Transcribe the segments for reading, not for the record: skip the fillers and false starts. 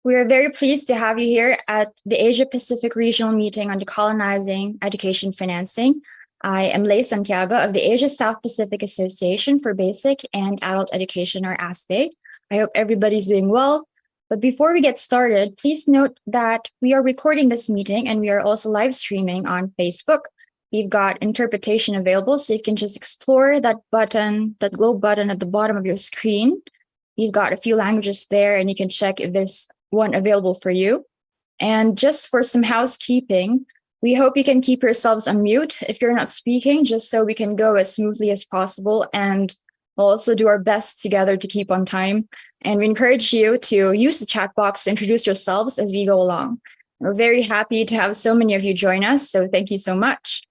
We are very pleased to have you here at the Asia Pacific Regional Meeting on Decolonizing Education Financing. I am Leigh Santiago of the Asia South Pacific Association for Basic and Adult Education, or ASPBAE. I hope everybody's doing well. But before we get started, please note that we are recording this meeting and we are also live streaming on Facebook. We've got interpretation available, so you can just explore that button, that globe button at the bottom of your screen. You've got a few languages there and you can check if there's one available for you. And just for some housekeeping, we hope you can keep yourselves on mute if you're not speaking, just so we can go as smoothly as possible. And we'll also do our best together to keep on time. And we encourage you to use the chat box to introduce yourselves as we go along. We're very happy to have so many of you join us, so thank you so much.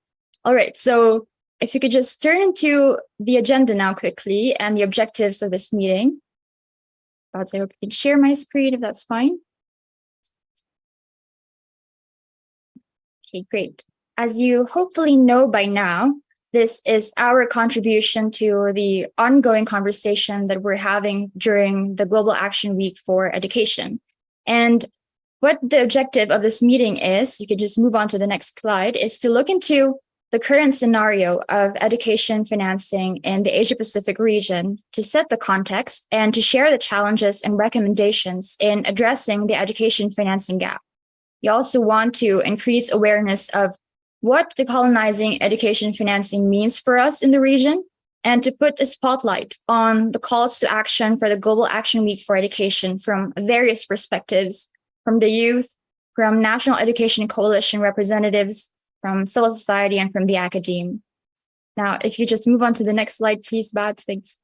All right, so if you could just turn to the agenda now quickly and the objectives of this meeting. I hope you can share my screen if that's fine. Okay, great. As you hopefully know by now, this is our contribution to the ongoing conversation that we're having during the Global Action Week for Education. And what the objective of this meeting is, you could just move on to the next slide, is to look into the current scenario of education financing in the Asia-Pacific region to set the context and to share the challenges and recommendations in addressing the education financing gap. We also want to increase awareness of what decolonizing education financing means for us in the region and to put a spotlight on the calls to action for the Global Action Week for Education from various perspectives, from the youth, from National Education Coalition representatives, from civil society, and from the academe. Now, if you just move on to the next slide, please, Babs, thanks.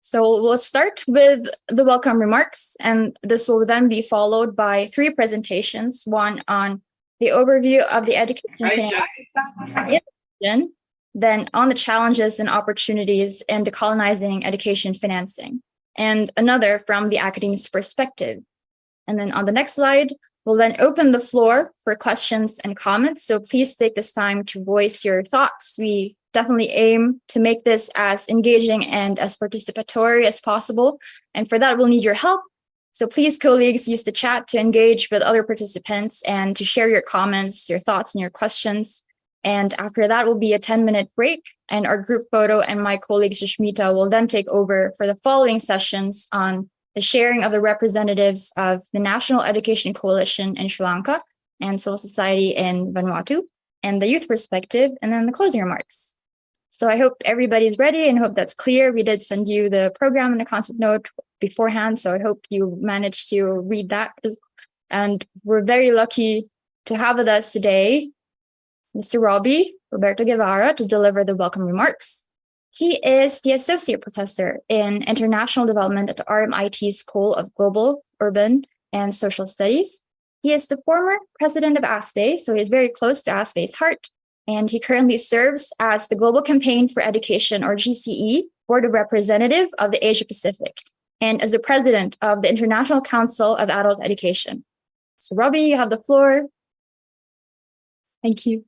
So we'll start with the welcome remarks, and this will then be followed by 3 presentations, one on the overview of the education financing, then on the challenges and opportunities in decolonizing education financing, and another from the academics perspective. And then on the next slide, we'll then open the floor for questions and comments. So please take this time to voice your thoughts. We definitely aim to make this as engaging and as participatory as possible. And for that, we'll need your help. So please, colleagues, use the chat to engage with other participants and to share your comments, your thoughts, and your questions. And after that will be a 10-minute break. And our group photo and my colleague Sushmita will then take over for the following sessions on the sharing of the representatives of the National Education Coalition in Sri Lanka and civil society in Vanuatu, and the youth perspective, and then the closing remarks. So I hope everybody's ready and hope that's clear. We did send you the program and the concept note beforehand, so I hope you managed to read that. And we're very lucky to have with us today Mr. Roberto Guevara, to deliver the welcome remarks. He is the Associate Professor in International Development at the RMIT School of Global, Urban, and Social Studies. He is the former president of ASPBAE, so he's very close to ASPBAE's heart, and he currently serves as the Global Campaign for Education, or GCE, Board of Representative of the Asia Pacific, and as the president of the International Council of Adult Education. So Robbie, you have the floor. Thank you.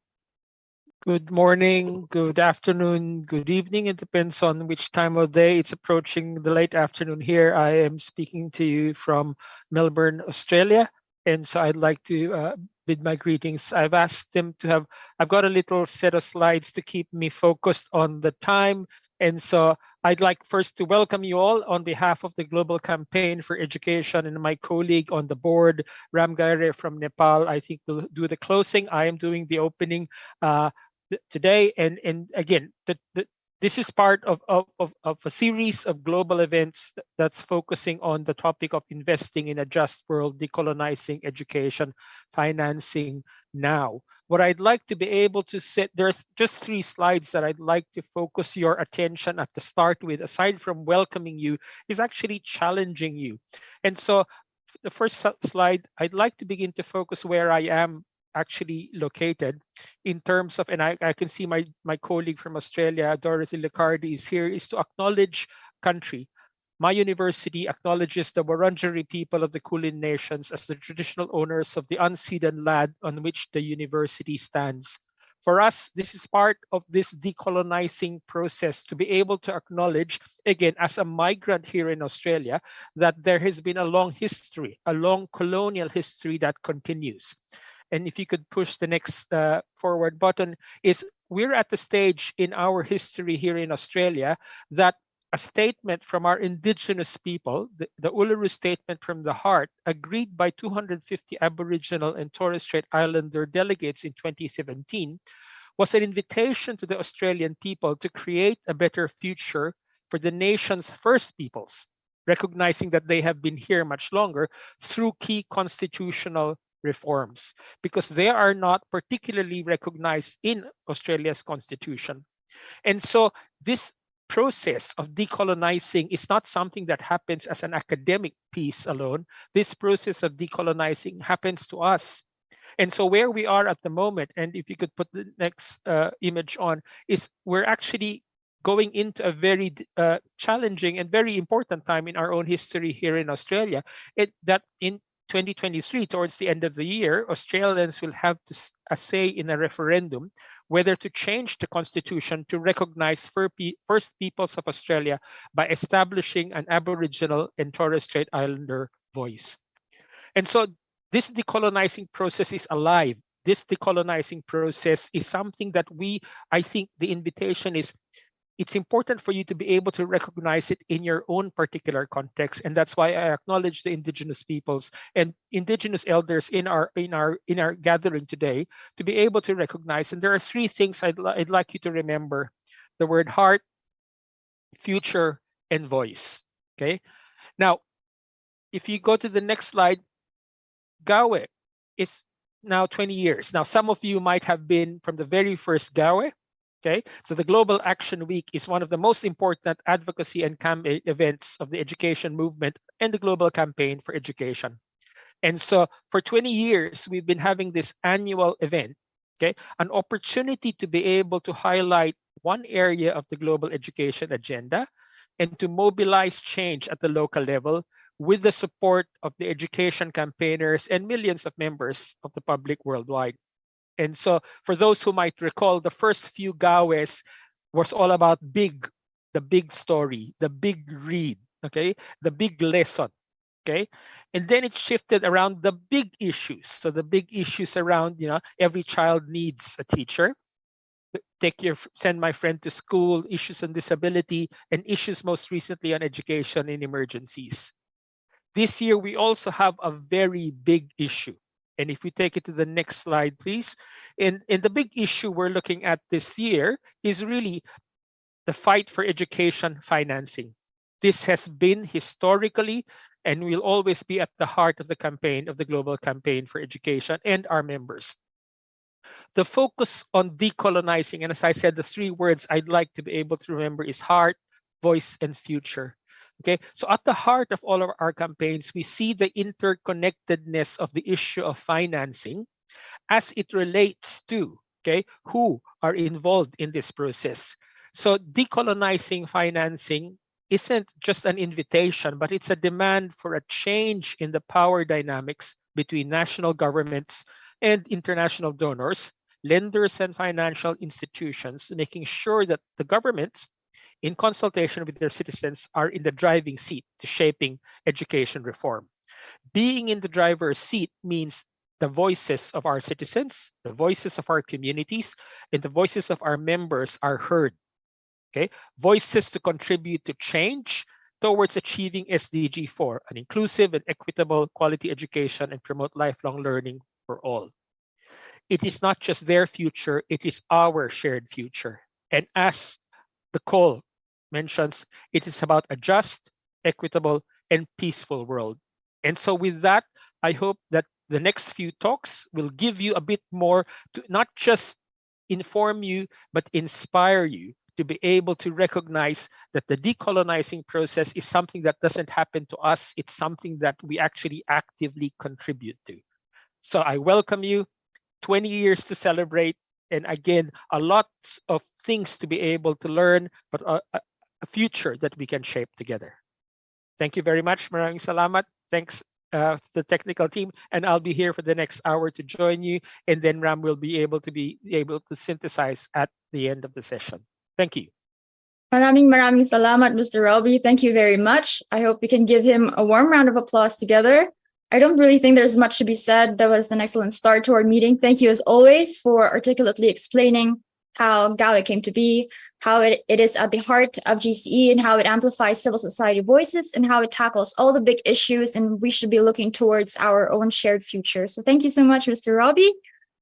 Good morning, good afternoon, good evening. It depends on which time of day. It's approaching the late afternoon here. I am speaking to you from Melbourne, Australia. And so I'd like to bid my greetings. I've asked them to have, I've got a little set of slides to keep me focused on the time. And so I'd like first to welcome you all on behalf of the Global Campaign for Education and my colleague on the board, Ram Gaire from Nepal. I think will do the closing. I am doing the opening today, and again, this is part of a series of global events that's focusing on the topic of investing in a just world, decolonizing education financing now. What I'd like to be able to set, there are just 3 slides that I'd like to focus your attention at the start with, aside from welcoming you, is actually challenging you. And so the first slide, I'd like to begin to focus where I am actually located in terms of, and I can see my colleague from Australia, Dorothy Liccardi, is here, is to acknowledge country. My university acknowledges the Wurundjeri people of the Kulin Nations as the traditional owners of the unceded land on which the university stands. For us, this is part of this decolonizing process to be able to acknowledge, again, as a migrant here in Australia, that there has been a long history, a long colonial history that continues. And if you could push the next forward button, is we're at the stage in our history here in Australia that a statement from our indigenous people, the Uluru Statement from the Heart, agreed by 250 Aboriginal and Torres Strait Islander delegates in 2017, was an invitation to the Australian people to create a better future for the nation's First Peoples, recognizing that they have been here much longer through key constitutional reforms, because they are not particularly recognized in Australia's constitution. And so this process of decolonizing is not something that happens as an academic piece alone. This process of decolonizing happens to us. And so where we are at the moment, and if you could put the next image on, is we're actually going into a very challenging and very important time in our own history here in Australia. That in 2023, towards the end of the year, Australians will have a say in a referendum whether to change the constitution to recognize First Peoples of Australia by establishing an Aboriginal and Torres Strait Islander voice. And so this decolonizing process is alive. This decolonizing process is something that I think the invitation is, it's important for you to be able to recognize it in your own particular context. And that's why I acknowledge the Indigenous peoples and Indigenous elders in our gathering today to be able to recognize. And there are three things I'd like you to remember: the word heart, future, and voice. Okay. Now, if you go to the next slide, GAWE is now 20 years. Now, some of you might have been from the very first GAWE. Okay, so the Global Action Week is one of the most important advocacy and campaign events of the education movement and the global campaign for education. And so for 20 years, we've been having this annual event, okay, an opportunity to be able to highlight one area of the global education agenda and to mobilize change at the local level with the support of the education campaigners and millions of members of the public worldwide. And so for those who might recall, the first few GAWEs was all about the big story, the big read, okay, the big lesson, okay? And then it shifted around the big issues. So the big issues around, every child needs a teacher, send my friend to school, issues on disability, and issues most recently on education in emergencies. This year, we also have a very big issue. And if we take it to the next slide, please. And the big issue we're looking at this year is really the fight for education financing. This has been historically and will always be at the heart of the campaign, of the Global Campaign for Education and our members. The focus on decolonizing, and as I said, the three words I'd like to be able to remember is heart, voice, and future. Okay, so at the heart of all of our campaigns, we see the interconnectedness of the issue of financing as it relates to, okay, who are involved in this process. So decolonizing financing isn't just an invitation, but it's a demand for a change in the power dynamics between national governments and international donors, lenders, and financial institutions, making sure that the governments, in consultation with their citizens, are in the driving seat to shaping education reform. Being in the driver's seat means the voices of our citizens, the voices of our communities, and the voices of our members are heard. Okay, voices to contribute to change towards achieving SDG 4, an inclusive and equitable quality education and promote lifelong learning for all. It is not just their future, it is our shared future. And as the call mentions, it is about a just, equitable, and peaceful world. And so with that, I hope that the next few talks will give you a bit more to not just inform you, but inspire you to be able to recognize that the decolonizing process is something that doesn't happen to us. It's something that we actually actively contribute to. So I welcome you. 20 years to celebrate. And again, a lot of things to be able to learn, but a future that we can shape together. Thank you very much. Maraming salamat. Thanks. the technical team, and I'll be here for the next hour to join you. And then Ram will be able to synthesize at the end of the session. Thank you. Maraming salamat, Mr. Robbie. Thank you very much. I hope we can give him a warm round of applause together. I don't really think there's much to be said. That was an excellent start to our meeting. Thank you, as always, for articulately explaining how GAWE came to be, how it is at the heart of GCE, and how it amplifies civil society voices, and how it tackles all the big issues, and we should be looking towards our own shared future. So thank you so much, Mr. Robbie.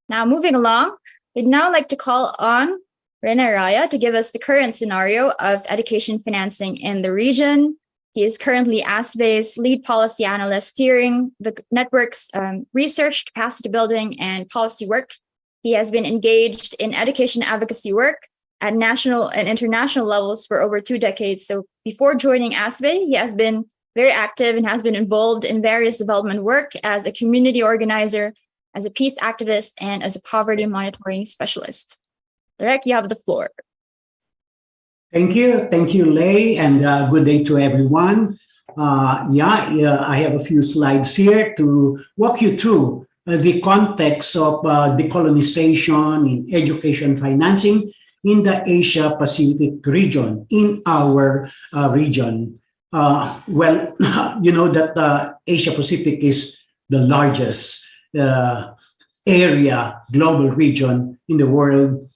Now, moving along, we'd now like to call on Rene Raya to give us the current scenario of education financing in the region. He is currently ASPBAE's lead policy analyst, steering the network's research, capacity building, and policy work. He has been engaged in education advocacy work at national and international levels for over 2 decades. So before joining ASPBAE, he has been very active and has been involved in various development work as a community organizer, as a peace activist, and as a poverty monitoring specialist. Derek, you have the floor. Thank you, Lei, and good day to everyone. I have a few slides here to walk you through the context of decolonization in education financing in the Asia Pacific region, in our region. You know that Asia Pacific is the largest area, global region in the world.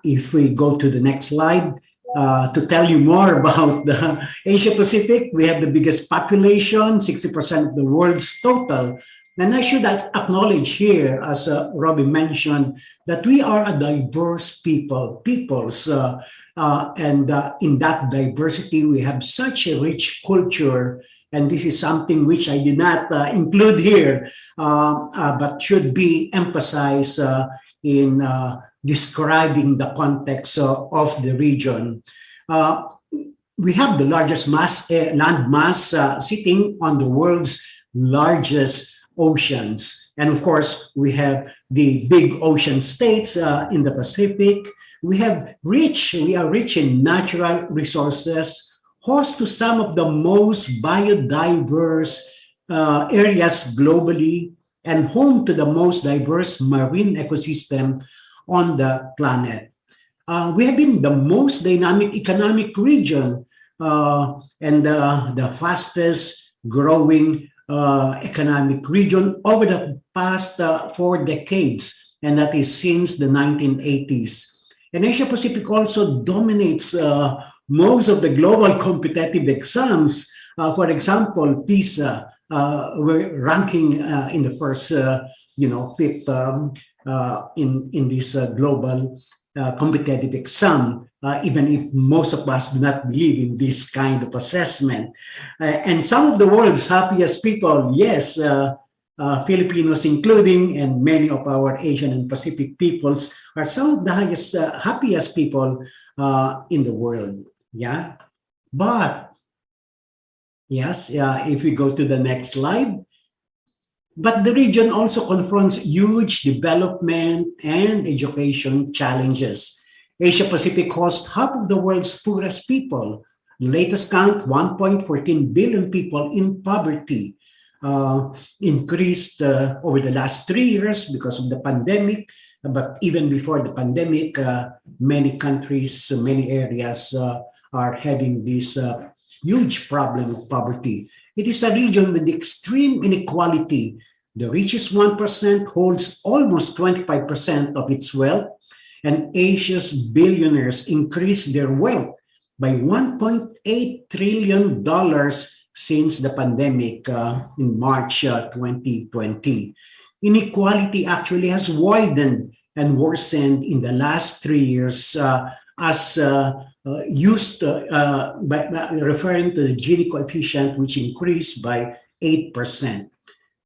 If we go to the next slide, to tell you more about the Asia Pacific, we have the biggest population, 60% of the world's total. And I should acknowledge here, as Robbie mentioned, that we are a diverse peoples. And in that diversity, we have such a rich culture. And this is something which I did not include here, but should be emphasized in describing the context of the region. We have the largest land mass sitting on the world's largest oceans. And of course, we have the big ocean states in the Pacific. We are rich in natural resources, host to some of the most biodiverse areas globally, and home to the most diverse marine ecosystem on the planet. We have been the most dynamic economic region and the fastest growing economic region over the past 4 decades, and that is since the 1980s. And Asia Pacific also dominates most of the global competitive exams. For example, PISA, we're ranking in the first, fifth in this global competitive exam, even if most of us do not believe in this kind of assessment. And some of the world's happiest people, yes, Filipinos including, and many of our Asian and Pacific peoples are some of the happiest people in the world. Yeah, but yes, if we go to the next slide. But the region also confronts huge development and education challenges. Asia Pacific hosts half of the world's poorest people. The latest count, 1.14 billion people in poverty, increased over the last 3 years because of the pandemic. But even before the pandemic, many countries, many areas are having this huge problem of poverty. It is a region with extreme inequality. The richest 1% holds almost 25% of its wealth, and Asia's billionaires increased their wealth by $1.8 trillion since the pandemic in March 2020. Inequality actually has widened and worsened in the last 3 years as referring to the Gini coefficient, which increased by 8%.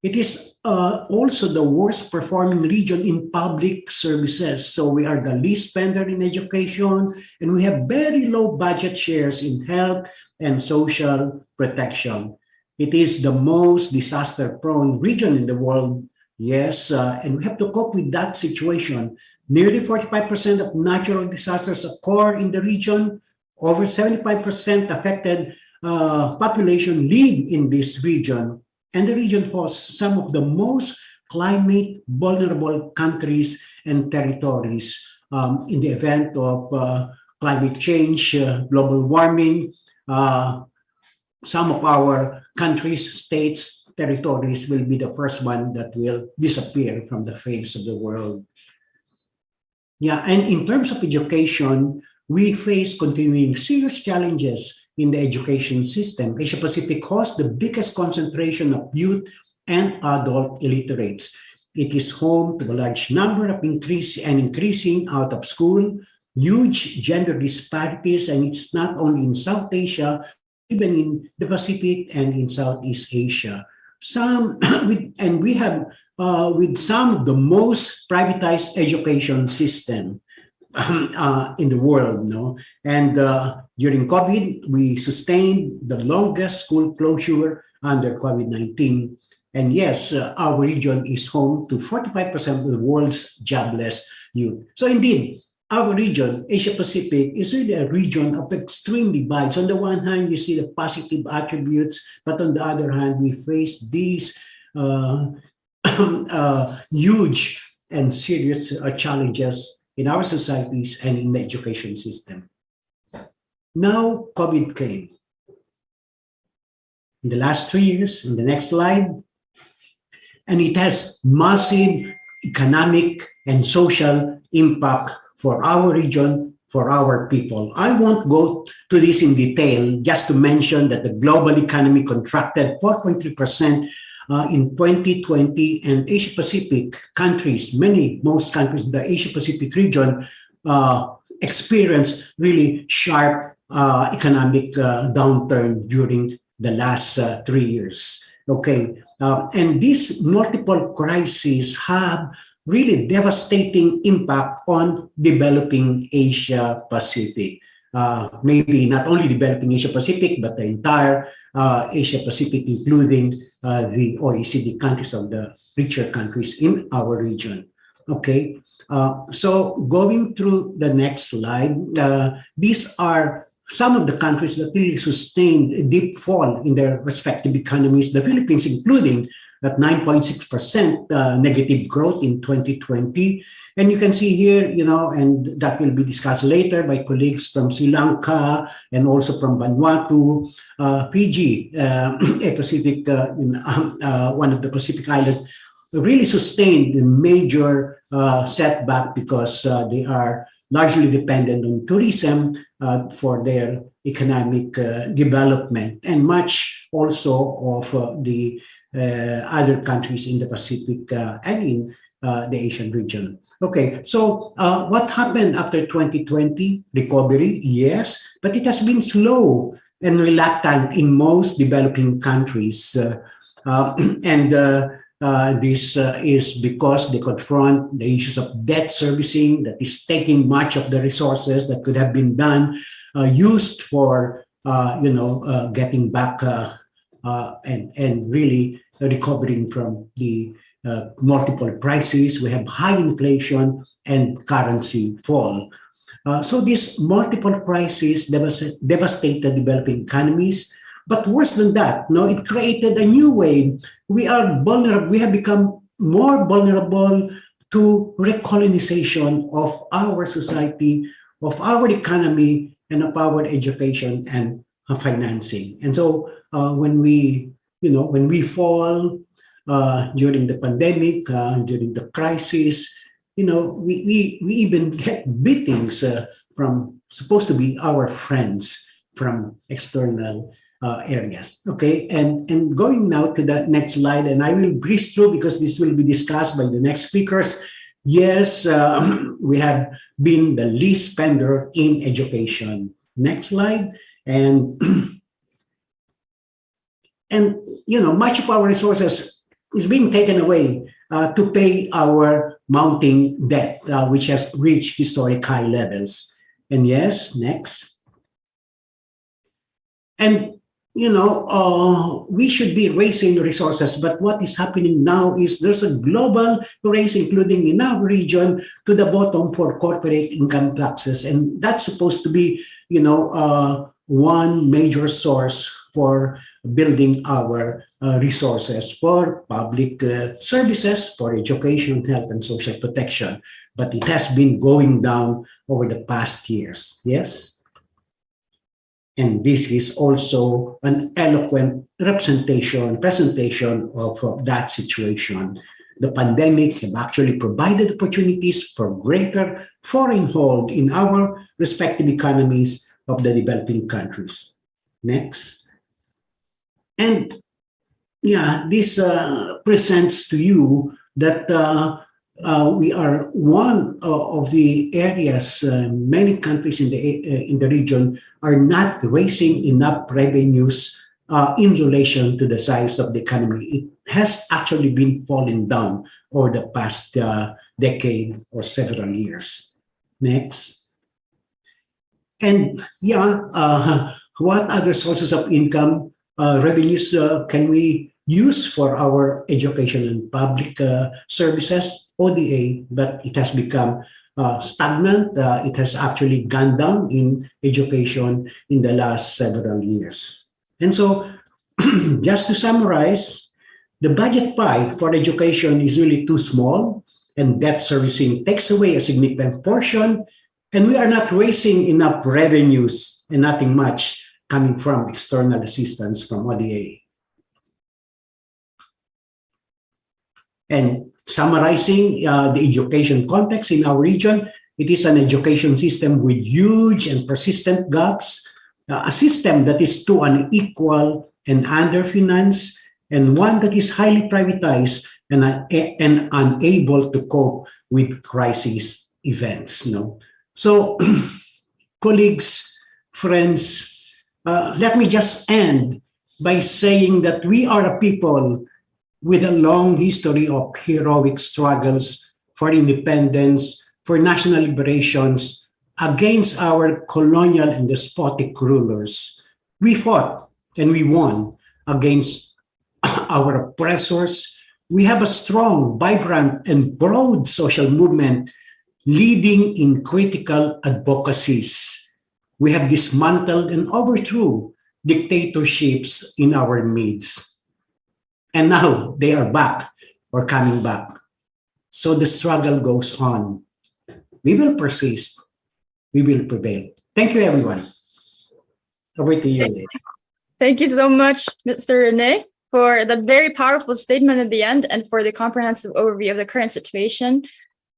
It is also the worst performing region in public services. So we are the least spender in education, and we have very low budget shares in health and social protection. It is the most disaster-prone region in the world. Yes, and we have to cope with that situation. Nearly 45% of natural disasters occur in the region. Over 75% affected population live in this region. And the region hosts some of the most climate vulnerable countries and territories in the event of climate change, global warming. Some of our countries, states, territories will be the first one that will disappear from the face of the world. Yeah, and in terms of education, we face continuing serious challenges in the education system. Asia Pacific hosts the biggest concentration of youth and adult illiterates. It is home to a large number of increasing out of school, huge gender disparities, and it's not only in South Asia, even in the Pacific and in Southeast Asia. We have with some of the most privatized education system in the world, no? And during COVID, we sustained the longest school closure under COVID-19. And yes, our region is home to 45% of the world's jobless youth. So indeed, our region, Asia Pacific, is really a region of extreme divides. On the one hand, you see the positive attributes, but on the other hand, we face these huge and serious challenges in our societies and in the education system. Now, COVID came. In the last 3 years, in the next slide, and it has massive economic and social impact for our region, for our people. I won't go to this in detail, just to mention that the global economy contracted 4.3% in 2020, and Asia Pacific countries, most countries in the Asia Pacific region experienced really sharp economic downturn during the last 3 years. Okay, and these multiple crises have really devastating impact on developing Asia Pacific. Maybe not only developing Asia Pacific, but the entire Asia Pacific, including the OECD countries of the richer countries in our region. Okay, so going through the next slide, these are some of the countries that really sustained a deep fall in their respective economies, the Philippines including at 9.6% negative growth in 2020. And you can see here, and that will be discussed later by colleagues from Sri Lanka and also from Vanuatu, Fiji, a Pacific, one of the Pacific islands, really sustained a major setback because they are largely dependent on tourism for their economic development, and much also of the other countries in the Pacific and in the Asian region. Okay, so what happened after 2020? Recovery, yes, but it has been slow and reluctant in most developing countries. This is because they confront the issues of debt servicing that is taking much of the resources that could have been used for getting back and really recovering from the multiple crises. We have high inflation and currency fall. So these multiple crises devastated developing economies. But worse than that, it created a new way. We are vulnerable. We have become more vulnerable to recolonization of our society, of our economy, and of our education and financing. And so when we fall during the pandemic, during the crisis, we even get beatings from supposed to be our friends from external areas. Okay, and going now to the next slide, and I will breeze through because this will be discussed by the next speakers. Yes, we have been the least spender in education. Next slide, and much of our resources is being taken away to pay our mounting debt, which has reached historic high levels. And yes, next. And we should be raising resources, but what is happening now is there's a global race, including in our region, to the bottom for corporate income taxes, and that's supposed to be, one major source for building our resources for public services, for education, health, and social protection. But it has been going down over the past years. Yes? And this is also an eloquent presentation of that situation. The pandemic have actually provided opportunities for greater foreign hold in our respective economies of the developing countries. Next. And yeah, this presents to you that we are one of the areas, many countries in the region are not raising enough revenues in relation to the size of the economy. It has actually been falling down over the past decade or several years. Next. And yeah, what other sources of income revenues can we use for our education and public services, ODA, but it has become stagnant. It has actually gone down in education in the last several years. And so, just to summarize, the budget pie for education is really too small, and debt servicing takes away a significant portion, and we are not raising enough revenues and nothing much coming from external assistance from ODA. And summarizing the education context in our region, it is an education system with huge and persistent gaps, a system that is too unequal and underfinanced, and one that is highly privatized and unable to cope with crisis events. No? So, colleagues, friends, let me just end by saying that we are a people with a long history of heroic struggles for independence, for national liberations, against our colonial and despotic rulers. We fought and we won against our oppressors. We have a strong, vibrant, and broad social movement leading in critical advocacies. We have dismantled and overthrew dictatorships in our midst. And now they are back or coming back. So the struggle goes on. We will persist. We will prevail. Thank you, everyone. Over to you, Lynn. Thank you so much, Mr. Rene, for the very powerful statement at the end and for the comprehensive overview of the current situation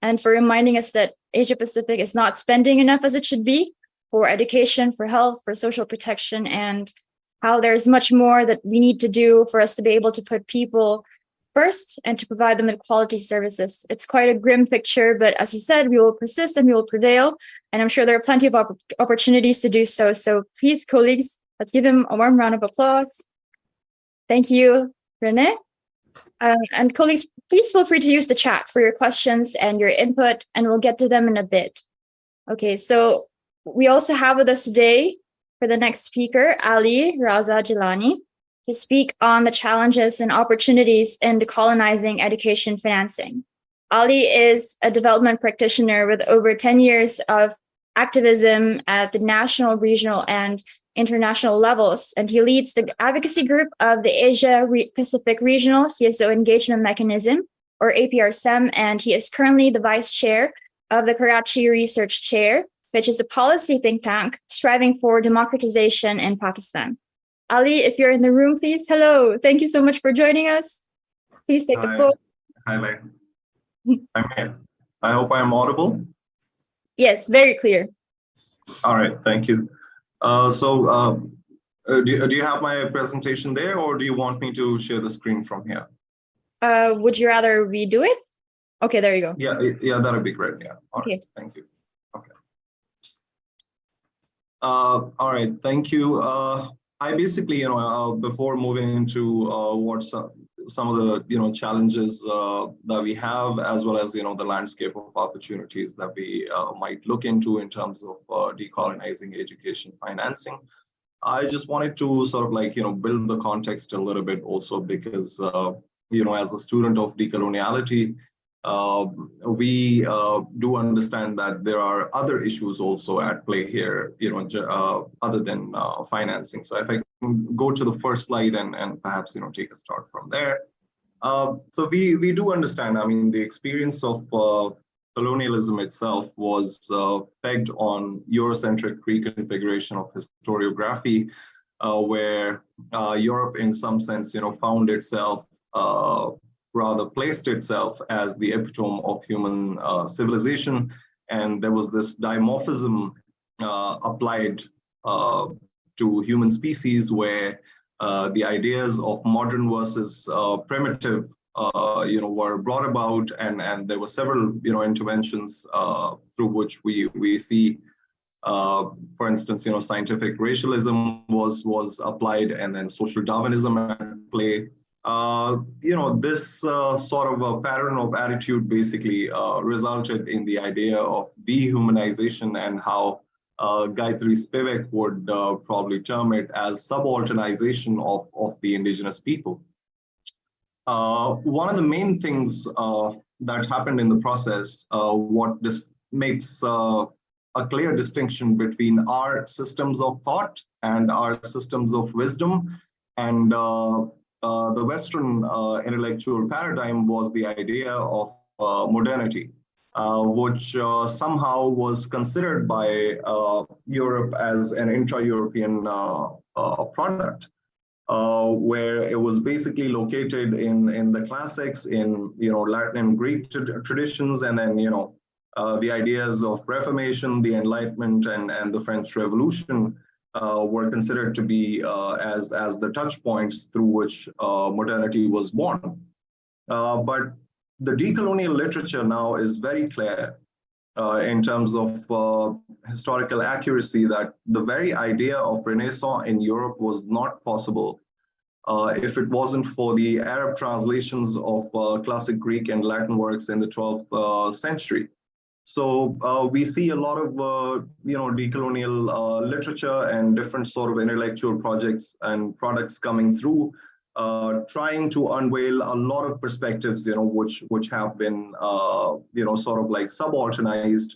and for reminding us that Asia Pacific is not spending enough as it should be for education, for health, for social protection, and how there's much more that we need to do for us to be able to put people first and to provide them with quality services. It's quite a grim picture, but as you said, we will persist and we will prevail. And I'm sure there are plenty of opportunities to do so. So please, colleagues, let's give him a warm round of applause. Thank you, Rene. And colleagues, please feel free to use the chat for your questions and your input, and we'll get to them in a bit. Okay, so we also have with us today for the next speaker, Ali Raza Jilani, to speak on the challenges and opportunities in decolonizing education financing. Ali is a development practitioner with over 10 years of activism at the national, regional, and international levels, and he leads the advocacy group of the Asia Pacific Regional CSO Engagement Mechanism, or APRSEM, and he is currently the vice chair of the Karachi Research Chair, which is a policy think tank striving for democratization in Pakistan. Ali, if you're in the room, please, hello. Thank you so much for joining us. Please take the floor. Hi, Lynn. I'm here. I hope I'm audible. Yes, very clear. All right, thank you. Do you have my presentation there, or do you want me to share the screen from here? Would you rather redo it? Okay, there you go. Yeah, that would be great. Yeah. All right, thank you. Okay. All right, thank you. I basically, before moving into what some of the challenges that we have, as well as the landscape of opportunities that we might look into in terms of decolonizing education financing, I just wanted to sort of build the context a little bit also because as a student of decoloniality, we do understand that there are other issues also at play here, other than financing. So if I go to the first slide and perhaps take a start from there. So we do understand. I mean, the experience of colonialism itself was pegged on Eurocentric reconfiguration of historiography, where Europe, in some sense, found itself, rather placed itself as the epitome of human civilization, and there was this dimorphism applied to human species, where the ideas of modern versus primitive, were brought about, and there were several, interventions through which we see, for instance, scientific racialism was applied, and then social Darwinism at play. This sort of a pattern of attitude basically resulted in the idea of dehumanization, and how Gayatri Spivak would probably term it as subalternization of the indigenous people. One of the main things that happened in the process, what this makes a clear distinction between our systems of thought and our systems of wisdom, and the Western intellectual paradigm was the idea of modernity, which somehow was considered by Europe as an intra-European product, where it was basically located in the classics, in Latin and Greek traditions, and then the ideas of Reformation, the Enlightenment, and the French Revolution were considered to be as the touch points through which modernity was born. But the decolonial literature now is very clear in terms of historical accuracy, that the very idea of Renaissance in Europe was not possible if it wasn't for the Arab translations of classic Greek and Latin works in the 12th century. So we see a lot of decolonial literature and different sort of intellectual projects and products coming through, trying to unveil a lot of perspectives, which have been sort of like subalternized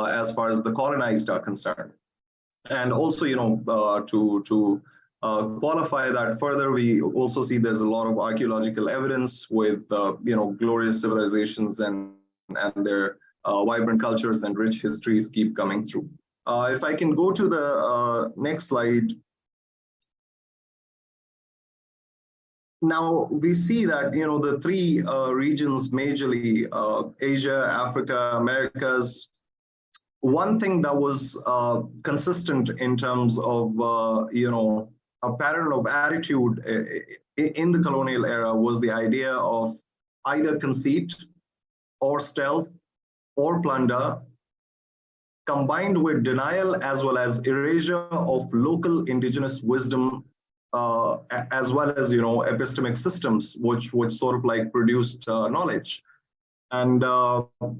as far as the colonized are concerned. And also, to qualify that further, we also see there's a lot of archaeological evidence with glorious civilizations and their vibrant cultures and rich histories keep coming through. If I can go to the next slide. Now we see that the three regions majorly, Asia, Africa, Americas. One thing that was consistent in terms of a pattern of attitude in the colonial era was the idea of either conceit or stealth or plunder, combined with denial as well as erasure of local indigenous wisdom, as well as epistemic systems, which sort of like produced knowledge. And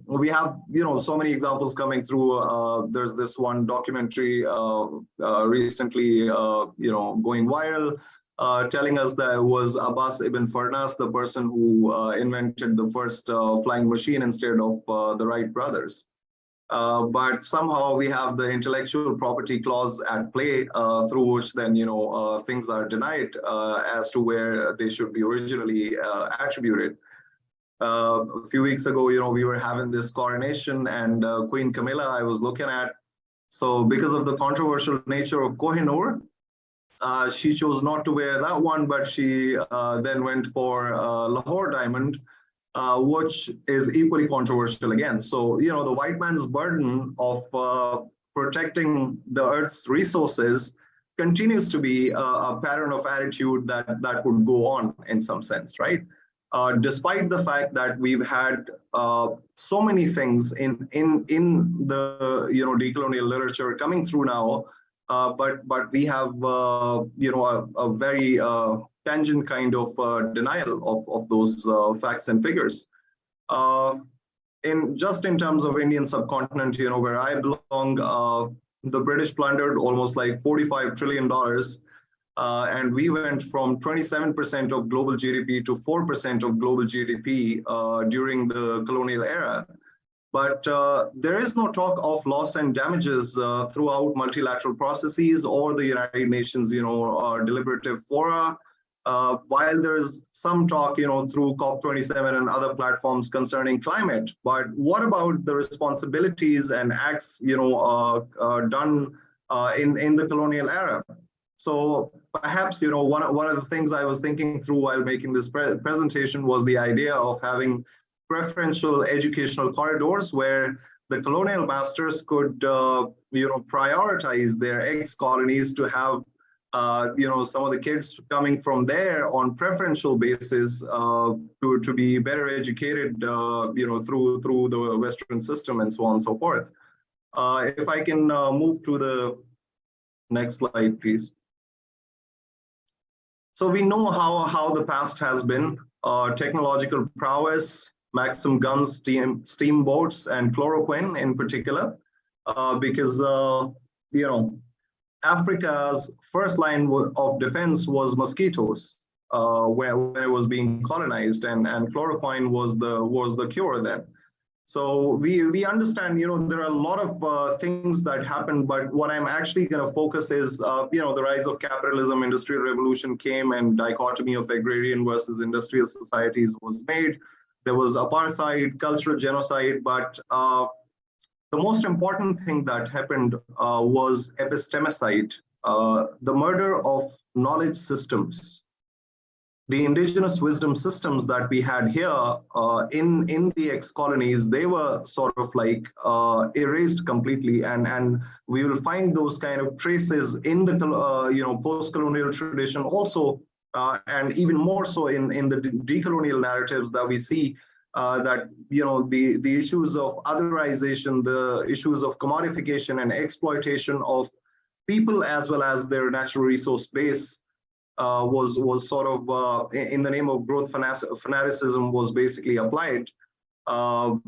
we have so many examples coming through. There's this one documentary recently going viral, telling us that it was Abbas ibn Farnas, the person who invented the first flying machine instead of the Wright brothers. But somehow we have the intellectual property clause at play, through which then things are denied as to where they should be originally attributed. A few weeks ago, we were having this coronation, and Queen Camilla I was looking at. So because of the controversial nature of Kohinoor, she chose not to wear that one, but she then went for Lahore diamond, which is equally controversial again. So, the white man's burden of protecting the earth's resources continues to be a pattern of attitude that would go on in some sense, right? Despite the fact that we've had so many things in the decolonial literature coming through now, but we have a very tangent kind of denial of those facts and figures. In terms of Indian subcontinent, where I belong, the British plundered almost like $45 trillion. And we went from 27% of global GDP to 4% of global GDP during the colonial era. But there is no talk of loss and damages throughout multilateral processes or the United Nations, deliberative fora. While there is some talk, through COP27 and other platforms concerning climate, but what about the responsibilities and acts, done in the colonial era? So perhaps, one of the things I was thinking through while making this presentation was the idea of having preferential educational corridors where the colonial masters could, prioritize their ex-colonies to have, some of the kids coming from there on preferential basis to be better educated, through the Western system and so on and so forth. If I can move to the next slide, please. So we know how the past has been. Technological prowess, Maxim guns, steamboats, and chloroquine in particular, because Africa's first line of defense was mosquitoes when it was being colonized, and chloroquine was the cure then. So we understand, there are a lot of things that happened, but what I'm actually going to focus is, the rise of capitalism, industrial revolution came, and dichotomy of agrarian versus industrial societies was made. There was apartheid, cultural genocide, but the most important thing that happened was epistemicide, the murder of knowledge systems. The indigenous wisdom systems that we had here in the ex-colonies, they were sort of like erased completely, and we will find those kind of traces in the post-colonial tradition also, and even more so in the decolonial narratives that we see, that the issues of otherization, the issues of commodification and exploitation of people as well as their natural resource base was sort of in the name of growth fanaticism was basically applied, on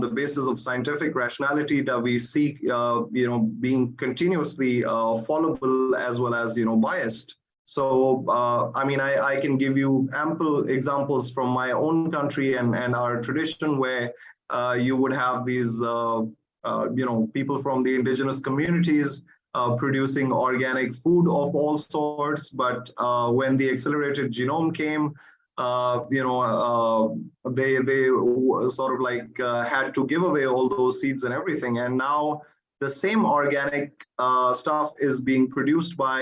the basis of scientific rationality that we seek, being continuously followable as well as biased. So I can give you ample examples from my own country and our tradition where you would have these people from the indigenous communities producing organic food of all sorts, but when the accelerated genome came, they sort of like had to give away all those seeds and everything, and now the same organic stuff is being produced by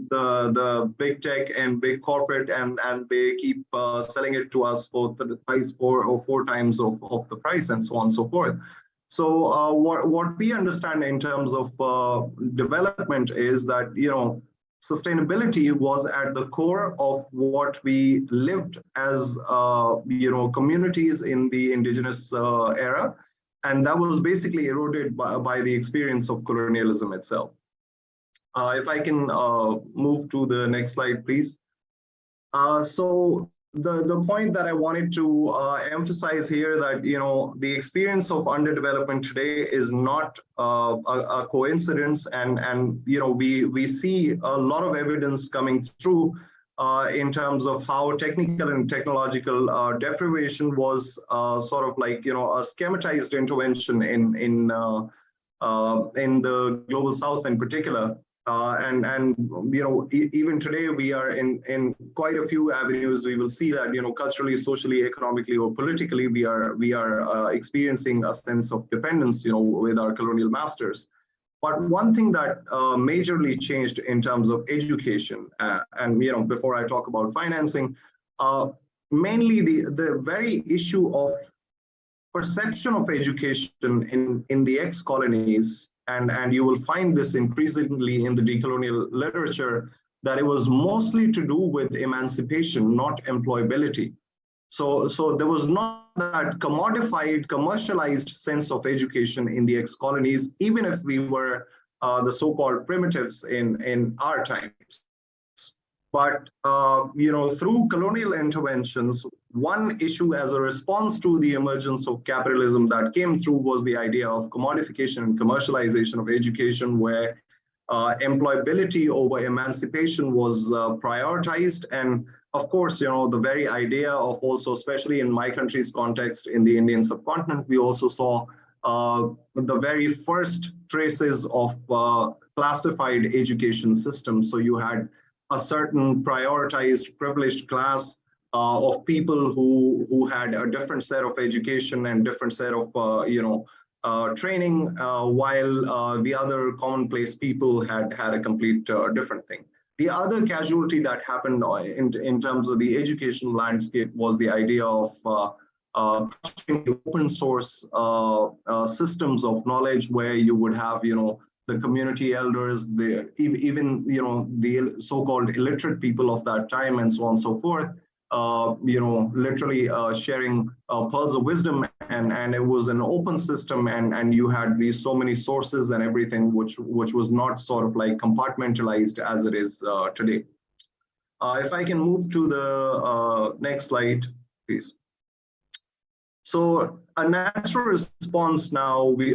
the big tech and big corporate, and they keep selling it to us for the price four times of the price and so on and so forth. So what we understand in terms of development is that sustainability was at the core of what we lived as communities in the indigenous era, and that was basically eroded by the experience of colonialism itself. If I can move to the next slide, please. So the point that I wanted to emphasize here, that the experience of underdevelopment today is not a coincidence, and we see a lot of evidence coming through in terms of how technical and technological deprivation was sort of like a schematized intervention in the global south in particular. Even today we are in quite a few avenues. We will see that culturally, socially, economically, or politically, we are experiencing a sense of dependence with our colonial masters. But one thing that majorly changed in terms of education, and before I talk about financing, mainly the very issue of perception of education in the ex-colonies, and you will find this increasingly in the decolonial literature, that it was mostly to do with emancipation, not employability. So there was not that commodified, commercialized sense of education in the ex-colonies, even if we were the so-called primitives in our times. But through colonial interventions, one issue as a response to the emergence of capitalism that came through was the idea of commodification and commercialization of education, where employability over emancipation was prioritized, and of course, the very idea of also, especially in my country's context, in the Indian subcontinent, we also saw the very first traces of classified education systems. So you had a certain prioritized, privileged class of people who had a different set of education and different set of training, while the other commonplace people had a complete different thing. The other casualty that happened in terms of the educational landscape was the idea of the open source systems of knowledge, where you would have, the community elders, even the so-called illiterate people of that time, and so on and so forth, literally sharing pearls of wisdom, and it was an open system, and you had these so many sources and everything, which was not sort of like compartmentalized as it is today. If I can move to the next slide, please. So a natural response now, we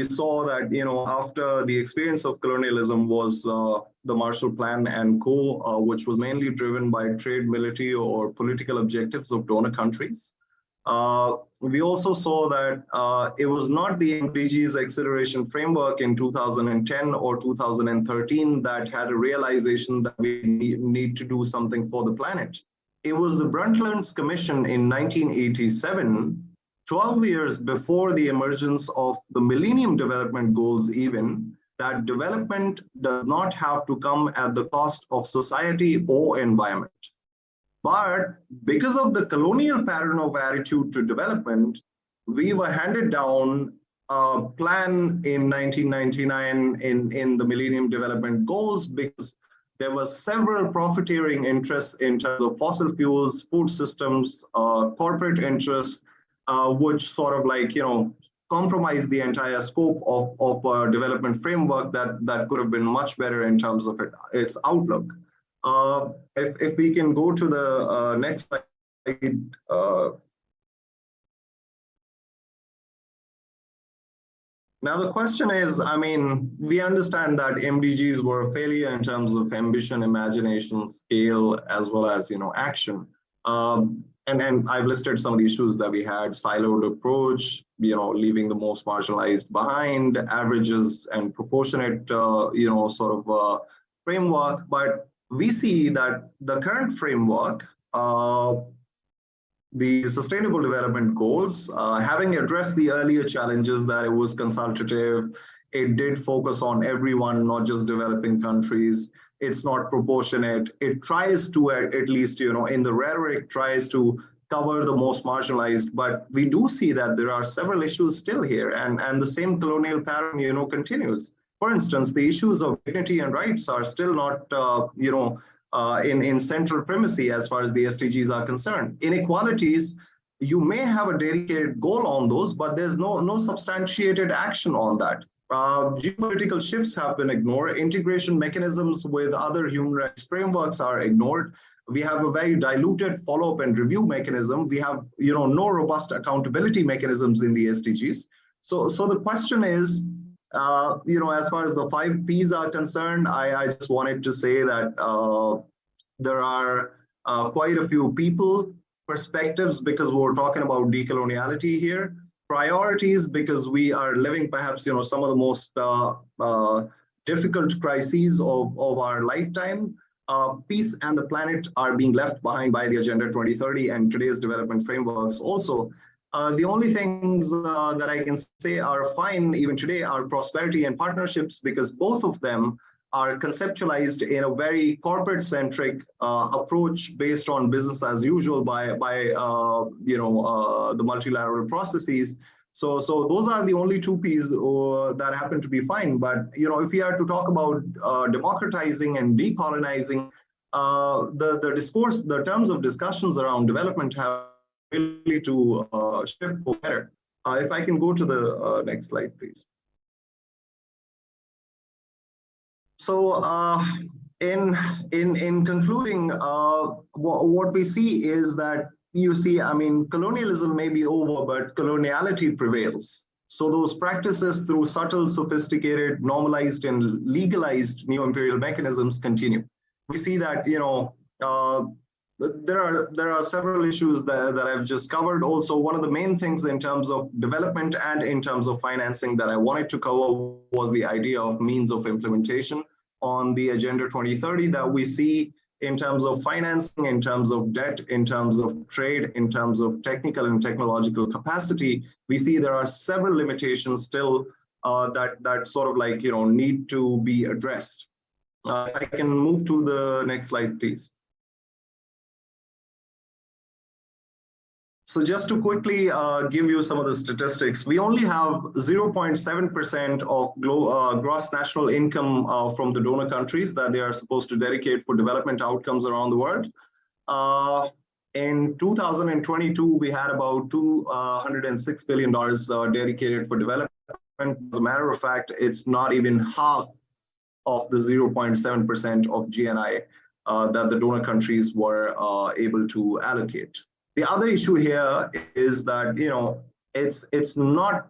saw that, after the experience of colonialism was the Marshall Plan and co, which was mainly driven by trade, military, or political objectives of donor countries. We also saw that it was not the MDG's acceleration framework in 2010 or 2013 that had a realization that we need to do something for the planet. It was the Brundtland's Commission in 1987, 12 years before the emergence of the Millennium Development Goals even, that development does not have to come at the cost of society or environment. But because of the colonial pattern of attitude to development, we were handed down a plan in 1999 in the Millennium Development Goals, because there were several profiteering interests in terms of fossil fuels, food systems, corporate interests, which sort of like, compromise the entire scope of a development framework that could have been much better in terms of its outlook. If we can go to the next slide. Now the question is, we understand that MDGs were a failure in terms of ambition, imagination, scale, as well as, action. And I've listed some of the issues that we had: siloed approach, leaving the most marginalized behind, averages and proportionate, sort of framework. But we see that the current framework, the Sustainable Development Goals, having addressed the earlier challenges that it was consultative, it did focus on everyone, not just developing countries. It's not proportionate. It tries to, at least, in the rhetoric, tries to cover the most marginalized. But we do see that there are several issues still here, and the same colonial pattern, continues. For instance, the issues of dignity and rights are still not, in central primacy as far as the SDGs are concerned. Inequalities, you may have a dedicated goal on those, but there's no substantiated action on that. Geopolitical shifts have been ignored. Integration mechanisms with other human rights frameworks are ignored. We have a very diluted follow-up and review mechanism. We have, no robust accountability mechanisms in the SDGs. So the question is, as far as the 5 Ps are concerned, I just wanted to say that there are quite a few people, perspectives, because we're talking about decoloniality here, priorities, because we are living perhaps, some of the most difficult crises of our lifetime. Peace and the planet are being left behind by the Agenda 2030 and today's development frameworks also. The only things that I can say are fine even today are prosperity and partnerships, because both of them are conceptualized in a very corporate-centric approach based on business as usual by the multilateral processes. So those are the only 2 Ps that happen to be fine. But if we are to talk about democratizing and decolonizing, the discourse, the terms of discussions around development have really to shift for better. If I can go to the next slide, please. So in concluding, what we see is that colonialism may be over, but coloniality prevails. So those practices, through subtle, sophisticated, normalized, and legalized neo-imperial mechanisms, continue. We see that, there are several issues that I've just covered. Also, one of the main things in terms of development and in terms of financing that I wanted to cover was the idea of means of implementation on the Agenda 2030 that we see in terms of financing, in terms of debt, in terms of trade, in terms of technical and technological capacity. We see there are several limitations still that sort of like, need to be addressed. If I can move to the next slide, please. So just to quickly give you some of the statistics, we only have 0.7% of gross national income from the donor countries that they are supposed to dedicate for development outcomes around the world. In 2022, we had about $206 billion dedicated for development. As a matter of fact, it's not even half of the 0.7% of GNI that the donor countries were able to allocate. The other issue here is that, it's not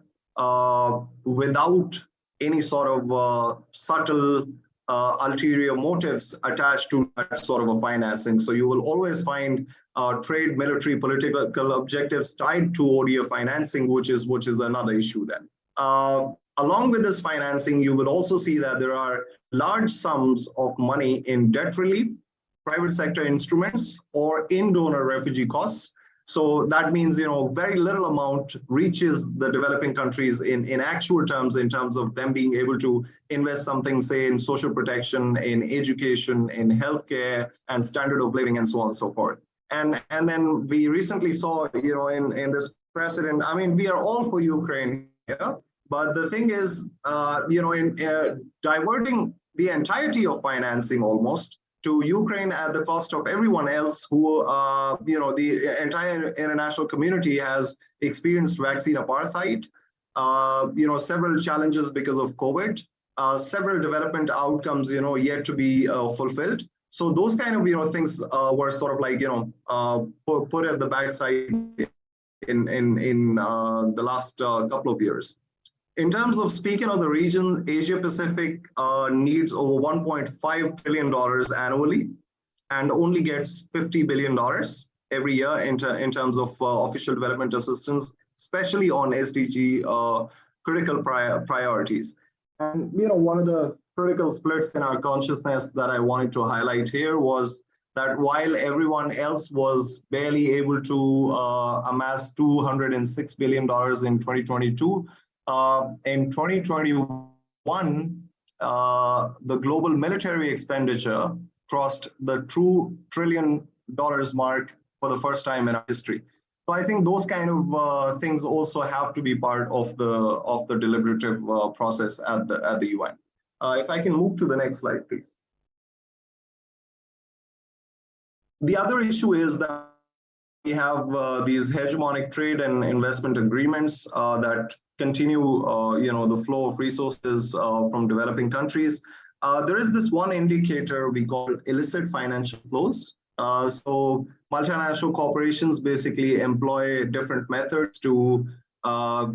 without any sort of subtle ulterior motives attached to that sort of a financing. So you will always find trade, military, political objectives tied to ODA financing, which is another issue then. Along with this financing, you will also see that there are large sums of money in debt relief, private sector instruments, or in donor refugee costs. So that means, very little amount reaches the developing countries in actual terms, in terms of them being able to invest something, say, in social protection, in education, in healthcare, and standard of living, and so on and so forth. And then we recently saw, in this precedent, I mean, we are all for Ukraine here, but the thing is, diverting the entirety of financing almost to Ukraine at the cost of everyone else who, the entire international community has experienced vaccine apartheid, several challenges because of COVID, several development outcomes, yet to be fulfilled. So those kind of, things were sort of like, put at the backside in the last couple of years. In terms of speaking of the region, Asia Pacific needs over $1.5 trillion annually and only gets $50 billion every year in terms of official development assistance, especially on SDG critical priorities. And one of the critical splits in our consciousness that I wanted to highlight here was that while everyone else was barely able to amass $206 billion in 2022, in 2021, the global military expenditure crossed the $2 trillion mark for the first time in our history. So I think those kind of things also have to be part of the deliberative process at the UN. If I can move to the next slide, please. The other issue is that we have these hegemonic trade and investment agreements that continue, the flow of resources from developing countries. There is this one indicator we call illicit financial flows. So multinational corporations basically employ different methods to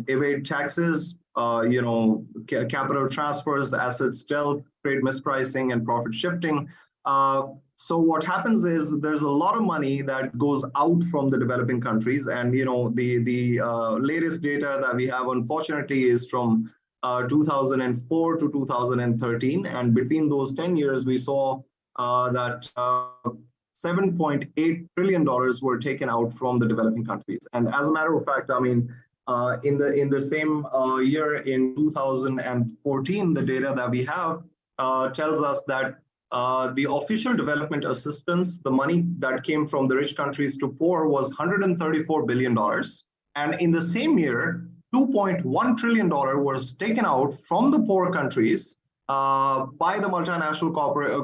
evade taxes, capital transfers, asset stealth, trade mispricing, and profit shifting. So what happens is there's a lot of money that goes out from the developing countries, and the latest data that we have, unfortunately, is from 2004 to 2013, and between those 10 years, we saw that $7.8 trillion were taken out from the developing countries. And as a matter of fact, I mean, in the same year in 2014, the data that we have tells us that the official development assistance, the money that came from the rich countries to poor, was $134 billion. And in the same year, $2.1 trillion was taken out from the poor countries by the multinational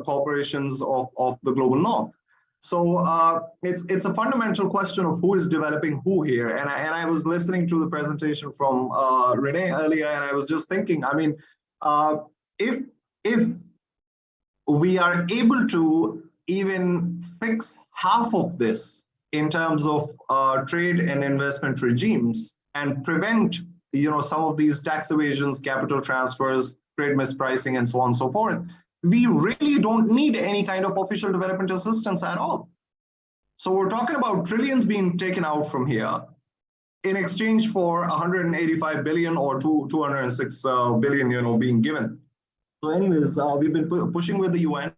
corporations of the global north. So it's a fundamental question of who is developing who here. And I was listening to the presentation from Renee earlier, and I was just thinking, I mean, if we are able to even fix half of this in terms of trade and investment regimes and prevent, some of these tax evasions, capital transfers, trade mispricing, and so on and so forth, we really don't need any kind of official development assistance at all. So we're talking about trillions being taken out from here in exchange for 185 billion or 206 billion, being given. So anyways, we've been pushing with the UN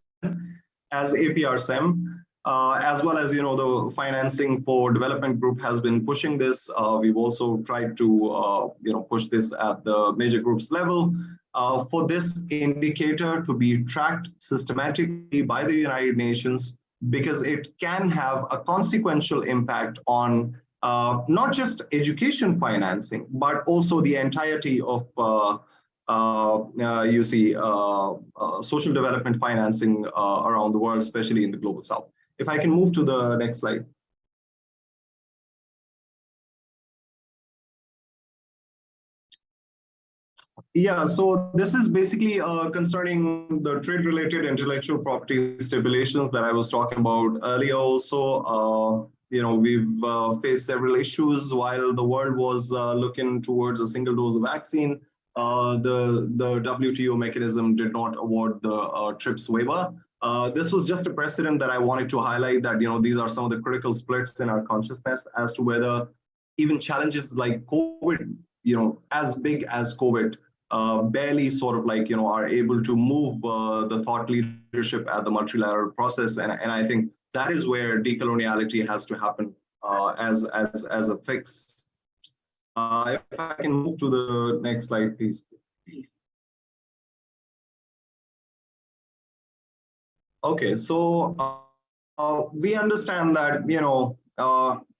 as APRSEM, as well as, the Financing for Development Group has been pushing this. We've also tried to, push this at the major groups level for this indicator to be tracked systematically by the United Nations, because it can have a consequential impact on not just education financing, but also the entirety of social development financing around the world, especially in the global south. If I can move to the next slide. Yeah, so this is basically concerning the trade-related intellectual property stipulations that I was talking about earlier. Also, we've faced several issues while the world was looking towards a single dose of vaccine. The WTO mechanism did not award the TRIPS waiver. This was just a precedent that I wanted to highlight, that these are some of the critical splits in our consciousness as to whether even challenges like COVID, as big as COVID, barely sort of are able to move the thought leadership at the multilateral process. And I think that is where decoloniality has to happen as a fix. If I can move to the next slide, please. Okay, so we understand that,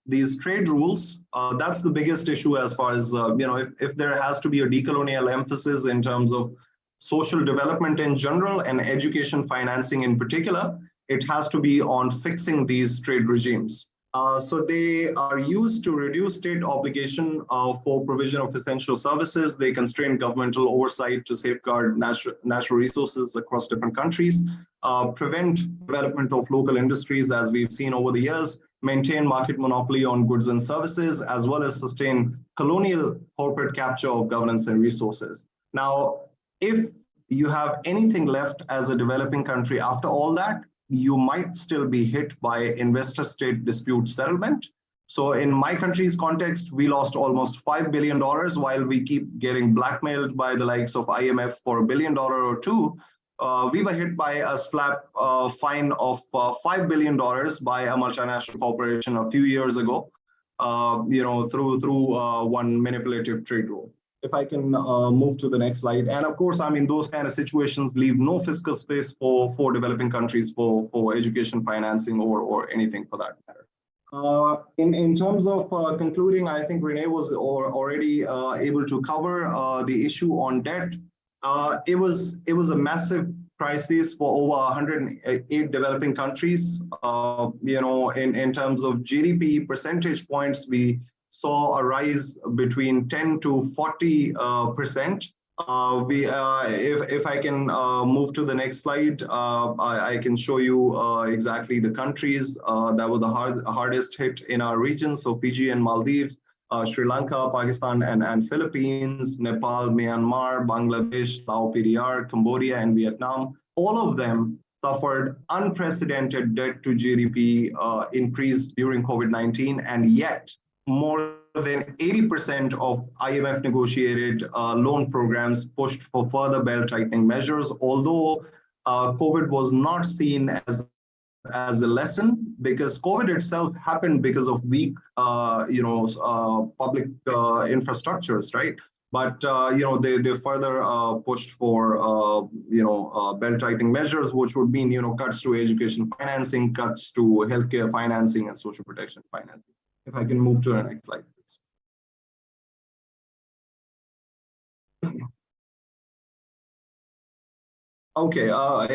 these trade rules, that's the biggest issue as far as, if there has to be a decolonial emphasis in terms of social development in general and education financing in particular, it has to be on fixing these trade regimes. So they are used to reduce state obligation for provision of essential services. They constrain governmental oversight to safeguard natural resources across different countries, prevent development of local industries, as we've seen over the years, maintain market monopoly on goods and services, as well as sustain colonial corporate capture of governance and resources. Now, if you have anything left as a developing country after all that, you might still be hit by investor-state dispute settlement. So in my country's context, we lost almost $5 billion while we keep getting blackmailed by the likes of IMF for $1 billion or two. We were hit by a slap fine of $5 billion by a multinational corporation a few years ago, through one manipulative trade rule. If I can move to the next slide. And of course, those kind of situations leave no fiscal space for developing countries for education financing or anything for that matter. In terms of concluding, I think Renee was already able to cover the issue on debt. It was a massive crisis for over 108 developing countries. In terms of GDP percentage points, we saw a rise between 10 to 40%. If I can move to the next slide, I can show you exactly the countries that were the hardest hit in our region. So Fiji and Maldives, Sri Lanka, Pakistan and Philippines, Nepal, Myanmar, Bangladesh, Lao PDR, Cambodia and Vietnam. All of them suffered unprecedented debt to GDP increase during COVID-19, and yet more than 80% of IMF negotiated loan programs pushed for further belt tightening measures, although COVID was not seen as a lesson, because COVID itself happened because of weak public infrastructures, right? But they further pushed for belt tightening measures, which would mean cuts to education financing, cuts to healthcare financing and social protection financing. If I can move to the next slide, please. Okay,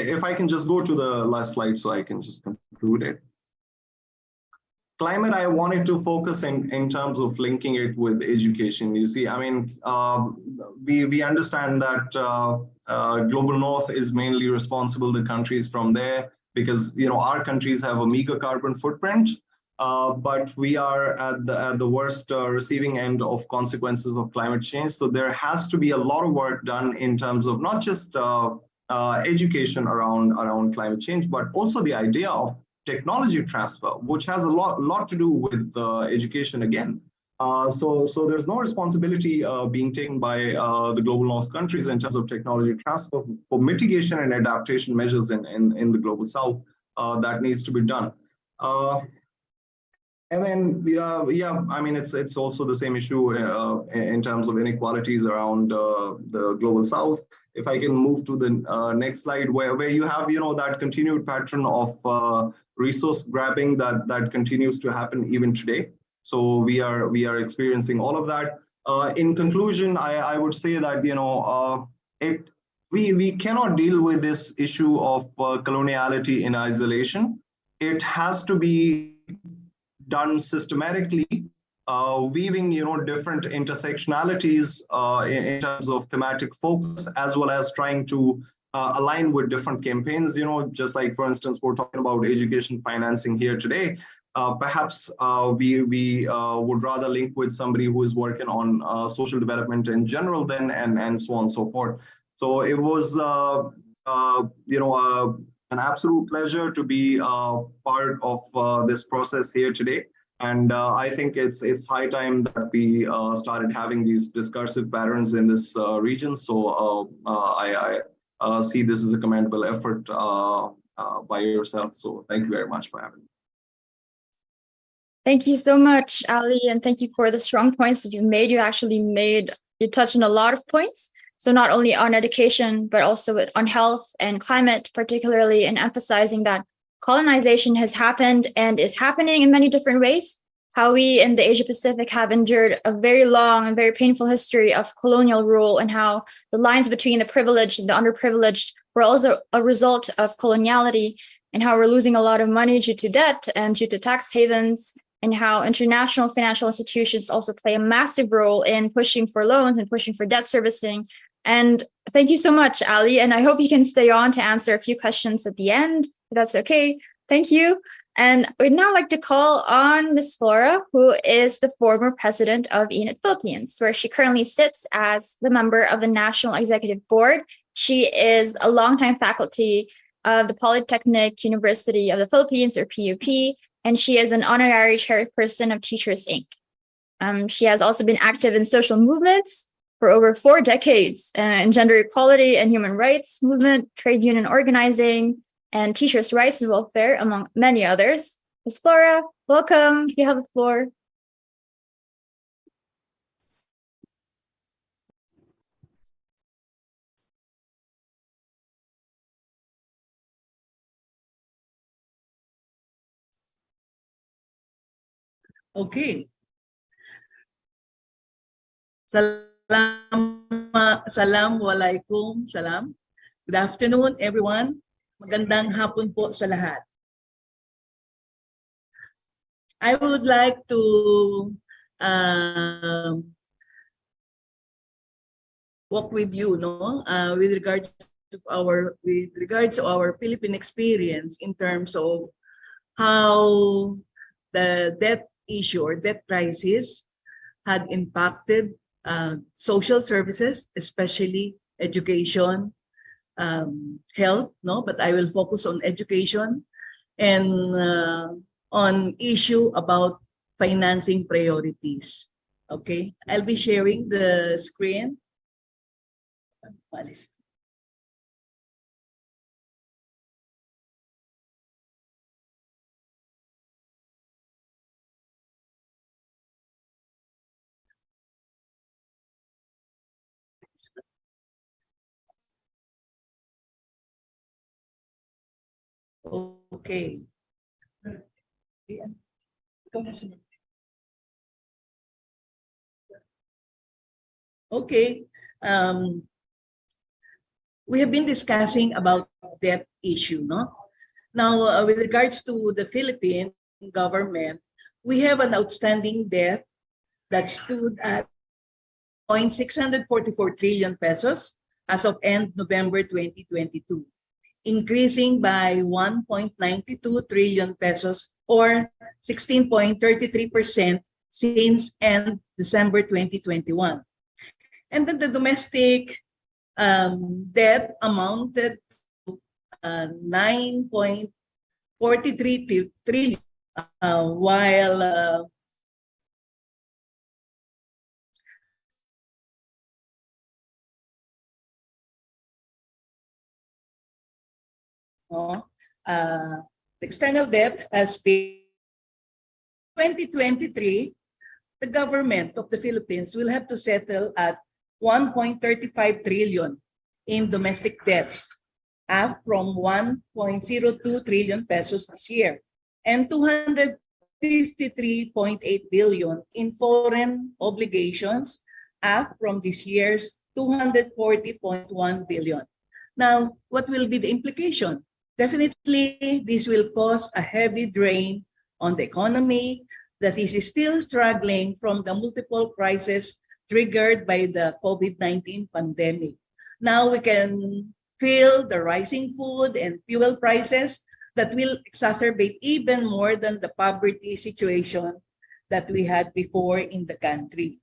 if I can just go to the last slide so I can just conclude it. Climate, I wanted to focus in terms of linking it with education. You see, we understand that Global North is mainly responsible, the countries from there, because our countries have a meager carbon footprint. But we are at the worst receiving end of consequences of climate change. So there has to be a lot of work done in terms of not just education around climate change, but also the idea of technology transfer, which has a lot to do with education again. So there's no responsibility being taken by the global North countries in terms of technology transfer for mitigation and adaptation measures in the global South that needs to be done. And then, yeah, I mean, it's also the same issue in terms of inequalities around the global South. If I can move to the next slide, where you have, that continued pattern of resource grabbing that continues to happen even today. So we are experiencing all of that. In conclusion, I would say that we cannot deal with this issue of coloniality in isolation. It has to be done systematically, weaving different intersectionalities in terms of thematic focus, as well as trying to align with different campaigns. Just like, for instance, we're talking about education financing here today. Perhaps we would rather link with somebody who is working on social development in general then, and so on and so forth. So it was an absolute pleasure to be part of this process here today. And I think it's high time that we started having these discursive patterns in this region. So I see this as a commendable effort by yourself. So thank you very much for having me. Thank you so much, Ali, and thank you for the strong points that you made. You touched on a lot of points. So not only on education, but also on health and climate, particularly, and emphasizing that colonization has happened and is happening in many different ways. How we in the Asia Pacific have endured a very long and very painful history of colonial rule, and how the lines between the privileged and the underprivileged were also a result of coloniality, and how we're losing a lot of money due to debt and due to tax havens, and how international financial institutions also play a massive role in pushing for loans and pushing for debt servicing. And thank you so much, Ali. And I hope you can stay on to answer a few questions at the end, if that's okay. Thank you. And we'd now like to call on Ms. Flora, who is the former president of ENIT Philippines, where she currently sits as the member of the National Executive Board. She is a longtime faculty of the Polytechnic University of the Philippines, or PUP, and she is an honorary chairperson of Teachers, Inc. She has also been active in social movements for over 4 decades in gender equality and human rights movement, trade union organizing, and teachers' rights and welfare, among many others. Ms. Flora, welcome. You have the floor. Okay. Assalamualaikum. Salam. Good afternoon, everyone. Magandang hapon po sa lahat. I would like to walk with you, with regards to our Philippine experience in terms of how the debt issue or debt crisis had impacted social services, especially education, health, but I will focus on education, and on issue about financing priorities. Okay, I'll be sharing the screen. Okay. Okay. We have been discussing about debt issue, Now, with regards to the Philippine government, we have an outstanding debt that stood at 644 trillion pesos as of end November 2022. Increasing by 1.92 trillion pesos or 16.33% since end December 2021. And then the domestic debt amounted to 9.4 43 trillion, while the external debt has been 2023, the government of the Philippines will have to settle at 1.35 trillion in domestic debts, up from 1.02 trillion pesos this year, and 253.8 billion in foreign obligations, up from this year's 240.1 billion. Now, what will be the implication? Definitely, this will cause a heavy drain on the economy that is still struggling from the multiple crises triggered by the COVID-19 pandemic. Now we can feel the rising food and fuel prices that will exacerbate even more than the poverty situation that we had before in the country.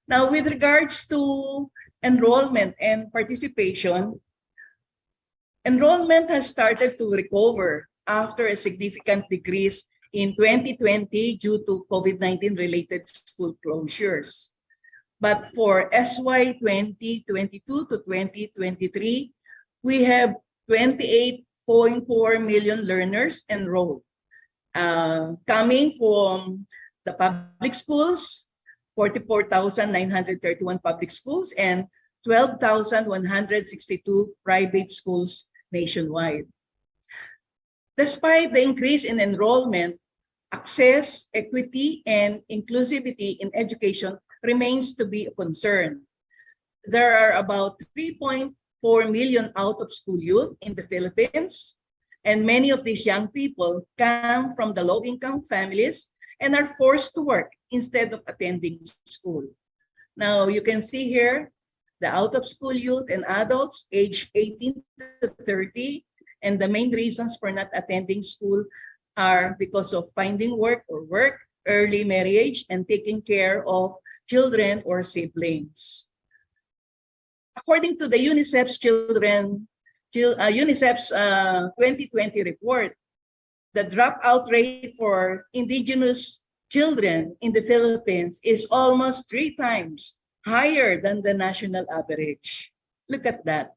Now, with regards to enrollment and participation, enrollment has started to recover after a significant decrease in 2020 due to COVID-19 related school closures. But for SY 2022 to 2023, we have 28.4 million learners enrolled, coming from the public schools, 44,931 public schools, and 12,162 private schools nationwide. Despite the increase in enrollment, access, equity, and inclusivity in education remains to be a concern. There are about 3.4 million out-of-school youth in the Philippines, and many of these young people come from the low-income families and are forced to work instead of attending school. Now, you can see here the out-of-school youth and adults aged 18 to 30, and the main reasons for not attending school are because of finding work, early marriage, and taking care of children or siblings. According to the UNICEF's UNICEF's 2020 report, the dropout rate for indigenous children in the Philippines is almost 3 times higher than the national average. Look at that.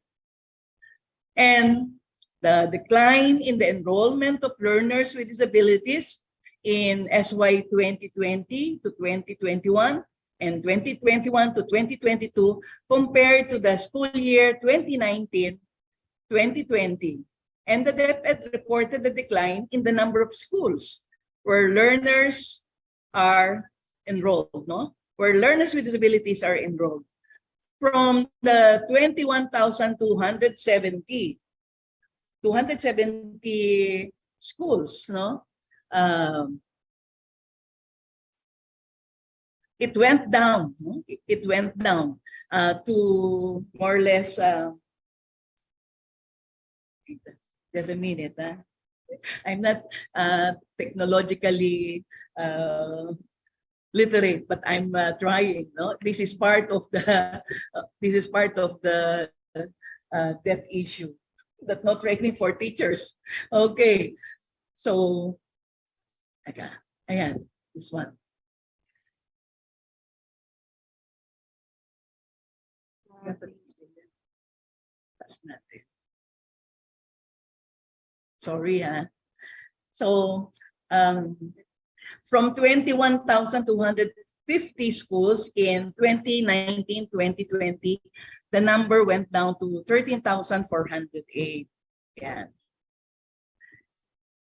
And the decline in the enrollment of learners with disabilities in SY 2020 to 2021 and 2021 to 2022 compared to the school year 2019-2020. And the DepEd reported a decline in the number of schools where learners are enrolled, where learners with disabilities are enrolled. From the 21,270 schools, it went down. It went down to more or less. Just a minute. I'm not technologically literate, but I'm trying. This is part of the debt issue. That's not training for teachers. Okay, so ayan, this one. That's not it. Sorry, So from 21,250 schools in 2019-2020, the number went down to 13,408. Yeah.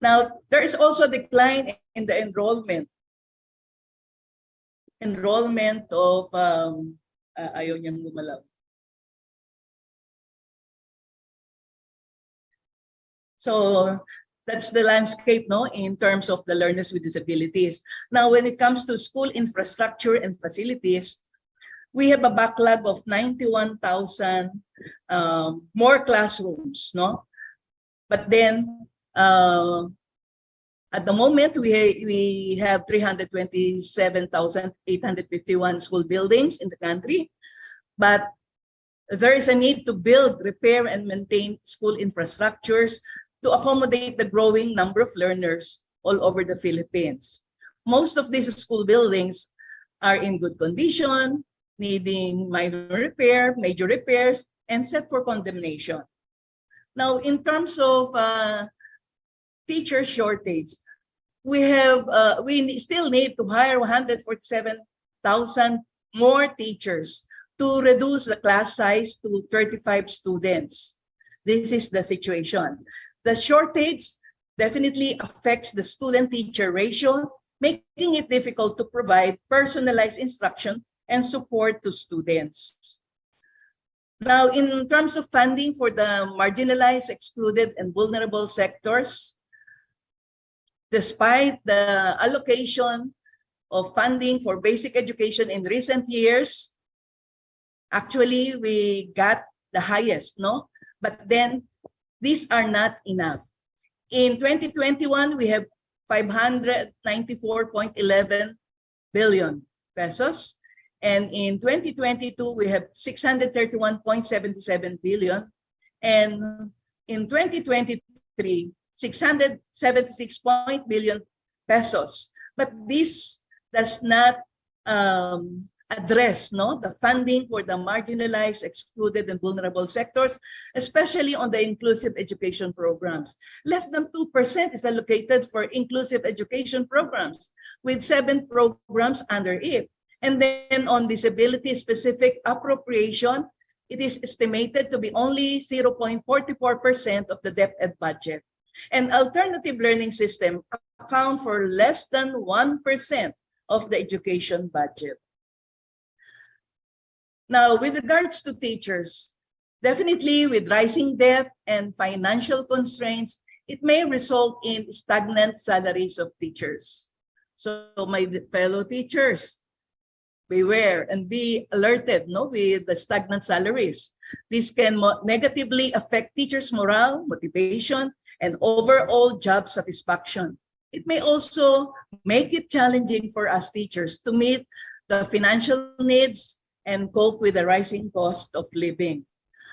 Now, there is also a decline in the enrollment. Enrollment of, ayaw niyang gumalaw. So that's the landscape, in terms of the learners with disabilities. Now, when it comes to school infrastructure and facilities, we have a backlog of 91,000 more classrooms, But then, at the moment, we have 327,851 school buildings in the country, but there is a need to build, repair, and maintain school infrastructures to accommodate the growing number of learners all over the Philippines. Most of these school buildings are in good condition, needing minor repair, major repairs, and set for condemnation. Now, in terms of teacher shortage, we still need to hire 147,000 more teachers to reduce the class size to 35 students. This is the situation. The shortage definitely affects the student-teacher ratio, making it difficult to provide personalized instruction and support to students. Now, in terms of funding for the marginalized, excluded, and vulnerable sectors, despite the allocation of funding for basic education in recent years, actually we got the highest, no? But then these are not enough. In 2021, we have 594.11 billion pesos. And in 2022, we have 631.77 billion. And in 2023, 676 billion pesos. But this does not address the funding for the marginalized, excluded, and vulnerable sectors, especially on the inclusive education programs. Less than 2% is allocated for inclusive education programs, with 7 programs under it. And then on disability-specific appropriation, it is estimated to be only 0.44% of the DepEd budget. And alternative learning system account for less than 1% of the education budget. Now, with regards to teachers, definitely with rising debt and financial constraints, it may result in stagnant salaries of teachers. So my fellow teachers, beware and be alerted with the stagnant salaries. This can negatively affect teachers' morale, motivation, and overall job satisfaction. It may also make it challenging for us teachers to meet the financial needs and cope with the rising cost of living.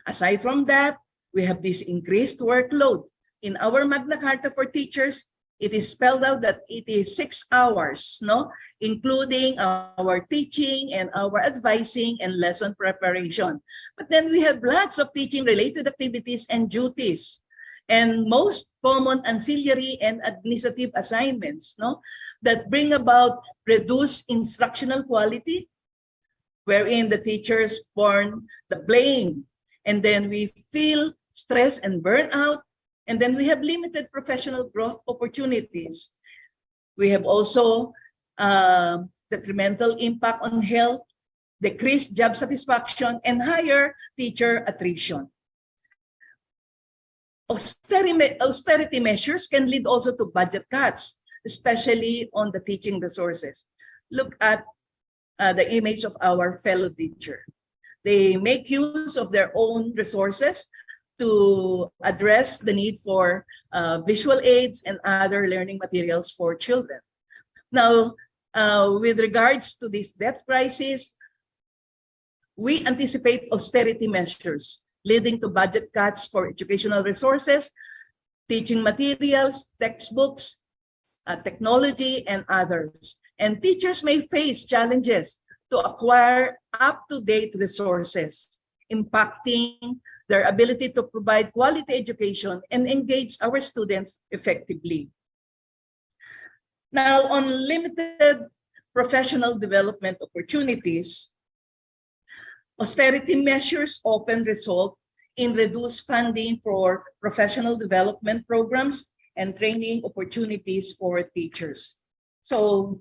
Aside from that, we have this increased workload. In our Magna Carta for teachers, it is spelled out that it is 6 hours, including our teaching and our advising and lesson preparation. But then we have lots of teaching-related activities and duties, and most common ancillary and administrative assignments that bring about reduced instructional quality, wherein the teachers borne the blame, and then we feel stress and burnout, and then we have limited professional growth opportunities. We have also detrimental impact on health, decreased job satisfaction, and higher teacher attrition. Austerity measures can lead also to budget cuts, especially on the teaching resources. Look at the image of our fellow teacher. They make use of their own resources to address the need for visual aids and other learning materials for children. Now, with regards to this debt crisis, we anticipate austerity measures leading to budget cuts for educational resources, teaching materials, textbooks, technology, and others. And teachers may face challenges to acquire up-to-date resources, impacting their ability to provide quality education and engage our students effectively. Now, on limited professional development opportunities, austerity measures often result in reduced funding for professional development programs and training opportunities for teachers. So,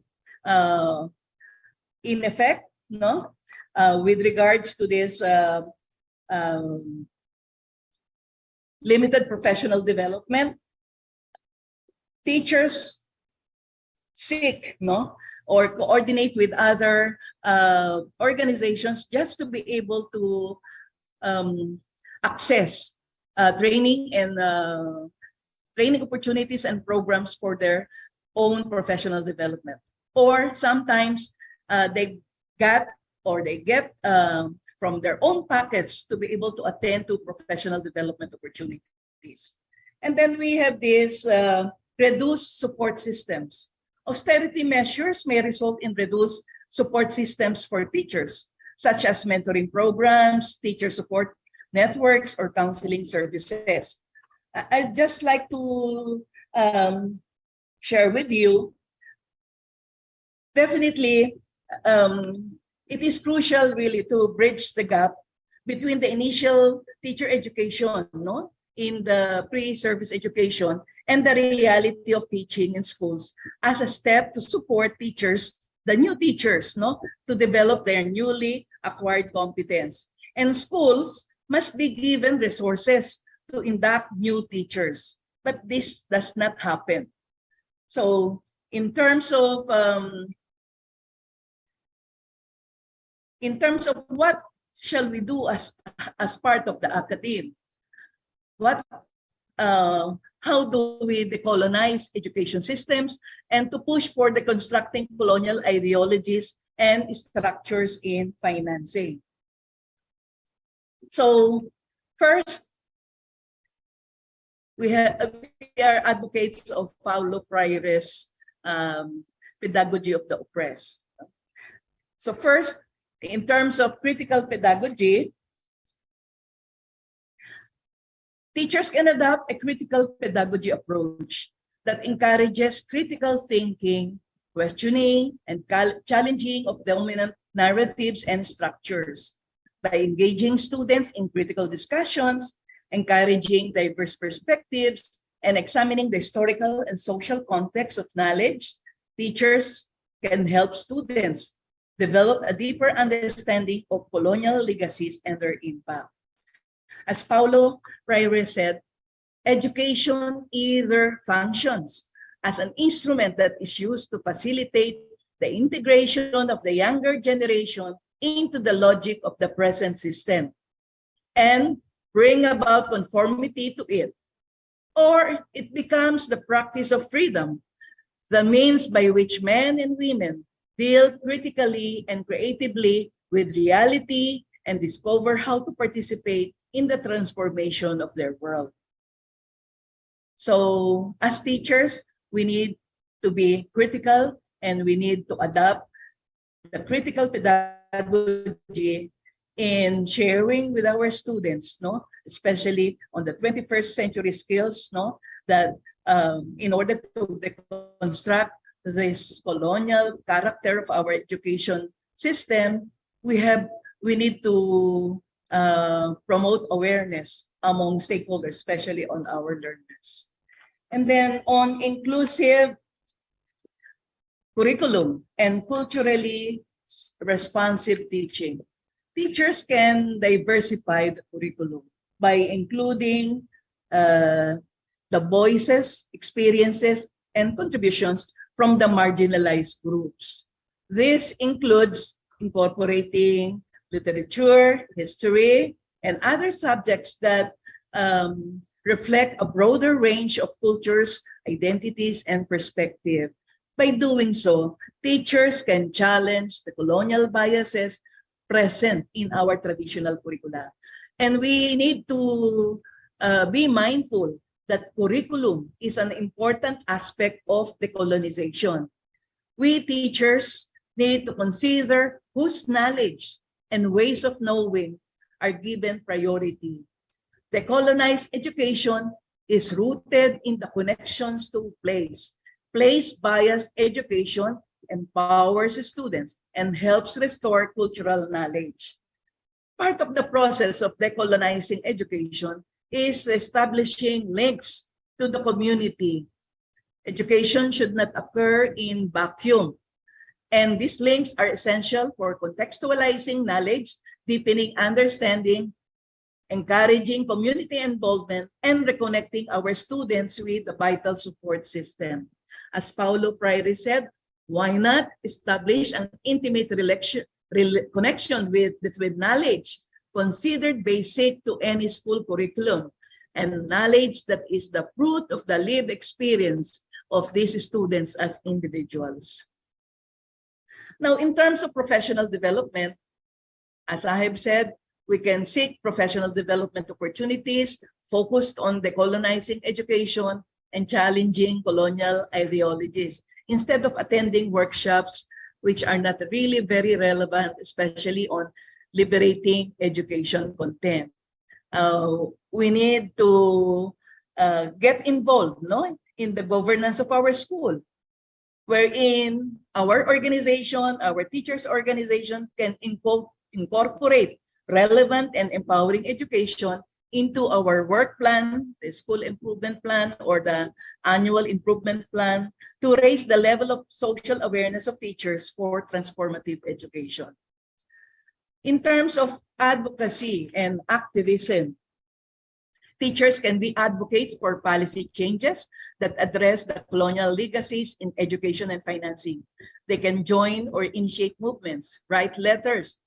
in effect, with regards to this limited professional development, teachers seek or coordinate with other organizations just to be able to access training and training opportunities and programs for their own professional development. Or sometimes they get from their own pockets to be able to attend to professional development opportunities. And then we have this reduced support systems. Austerity measures may result in reduced support systems for teachers, such as mentoring programs, teacher support networks, or counseling services. I'd just like to share with you, definitely, it is crucial really to bridge the gap between the initial teacher education, no, in the pre-service education and the reality of teaching in schools as a step to support teachers, the new teachers, no, to develop their newly acquired competence. And schools must be given resources to induct new teachers, but this does not happen. So in terms of what shall we do as part of the academe? How do we decolonize education systems and to push for the constructing colonial ideologies and structures in financing? So first, we are advocates of Paulo Freire's pedagogy of the oppressed. So first, in terms of critical pedagogy, teachers can adopt a critical pedagogy approach that encourages critical thinking, questioning, and challenging of dominant narratives and structures by engaging students in critical discussions, encouraging diverse perspectives, and examining the historical and social context of knowledge. Teachers can help students develop a deeper understanding of colonial legacies and their impact. As Paulo Freire said, education either functions as an instrument that is used to facilitate the integration of the younger generation into the logic of the present system and bring about conformity to it, or it becomes the practice of freedom, the means by which men and women deal critically and creatively with reality and discover how to participate in the transformation of their world. So as teachers, we need to be critical and we need to adopt the critical pedagogy in sharing with our students, no, especially on the 21st century skills, no, that in order to deconstruct this colonial character of our education system, we need to promote awareness among stakeholders, especially on our learners. And then on inclusive curriculum and culturally responsive teaching, teachers can diversify the curriculum by including the voices, experiences, and contributions from the marginalized groups. This includes incorporating literature, history, and other subjects that reflect a broader range of cultures, identities, and perspective. By doing so, teachers can challenge the colonial biases present in our traditional curricula. And we need to be mindful that curriculum is an important aspect of decolonization. We teachers need to consider whose knowledge and ways of knowing are given priority. Decolonized education is rooted in the connections to place. Place-biased education empowers students and helps restore cultural knowledge. Part of the process of decolonizing education is establishing links to the community. Education should not occur in vacuum. And these links are essential for contextualizing knowledge, deepening understanding, encouraging community involvement, and reconnecting our students with the vital support system. As Paulo Freire said, why not establish an intimate connection with knowledge, considered basic to any school curriculum, and knowledge that is the fruit of the lived experience of these students as individuals. Now, in terms of professional development, as I have said, We can seek professional development opportunities focused on decolonizing education and challenging colonial ideologies, instead of attending workshops which are not really very relevant, especially on liberating education content. We need to get involved, no, in the governance of our school, wherein our organization, our teachers' organization can incorporate relevant and empowering education into our work plan, the school improvement plan, or the annual improvement plan to raise the level of social awareness of teachers for transformative education. In terms of advocacy and activism, teachers can be advocates for policy changes that address the colonial legacies in education and financing. They can join or initiate movements, write letters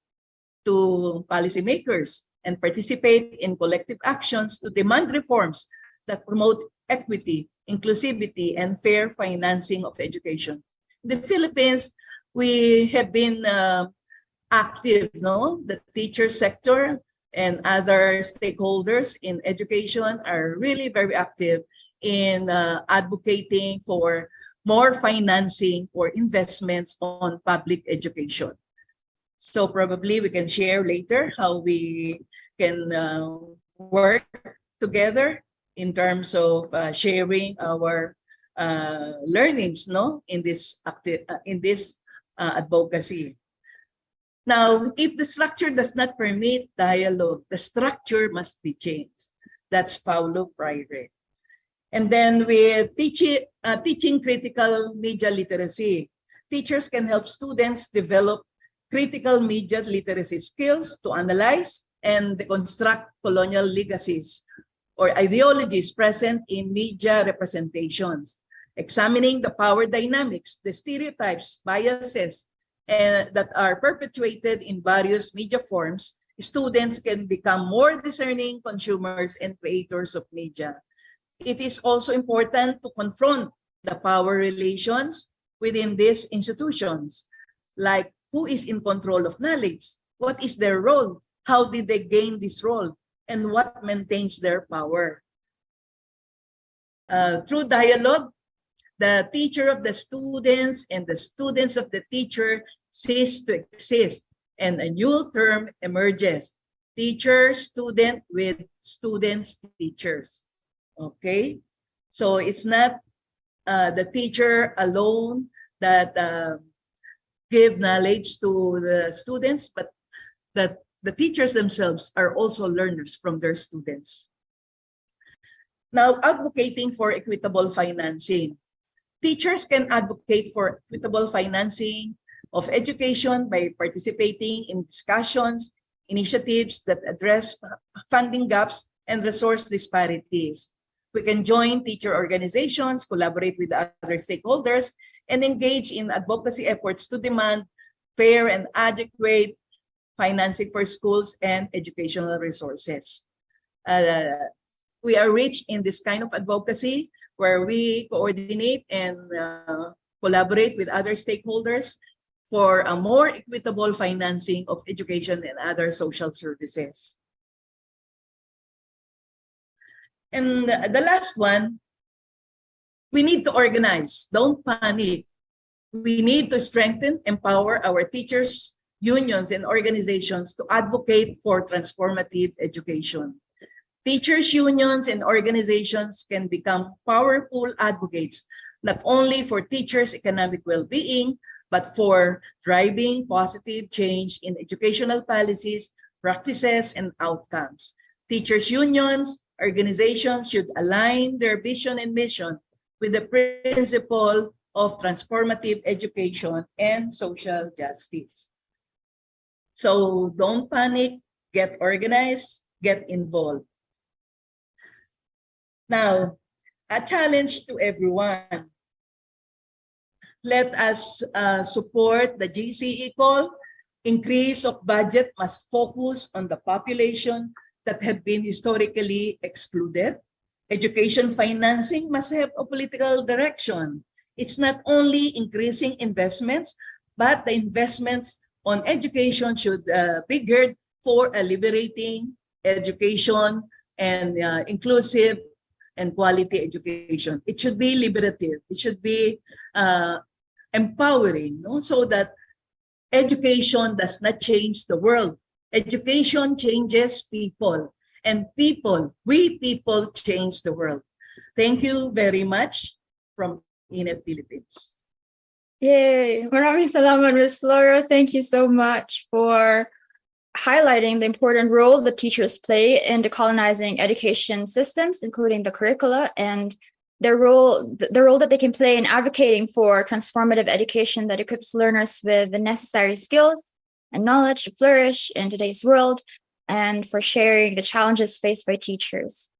to policymakers, and participate in collective actions to demand reforms that promote equity, inclusivity, and fair financing of education. In the Philippines, we have been active, no? The teacher sector and other stakeholders in education are really very active in advocating for more financing or investments on public education. So probably we can share later how we can work together in terms of sharing our learnings, no, in this advocacy. Now, if the structure does not permit dialogue, the structure must be changed. That's Paulo Freire. And then with teaching critical media literacy, teachers can help students develop critical media literacy skills to analyze and deconstruct colonial legacies or ideologies present in media representations, examining the power dynamics, the stereotypes, biases, that are perpetuated in various media forms. Students can become more discerning consumers and creators of media. It is also important to confront the power relations within these institutions, like who is in control of knowledge, what is their role, how did they gain this role, and what maintains their power. Through dialogue, the teacher of the students and the students of the teacher cease to exist, and a new term emerges: teacher-student with students-teachers. Okay, so it's not the teacher alone that give knowledge to the students, but that the teachers themselves are also learners from their students. Now, advocating for equitable financing. Teachers can advocate for equitable financing of education by participating in discussions, initiatives that address funding gaps and resource disparities. We can join teacher organizations, collaborate with other stakeholders, and engage in advocacy efforts to demand fair and adequate financing for schools and educational resources. We are rich in this kind of advocacy where we coordinate and collaborate with other stakeholders for a more equitable financing of education and other social services. And the last one, we need to organize, don't panic. We need to strengthen, empower our teachers, unions, and organizations to advocate for transformative education. Teachers, unions, and organizations can become powerful advocates, not only for teachers' economic well-being, but for driving positive change in educational policies, practices, and outcomes. Teachers' unions, organizations should align their vision and mission with the principle of transformative education and social justice. So don't panic, get organized, get involved. Now, a challenge to everyone. Let us support the GCE call. Increase of budget must focus on the population that have been historically excluded. Education financing must have a political direction. It's not only increasing investments, but the investments on education should be geared for a liberating education and inclusive and quality education. It should be liberative. It should be empowering, no? So that education does not change the world. Education changes people, and we people change the world. Thank you very much from INET Philippines. Yay! Maraming salamat, Ms. Flora. Thank you so much for highlighting the important role that teachers play in decolonizing education systems, including the curricula, and the role that they can play in advocating for transformative education that equips learners with the necessary skills and knowledge to flourish in today's world, and for sharing the challenges faced by teachers.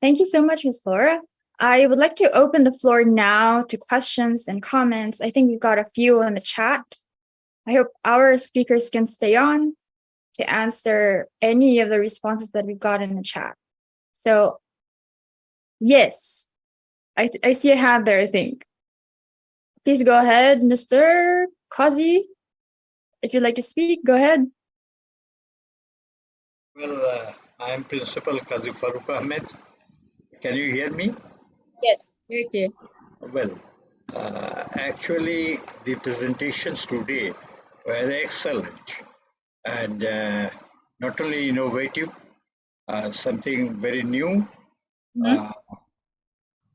Thank you so much, Ms. Flora. I would like to open the floor now to questions and comments. I think we've got a few in the chat. I hope our speakers can stay on to answer any of the responses that we've got in the chat. So, yes, I see a hand there, I think. Please go ahead, Mr. Kazi. If you'd like to speak, go ahead. Well, I'm Principal Kazi Farooq Ahmed. Can you hear me? Yes, very clear. Well, actually, the presentations today were excellent and not only innovative, something very new.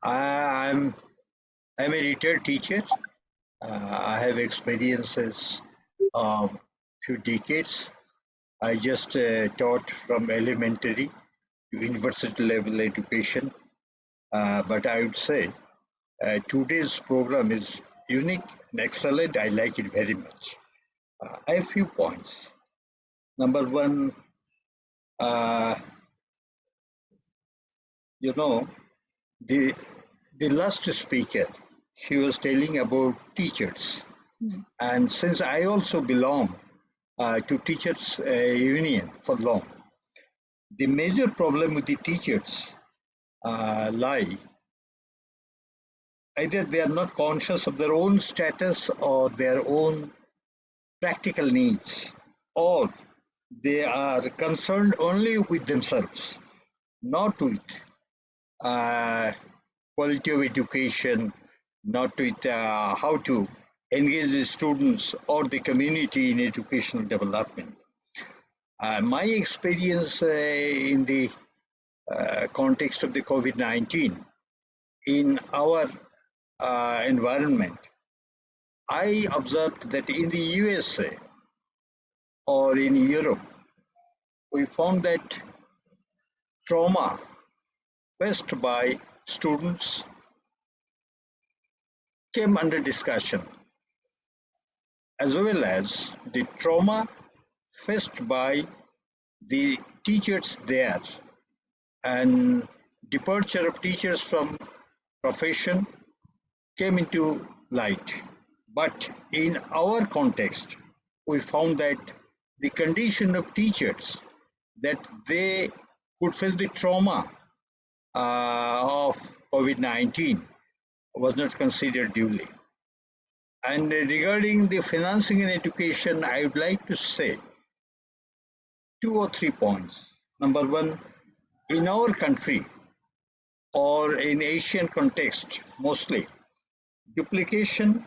I'm a retired teacher. I have experiences of few decades. I just taught from elementary to university level education. But I would say today's program is unique and excellent. I like it very much. I have a few points. Number one, you know, the last speaker, she was telling about teachers. And since I also belong to teachers union for long, the major problem with the teachers lie either they are not conscious of their own status or their own practical needs, or they are concerned only with themselves, not with quality of education, not with how to engage the students or the community in educational development. My experience in the context of the COVID-19 in our environment, I observed that in the USA or in Europe, we found that trauma faced by students came under discussion, as well as the trauma faced by the teachers there, and departure of teachers from profession came into light. But in our context, we found that the condition of teachers, that they could feel the trauma of COVID-19 was not considered duly. And regarding the financing in education, I would like to say 2 or 3 points. Number one, in our country or in Asian context mostly, duplication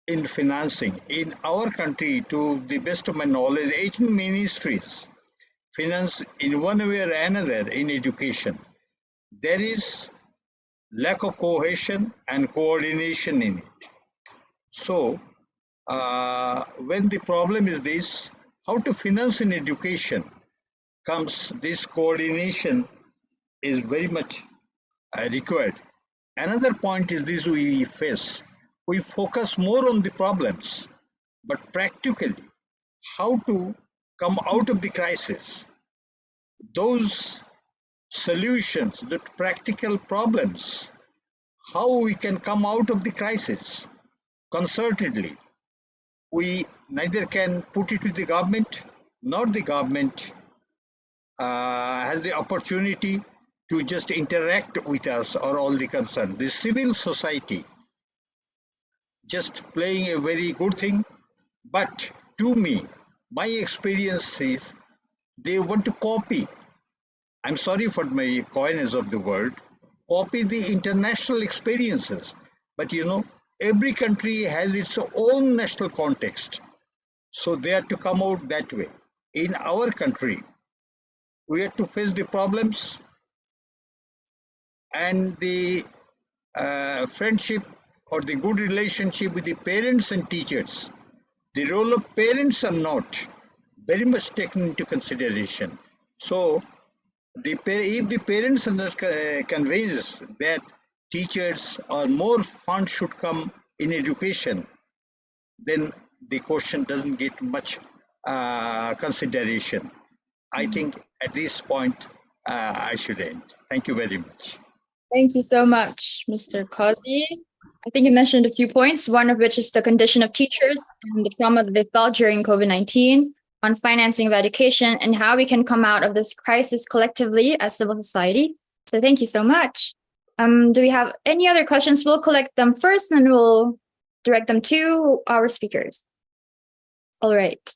in financing. In our country, to the best of my knowledge, 18 ministries finance in one way or another in education. There is lack of cohesion and coordination in it. So, when the problem is this, how to finance in education comes, this coordination is very much required. Another point is this: we face, we focus more on the problems, but practically how to come out of the crisis, those solutions, the practical problems, how we can come out of the crisis concertedly. We neither can put it to the government, nor the government has the opportunity to just interact with us or all the concerned. The civil society just playing a very good thing, but to me, my experience is they want to copy. I'm sorry for my coyness of the word, copy the international experiences. But you know, every country has its own national context. So they are to come out that way. In our country, we have to face the problems and the friendship or the good relationship with the parents and teachers. The role of parents are not very much taken into consideration. So if the parents are not convinced that teachers or more funds should come in education, then the question doesn't get much consideration. I think at this point I should end. Thank you very much. Thank you so much, Mr. Kazi. I think you mentioned a few points, one of which is the condition of teachers and the trauma that they felt during COVID-19, on financing of education, and how we can come out of this crisis collectively as civil society. So thank you so much. Do we have any other questions? We'll collect them first, and then we'll direct them to our speakers. All right.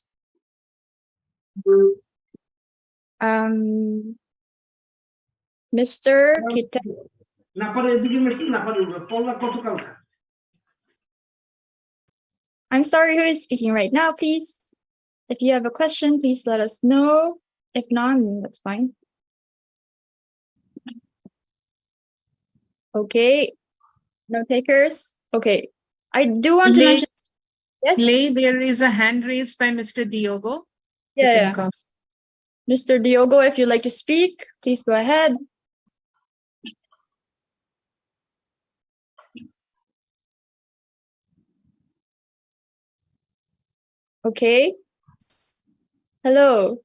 Mr. Kita. I'm sorry, who is speaking right now, please? If you have a question, please let us know. If not, that's fine. Okay, no takers. Okay, I do want to mention. Yes, there is a hand raised by Mr. Diogo. yeah. Mr. Diogo, if you'd like to speak, please go ahead. Okay. Hello.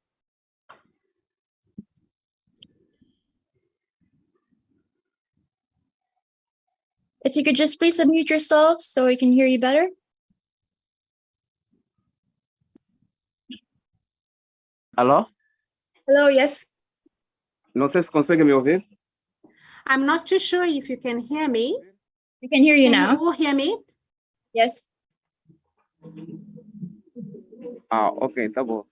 If you could just please unmute yourself so we can hear you better. Alô? Hello, yes. Não sei se consegue me ouvir. I'm not too sure if you can hear me. We can hear you Can now. you all hear me? Yes. Ok, tá bom.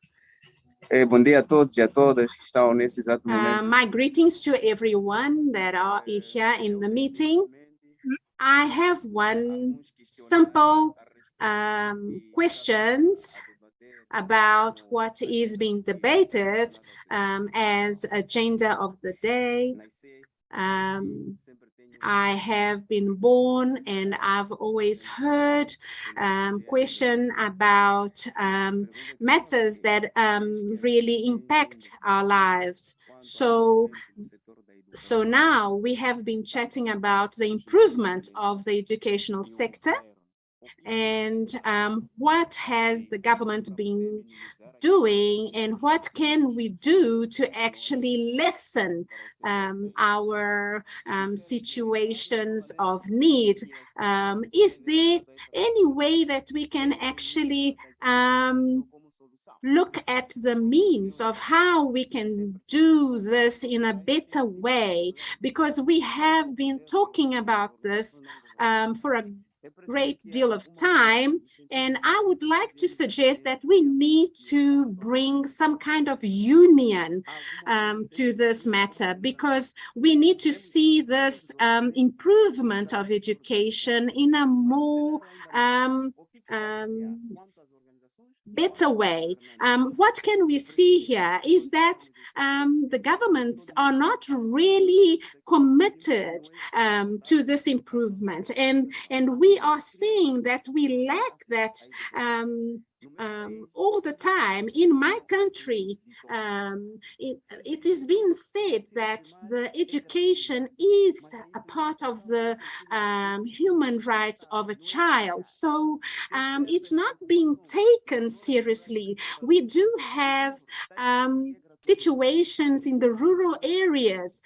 Bom dia a todos e a todas que estão nesse exato momento. My greetings to everyone that are here in the meeting. I have one simple questions about what is being debated as agenda of the day. I have been born and I've always heard question about matters that really impact our lives. So now we have been chatting about the improvement of the educational sector and what has the government been doing and what can we do to actually lessen our situations of need. Is there any way that we can actually look at the means of how we can do this in a better way? Because we have been talking about this for a great deal of time, and I would like to suggest that we need to bring some kind of union to this matter, because we need to see this improvement of education in a more better way. What can we see here is that the governments are not really committed to this improvement, and we are seeing that we lack that all the time. In my country, it is being said that the education is a part of the human rights of a child. So it's not being taken seriously. We do have situations in the rural areas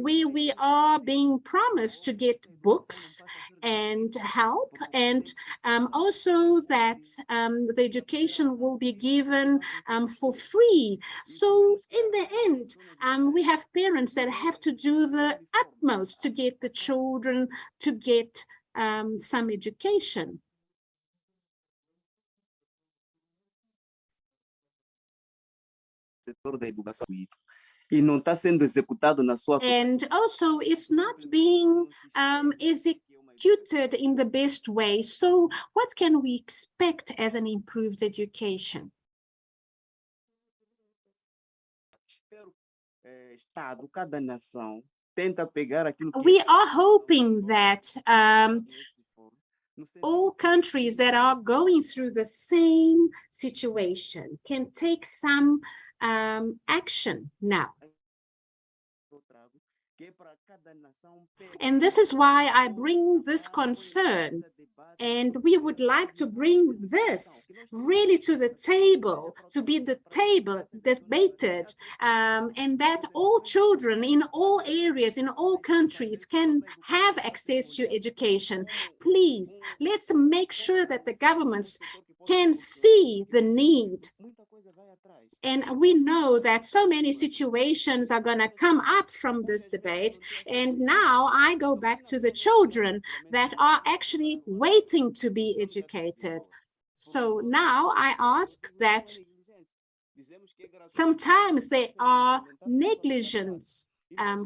where we are being promised to get books and help, and also that the education will be given for free. So in the end, we have parents that have to do the utmost to get the children to get some education. setor da educação e não está sendo executado na sua And also it's not being executed in the best way. So what can we expect as an improved education? Estado, cada nação tenta pegar aquilo que We are hoping that all countries that are going through the same situation can take some action now. And this is why I bring this concern. And we would like to bring this really to the table, to be debated, and that all children in all areas, in all countries can have access to education. Please, let's make sure that the governments can see the need. And we know that so many situations are going to come up from this debate. And now I go back to the children that are actually waiting to be educated. So now I ask that sometimes there are negligence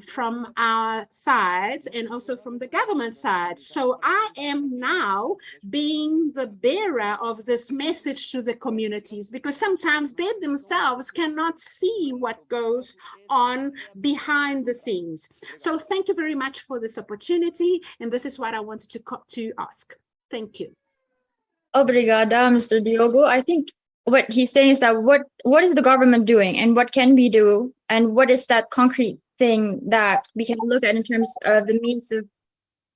from our side and also from the government side. So I am now being the bearer of this message to the communities, because sometimes they themselves cannot see what goes on behind the scenes. So thank you very much for this opportunity. And this is what I wanted to ask. Thank you. Obrigada, Mr. Diogo. I think what he's saying is that what is the government doing and what can we do, and what is that concrete thing that we can look at in terms of the means of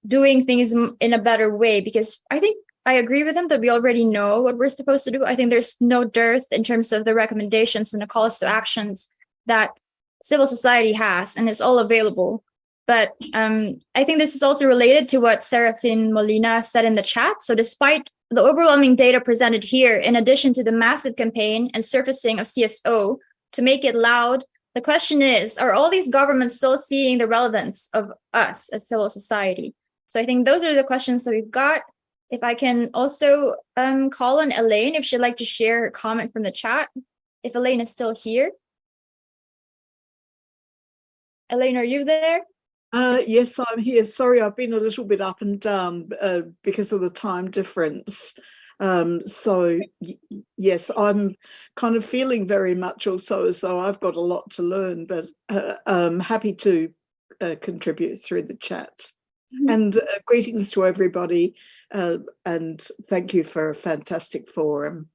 doing things in a better way? Because I think I agree with him that we already know what we're supposed to do. I think there's no dearth in terms of the recommendations and the calls to actions that civil society has, and it's all available. But I think this is also related to what Serafin Molina said in the chat. So despite the overwhelming data presented here, in addition to the massive campaign and surfacing of CSO to make it loud, the question is, are all these governments still seeing the relevance of us as civil society? So I think those are the questions that we've got. If I can also call on Elaine, if she'd like to share her comment from the chat, if Elaine is still here. Elaine, are you there? Yes, I'm here. Sorry, I've been a little bit up and down because of the time difference. So yes, I'm kind of feeling very much also as though I've got a lot to learn, but I'm happy to contribute through the chat. And greetings to everybody, and thank you for a fantastic forum.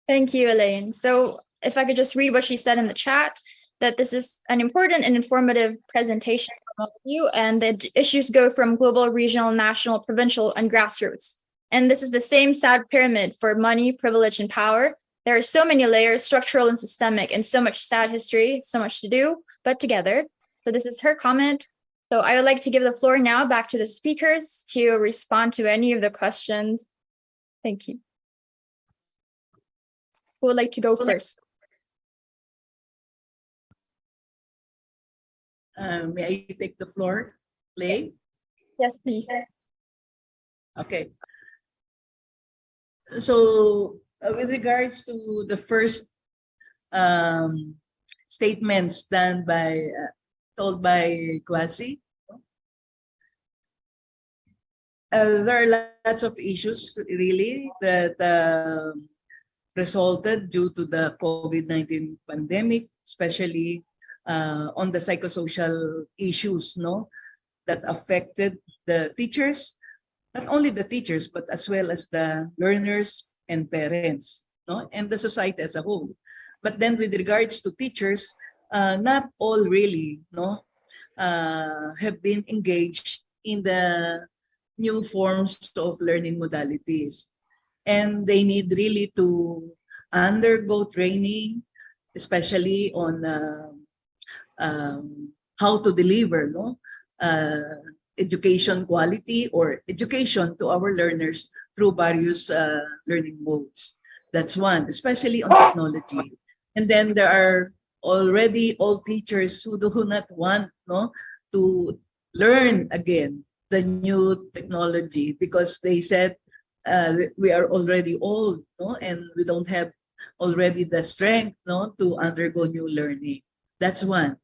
Thank you, Elaine. So if I could just read what she said in the chat, that this is an important and informative presentation from all of you, and the issues go from global, regional, national, provincial, and grassroots. And this is the same sad pyramid for money, privilege, and power. There are so many layers, structural and systemic, and so much sad history, so much to do, but together. So this is her comment. So I would like to give the floor now back to the speakers to respond to any of the questions. Thank you. Who would like to go first? May I take the floor, please? Yes, please. Okay. So with regards to the first statements told by Kwasi, there are lots of issues really that resulted due to the COVID-19 pandemic, especially on the psychosocial issues, that affected the teachers, not only the teachers, but as well as the learners and parents, and the society as a whole. But then with regards to teachers, not all really have been engaged in the new forms of learning modalities. And they need really to undergo training, especially on how to deliver education quality or education to our learners through various learning modes. That's one, especially on technology. And then there are already all teachers who do not want to learn again the new technology because they said we are already old and we don't have already the strength, no, to undergo new learning. That's one.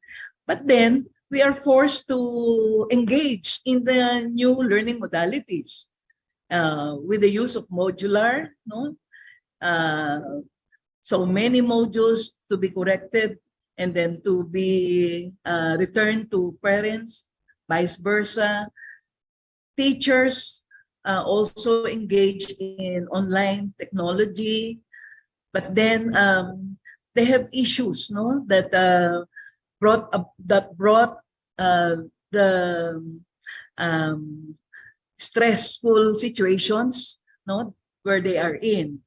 But then we are forced to engage in the new learning modalities with the use of modular, no, so many modules to be corrected and then to be returned to parents, vice versa. Teachers also engage in online technology, but then they have issues, no, that brought the stressful situations, no, where they are in.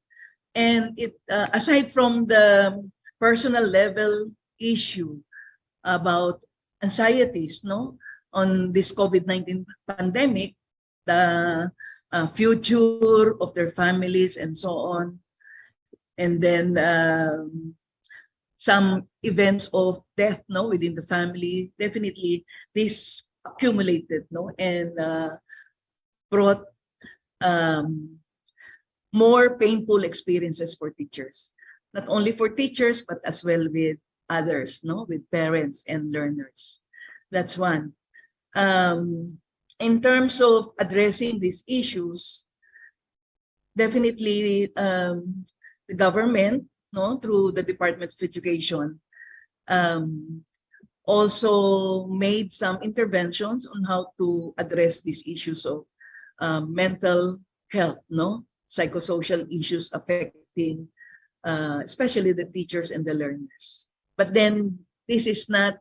And it aside from the personal level issue about anxieties, no, on this COVID-19 pandemic, the future of their families and so on, and then some events of death, no, within the family. Definitely this accumulated, no, and brought more painful experiences for teachers. Not only for teachers, but as well with others, no, with parents and learners. That's one. In terms of addressing these issues, definitely the government, no, through the Department of Education, also made some interventions on how to address these issues of mental health, no, psychosocial issues affecting especially the teachers and the learners. But then this is not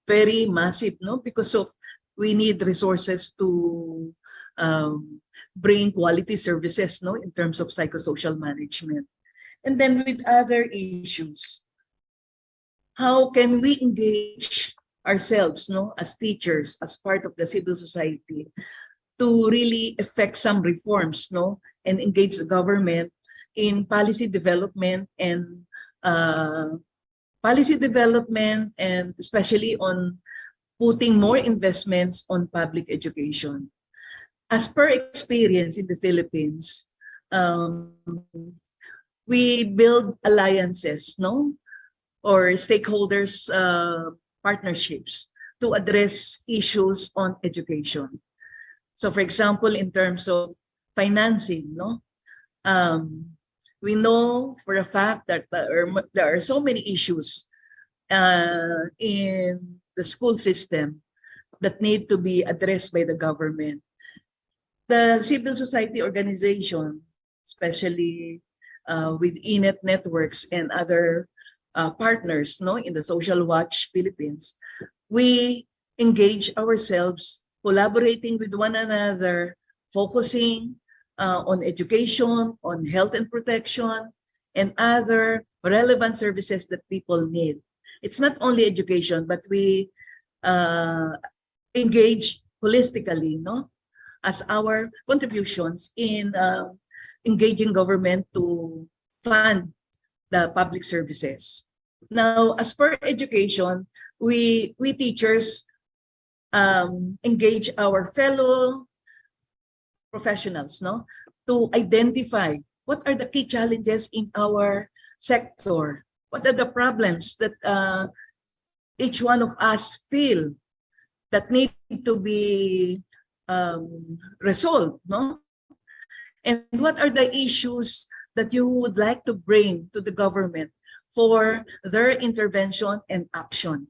very massive, no, because of we need resources to bring quality services, no, in terms of psychosocial management. And then with other issues, how can we engage ourselves, no, as teachers, as part of the civil society, to really effect some reforms, no, and engage the government in policy development and especially on putting more investments on public education. As per experience in the Philippines, we build alliances, no, or stakeholders partnerships to address issues on education. So for example, in terms of financing, no, we know for a fact that there are so many issues in the school system that need to be addressed by the government. The civil society organization, especially with ENET networks and other partners, no, in the Social Watch Philippines, we engage ourselves, collaborating with one another, focusing on education, on health and protection, and other relevant services that people need. It's not only education, but we engage holistically, no, as our contributions in engaging government to fund the public services. Now, as per education, we teachers engage our fellow professionals, no, to identify what are the key challenges in our sector, what are the problems that each one of us feel that need to be resolved, no, and what are the issues that you would like to bring to the government for their intervention and action.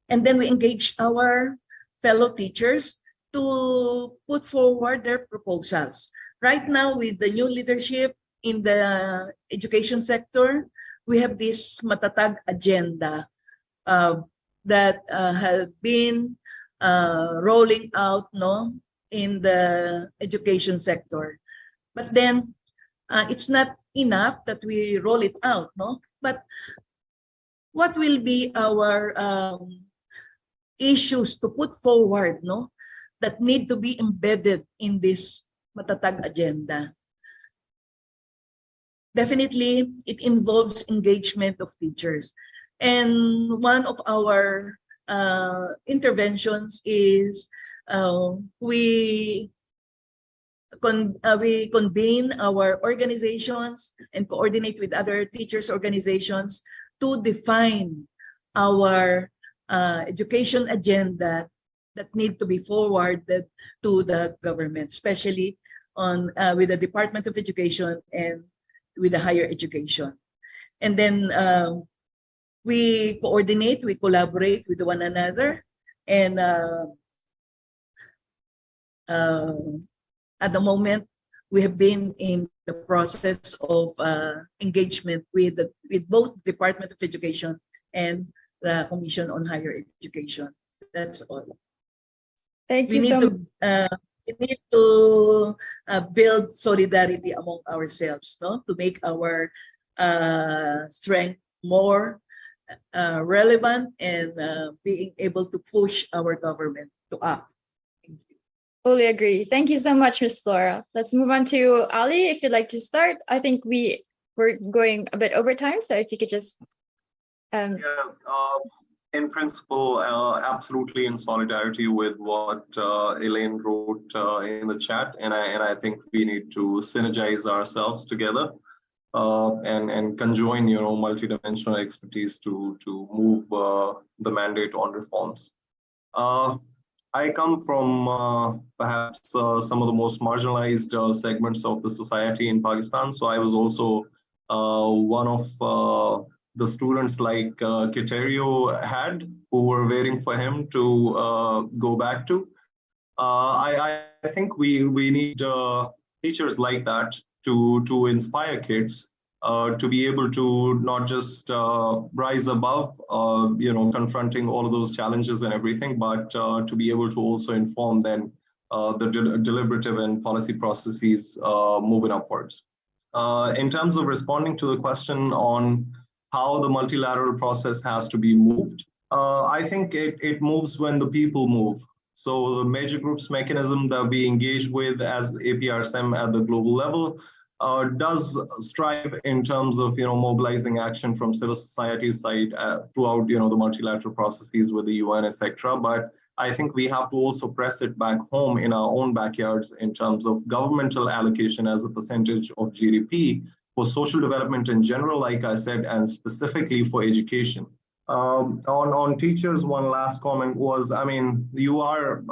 And then we engage our fellow teachers to put forward their proposals. Right now, with the new leadership in the education sector, we have this matatag agenda that has been rolling out, no, in the education sector. But then it's not enough that we roll it out, no? But what will be our issues to put forward, no, that need to be embedded in this matatag agenda? Definitely, it involves engagement of teachers. And one of our interventions is we we convene our organizations and coordinate with other teachers' organizations to define our education agenda that need to be forwarded to the government, especially on with the Department of Education and with the higher education. And then we coordinate, we collaborate with one another, and at the moment, we have been in the process of engagement with both the Department of Education and the Commission on Higher Education. That's all. Thank you so much. We need to build solidarity among ourselves, no, to make our strength more relevant and being able to push our government to act. Fully agree. Thank you so much, Ms. Laura. Let's move on to Ali, if you'd like to start. I think we're going a bit over time, so if you could just... In principle, absolutely in solidarity with what Elaine wrote in the chat, and I think we need to synergize ourselves together and conjoin, multidimensional expertise to move the mandate on reforms. I come from perhaps some of the most marginalized segments of the society in Pakistan, so I was also one of the students like Kiterio had, who were waiting for him to go back to. I think we need teachers like that to inspire kids to be able to not just rise above, confronting all of those challenges and everything, but to be able to also inform them the deliberative and policy processes moving upwards. In terms of responding to the question on how the multilateral process has to be moved, I think it moves when the people move. So the major groups mechanism that we engage with as APRSM at the global level does strive in terms of mobilizing action from civil society side throughout the multilateral processes with the UN, etc. But I think we have to also press it back home in our own backyards in terms of governmental allocation as a percentage of GDP for social development in general, like I said, and specifically for education. On teachers, one last comment was, you are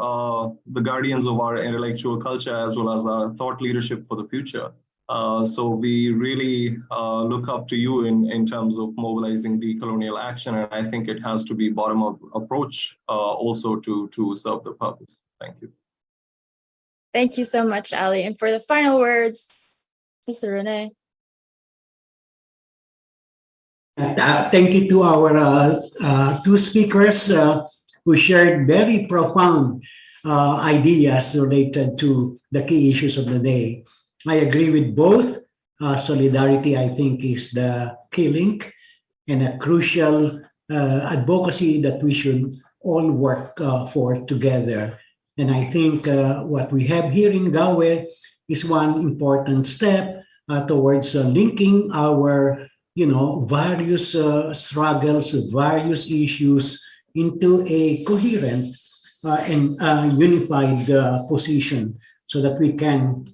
the guardians of our intellectual culture as well as our thought leadership for the future. So we really look up to you in terms of mobilizing decolonial action, and I think it has to be bottom-up approach also to serve the purpose. Thank you. Thank you so much, Ali. And for the final words, Mr. Rene. Thank you to our two speakers who shared very profound ideas related to the key issues of the day. I agree with both. Solidarity, I think, is the key link and a crucial advocacy that we should all work for together. And I think what we have here in GAWE is one important step towards linking our various struggles, various issues into a coherent and unified position so that we can,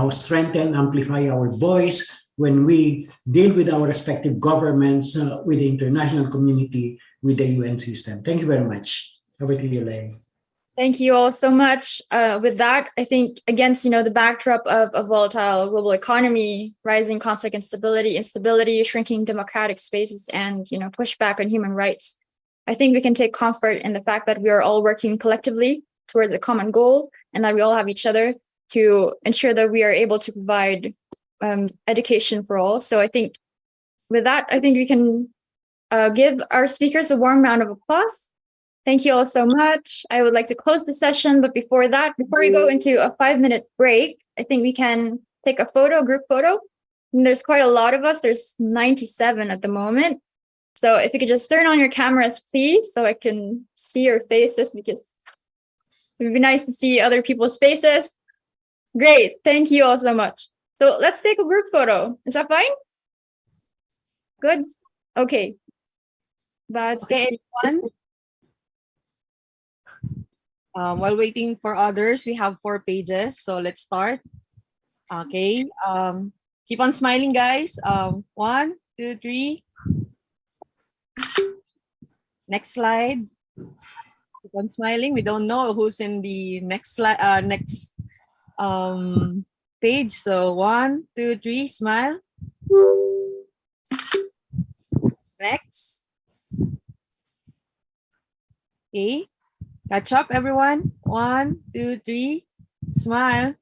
strengthen, amplify our voice when we deal with our respective governments, with the international community, with the UN system. Thank you very much. Over to you, Lei. Thank you all so much. With that, I think against the backdrop of a volatile global economy, rising conflict and instability, shrinking democratic spaces, and pushback on human rights, I think we can take comfort in the fact that we are all working collectively towards a common goal, and that we all have each other to ensure that we are able to provide education for all. So I think with that, I think we can give our speakers a warm round of applause. Thank you all so much. I would like to close the session, but before we go into a 5-minute break, I think we can take a group photo. And there's quite a lot of us. There's 97 at the moment. So if you could just turn on your cameras, please, so I can see your faces, because it would be nice to see other people's faces. Great. Thank you all so much. So let's take a group photo. Is that fine? Good. Okay. That's okay, everyone. While waiting for others, we have 4 pages. So let's start. Okay. Keep on smiling, guys. 1, 2, 3. Next slide. Keep on smiling. We don't know who's in the next slide. Next page. So 1, 2, 3. Smile. Next. Okay. Catch up, everyone. 1, 2, 3. Smile.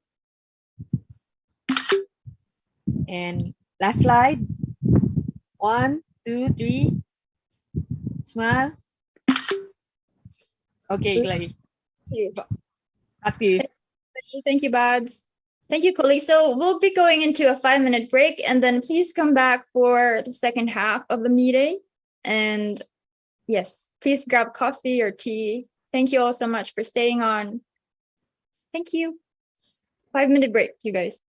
And last slide. 1, 2, 3. Smile. Okay, Clay. Back to you. Thank you, Bads. Thank you, Kuli. So we'll be going into a 5-minute break, and then please come back for the second half of the meeting. And yes, please grab coffee or tea. Thank you all so much for staying on. Thank you. 5-minute break, you guys.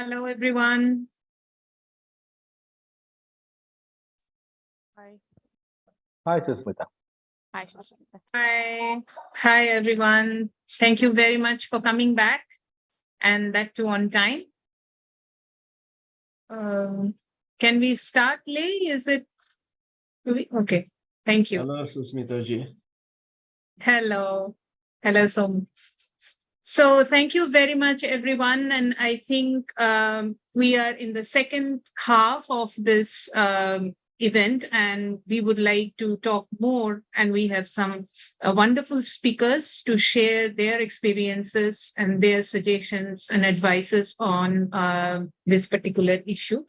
Hello, everyone. Hi. Hi, Susmita. Hi, Susmita. Hi. Hi, everyone. Thank you very much for coming back, and that too on time. Can we start, Lay? Is it? Okay. Thank you. Hello, Susmita ji. Hello. Hello, so thank you very much, everyone. And I think we are in the second half of this event, and we would like to talk more. And we have some wonderful speakers to share their experiences and their suggestions and advices on this particular issue.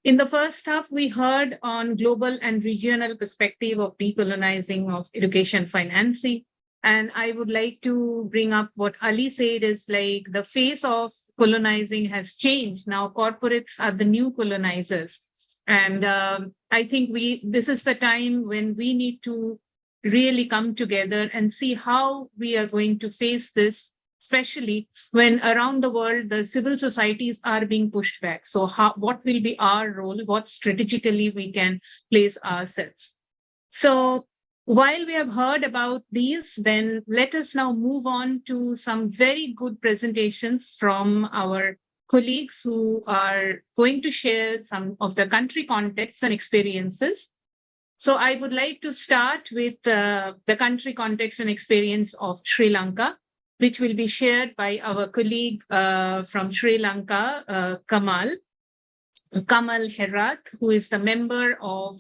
In the first half, we heard on global and regional perspective of decolonizing of education financing. And I would like to bring up what Ali said is like the face of colonizing has changed. Now corporates are the new colonizers. And I think this is the time when we need to really come together and see how we are going to face this, especially when around the world, the civil societies are being pushed back. So what will be our role? What strategically we can place ourselves? So while we have heard about these, then let us now move on to some very good presentations from our colleagues who are going to share some of the country contexts and experiences. So I would like to start with the country context and experience of Sri Lanka, which will be shared by our colleague from Sri Lanka, Kamal Herat, who is the member of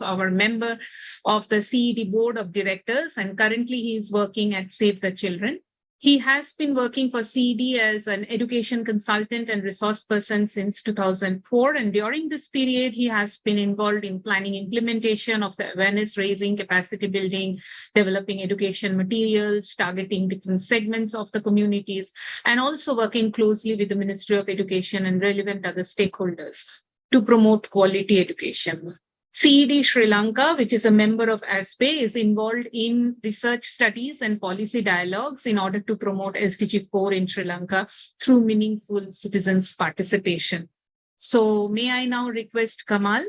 the CED Board of Directors, and currently he is working at Save the Children. He has been working for CED as an education consultant and resource person since 2004. And during this period, he has been involved in planning implementation of the awareness raising, capacity building, developing education materials, targeting different segments of the communities, and also working closely with the Ministry of Education and relevant other stakeholders to promote quality education. CED Sri Lanka, which is a member of ASPBAE, is involved in research studies and policy dialogues in order to promote SDG 4 in Sri Lanka through meaningful citizens' participation. So may I now request Kamal,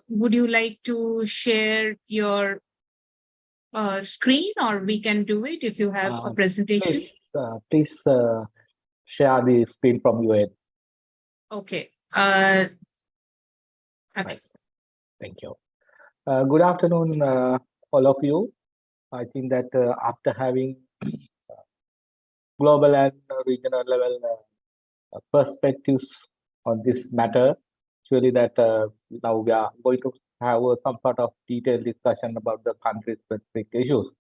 would you like to share your screen, or we can do it if you have a presentation? Please share the screen from your end. Okay. Okay. Right. Thank you. Good afternoon, all of you. I think that after having global and regional level perspectives on this matter, surely that now we are going to have some sort of detailed discussion about the country-specific issues.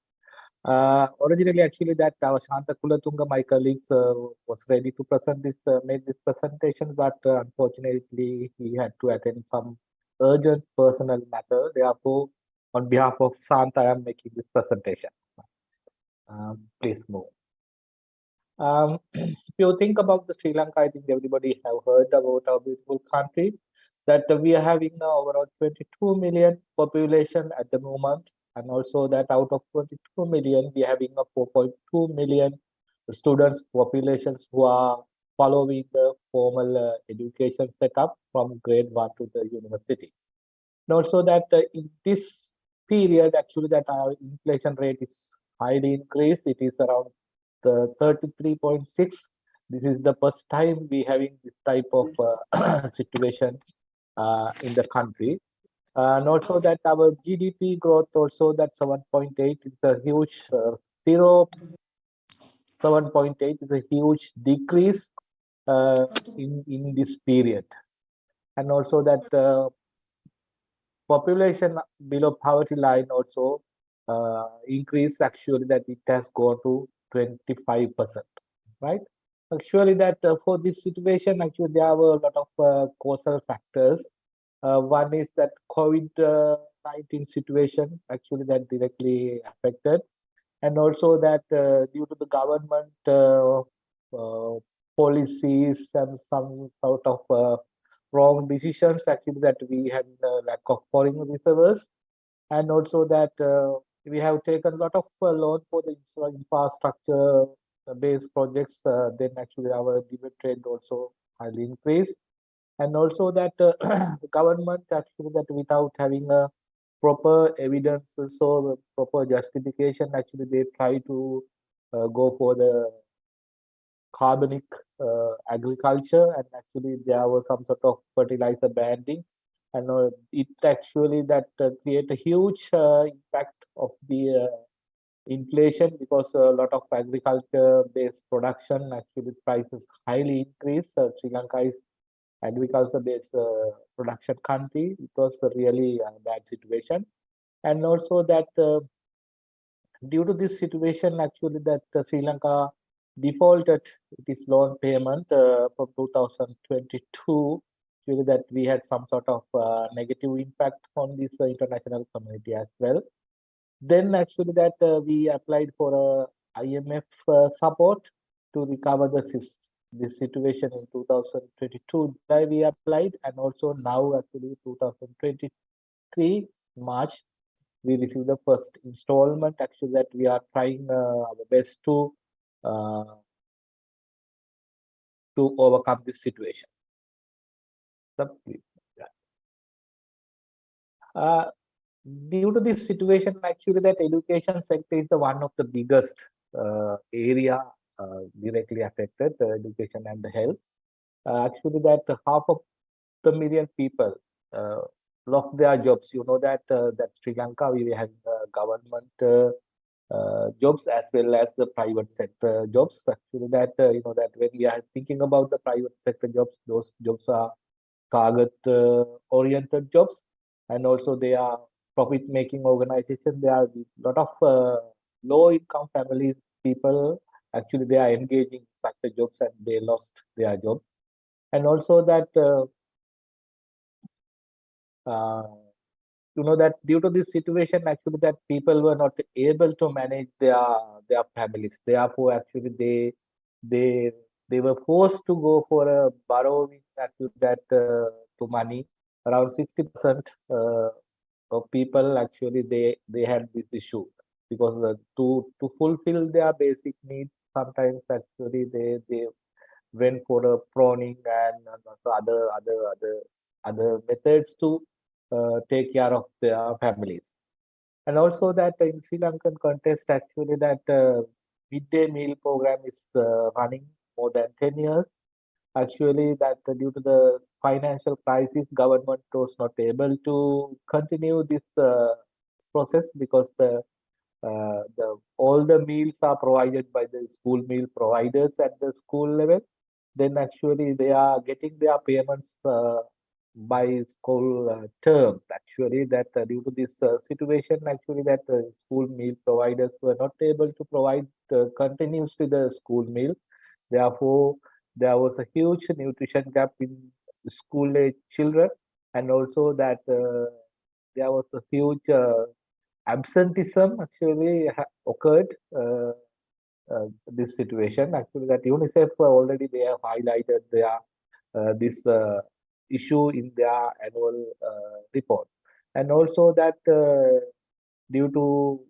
Originally, actually, that our Shanta Kulatunga, my colleagues, was ready to present this, made this presentation, but unfortunately, he had to attend some urgent personal matter. Therefore, on behalf of Shanta, I am making this presentation. Please move. If you think about the Sri Lanka, I think everybody have heard about our beautiful country, that we are having overall 22 million population at the moment. And also that out of 22 million, we are having a 4.2 million students populations who are following the formal education setup from grade 1 to the university. And also that in this period, actually that our inflation rate is highly increased. It is around 33.6. This is the first time we having this type of situation in the country. And also that our GDP growth also that 7.8 is a huge 7.8 is a huge decrease in this period. And also that population below poverty line also increase, actually that it has gone to 25%, right? Actually that for this situation, actually there are a lot of causal factors. One is that COVID-19 situation actually that directly affected, and also that due to the government policies and some sort of wrong decisions, actually that we had lack of foreign reserves, and also that we have taken a lot of loan for the infrastructure based projects. Then actually our debit rate also highly increased. And also that the government actually that without having a proper evidence, so proper justification, actually they try to go for the carbonic agriculture, and actually there was some sort of fertilizer banding, and it actually that create a huge impact of the inflation, because a lot of agriculture based production actually prices highly increased. Sri Lanka is agriculture based production country. It was a really bad situation. And also that due to this situation, actually that Sri Lanka defaulted its loan payment from 2022, actually that we had some sort of negative impact on this international community as well. Then actually that we applied for a IMF support to recover this situation in 2022. July we applied, and also now actually 2023 March we received the first installment. Actually that we are trying our best to overcome this situation. Due to this situation, actually that education sector is the one of the biggest area directly affected, education and the health. Actually that half of the million people lost their jobs. You know that that Sri Lanka, we have government jobs as well as the private sector jobs. Actually that you know that when we are thinking about the private sector jobs, those jobs are target oriented jobs, and also they are profit making organization. There are a lot of low income families, people actually they are engaging such the jobs and they lost their job. And also that you know that due to this situation, actually that people were not able to manage their families. Therefore actually they were forced to go for a borrowing actually that to money. Around 60% of people actually they had this issue, because to fulfill their basic needs, sometimes actually they went for a prawning and other methods to take care of their families. And also that in Sri Lankan context, actually that midday meal program is running more than 10 years. Actually that due to the financial crisis, government was not able to continue this process, because all the meals are provided by the school meal providers at the school level. Then actually they are getting their payments by school terms. Actually that due to this situation, actually that school meal providers were not able to provide continuously the school meal. Therefore there was a huge nutrition gap in school age children, and also that there was a huge absenteeism actually occurred. This situation actually that UNICEF already they have highlighted their this issue in their annual report. And also that due to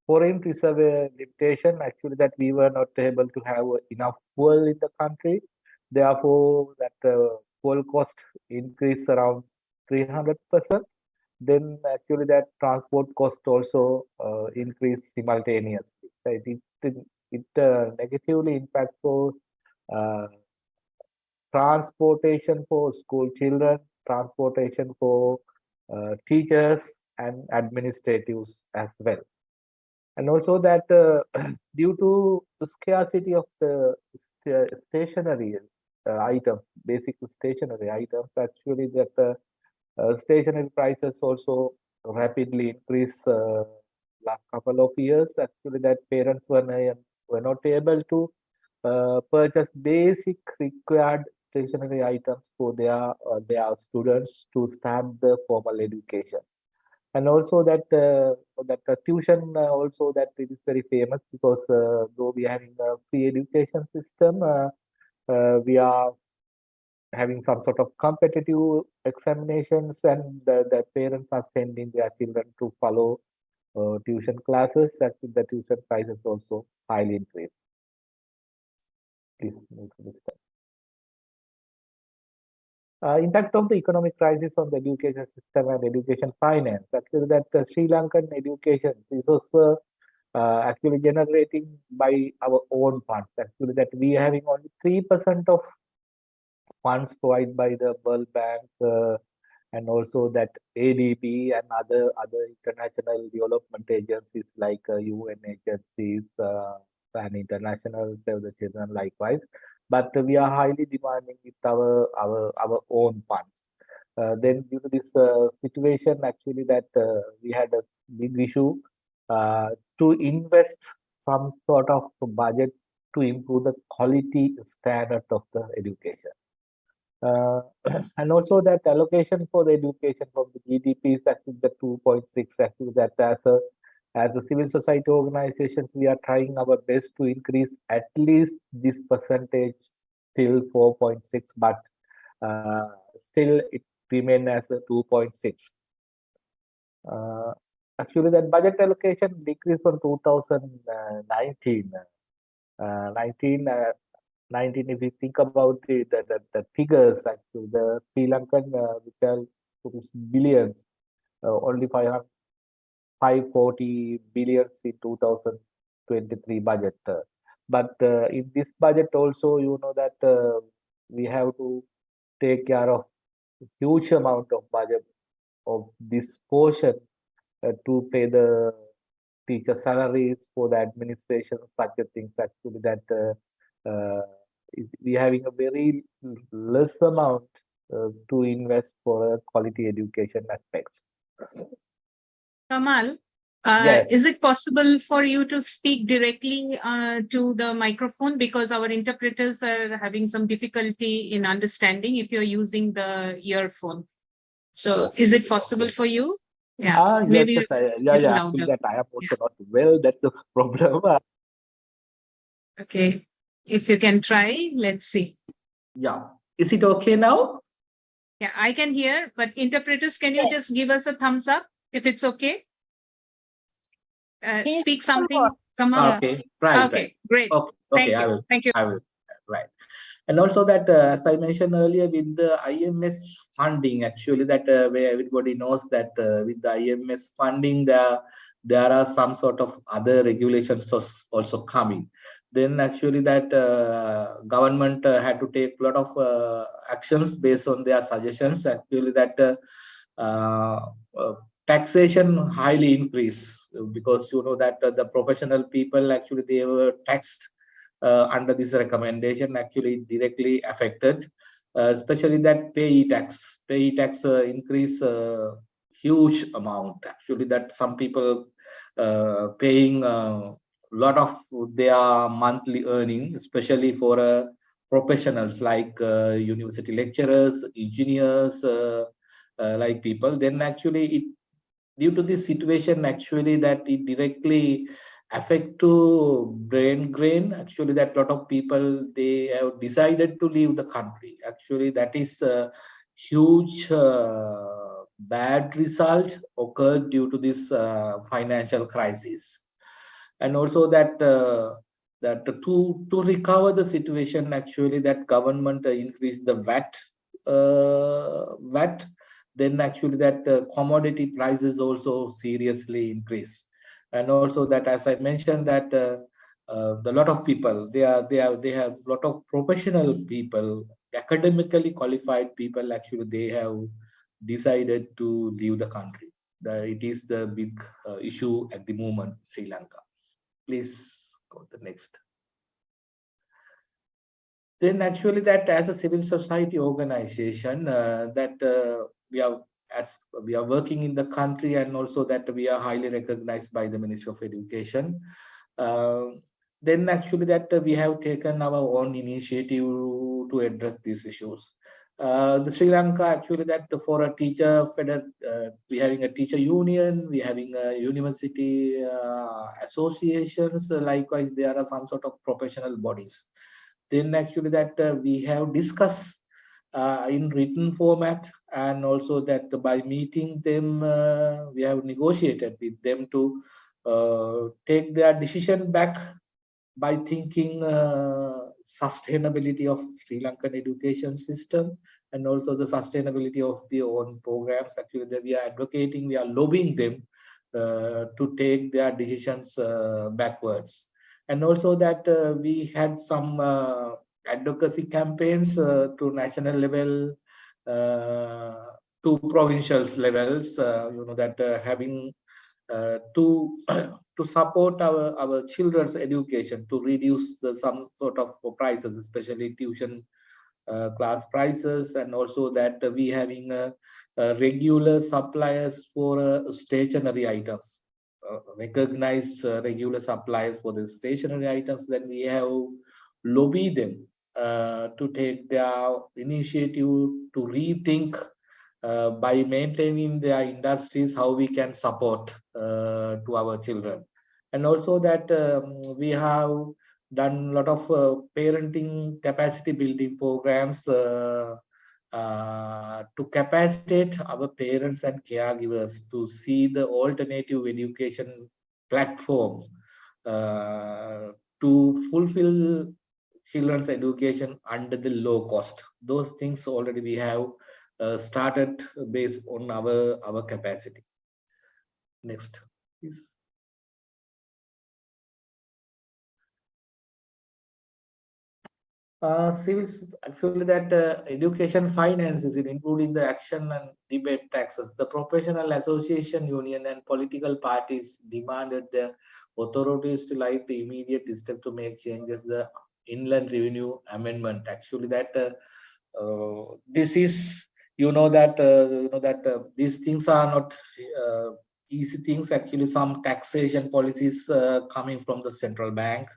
foreign reserve limitation, actually that we were not able to have enough fuel in the country. Therefore that fuel cost increased around 300%. Then actually that transport cost also increased simultaneously. It negatively impacts for transportation for school children, transportation for teachers and administratives as well. And also that due to the scarcity of the stationery items, basic stationery items, actually that stationery prices also rapidly increased last couple of years. Actually that parents were not able to purchase basic required stationery items for their students to start the formal education. And also that tuition also that it is very famous, because though we are having a free education system, we are having some sort of competitive examinations, and the parents are sending their children to follow tuition classes. That the tuition prices also highly increased. Please move to this slide. Impact of the economic crisis on the education system and education finance. Actually, that Sri Lankan education is also actually generating by our own funds. Actually, that we are having only 3% of funds provided by the World Bank and also that ADB and other international development agencies like UN agencies and international Save the Children likewise. But we are highly demanding with our own funds. Then due to this situation, actually that we had a big issue to invest some sort of budget to improve the quality standard of the education. And also that allocation for the education from the GDP is actually the 2.6. Actually, that as a civil society organizations, we are trying our best to increase at least this percentage till 4.6, but still it remains as a 2.6. Actually, that budget allocation decreased from 2019. 19, if we think about the figures, actually, the Sri Lankan, which are billions, only 540 billions in 2023 budget. But in this budget also, you know that we have to take care of huge amount of budget of this portion to pay the teacher salaries, for the administration, such a things actually that we having a very less amount to invest for quality education aspects. Kamal, Yes. is it possible for you to speak directly to the microphone, because our interpreters are having some difficulty in understanding if you're using the earphone? So is it possible for you? Yeah, Yes, maybe yes, little actually louder. that I am also not well, that's the problem. Okay, if you can try, let's see. Yeah, is it okay now? Yeah, I can hear, but interpreters, can you just give us a thumbs up if it's okay? Can you Speak speak some something, more? Kamal. Yeah. Okay, right, Okay, right. great. Okay, Thank I you. will. Thank you. I will. Right. And also that, as I mentioned earlier, with the IMS funding, actually that where everybody knows that with the IMS funding, there are some sort of other regulations also coming. Then actually that government had to take a lot of actions based on their suggestions. Actually that taxation highly increased, because you know that the professional people actually they were taxed under this recommendation, actually directly affected, especially that payee tax increase huge amount, actually that some people paying a lot of their monthly earning, especially for professionals like university lecturers, engineers, like people. Then actually it, due to this situation, actually that it directly affect to brain drain, actually that lot of people they have decided to leave the country. Actually that is a huge bad result occurred due to this financial crisis. And also that to recover the situation, actually that government increased the VAT. Then actually that commodity prices also seriously increase. And also that, as I mentioned, that the lot of people they have a lot of professional people, academically qualified people, actually they have decided to leave the country. It is the big issue at the moment, Sri Lanka. Please go to the next. Then actually that as a civil society organization that we are working in the country, and also that we are highly recognized by the Ministry of Education. Then actually that we have taken our own initiative to address these issues. The Sri Lanka, actually that for a teacher we having a teacher union, we having a university associations. Likewise, there are some sort of professional bodies. Then actually that we have discussed in written format, and also that by meeting them, we have negotiated with them to take their decision back by thinking sustainability of Sri Lankan education system, and also the sustainability of the own programs. Actually, that we are advocating, we are lobbying them to take their decisions backwards. And also that we had some advocacy campaigns to national level, to provincial levels, that having to to support our children's education, to reduce some sort of prices, especially tuition class prices, and also that we having regular suppliers for stationery items, recognize regular suppliers for the stationery items. Then we have lobby them to take their initiative to rethink by maintaining their industries, how we can support to our children. And also that we have done a lot of parenting capacity building programs to capacitate our parents and caregivers to see the alternative education platform to fulfill children's education under the low cost. Those things already we have started based on our capacity. Next, please. Civils, actually that education finances, including the action and debate taxes, the professional association union and political parties demanded the authorities to like the immediate step to make changes the inland revenue amendment. Actually that this is, these things are not easy things. Actually some taxation policies coming from the central bank,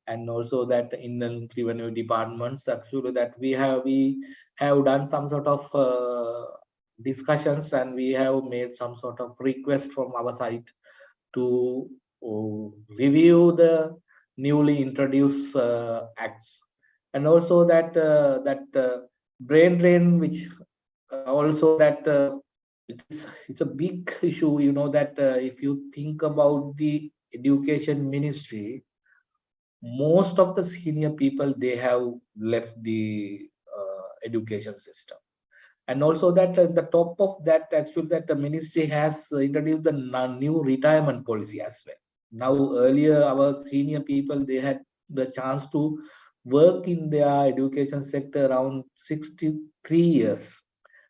and also that in the revenue departments, actually that we have done some sort of discussions, and we have made some sort of request from our side to review the newly introduced acts. And also that brain drain, which also that it's a big issue, that if you think about the education ministry, most of the senior people, they have left the education system. And also that the top of that, actually that the ministry has introduced the new retirement policy as well. Now earlier our senior people, they had the chance to work in their education sector around 63 years.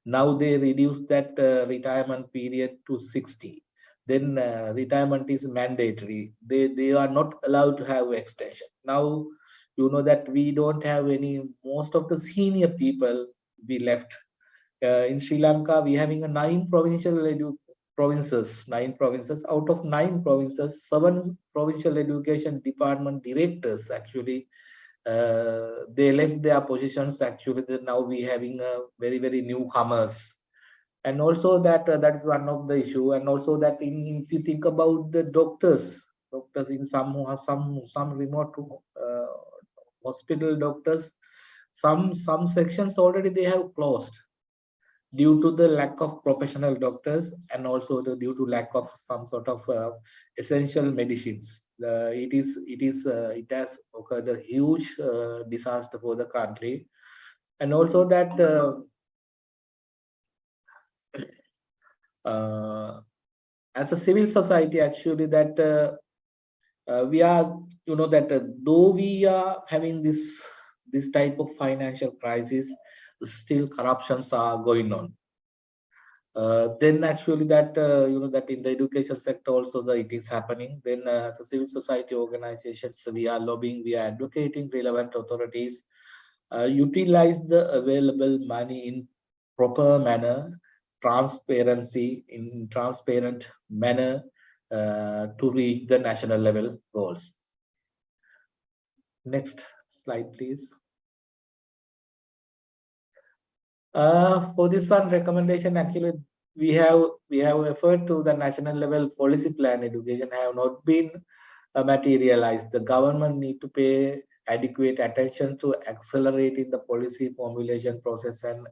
Now they reduced that retirement period to 60. Then retirement is mandatory. They are not allowed to have extension. Now that we don't have any, most of the senior people we left. In Sri Lanka, we having a 9 provinces. Out of 9 provinces, 7 provincial education department directors actually they left their positions. Actually now we having a very newcomers. And also that that is one of the issue. And also that if you think about the doctors in some who have some remote hospital doctors, some sections already they have closed due to the lack of professional doctors, and also due to lack of some sort of essential medicines. It has occurred a huge disaster for the country. And also that as a civil society, actually that we are, that though we are having this type of financial crisis, still corruptions are going on. Then actually that that in the education sector also it is happening. Then as a civil society organizations, we are lobbying, we are advocating relevant authorities utilize the available money in proper manner, in transparent manner to reach the national level goals. Next slide, please. For this one recommendation, actually we have referred to the national level policy plan. Education have not been materialized. The government need to pay adequate attention to accelerating the policy formulation process and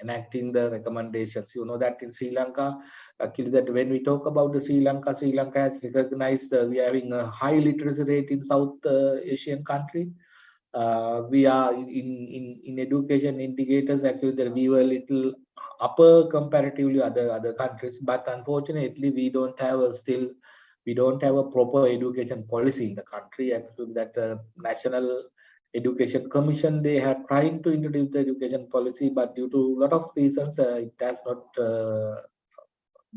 enacting the recommendations. That in Sri Lanka, actually that when we talk about the Sri Lanka has recognized we are having a high literacy rate in South Asian country. we are in education indicators. Actually, that we were a little upper comparatively other countries, but unfortunately, we don't have a proper education policy in the country. Actually, that National Education Commission, they have trying to introduce the education policy, but due to a lot of reasons, it has not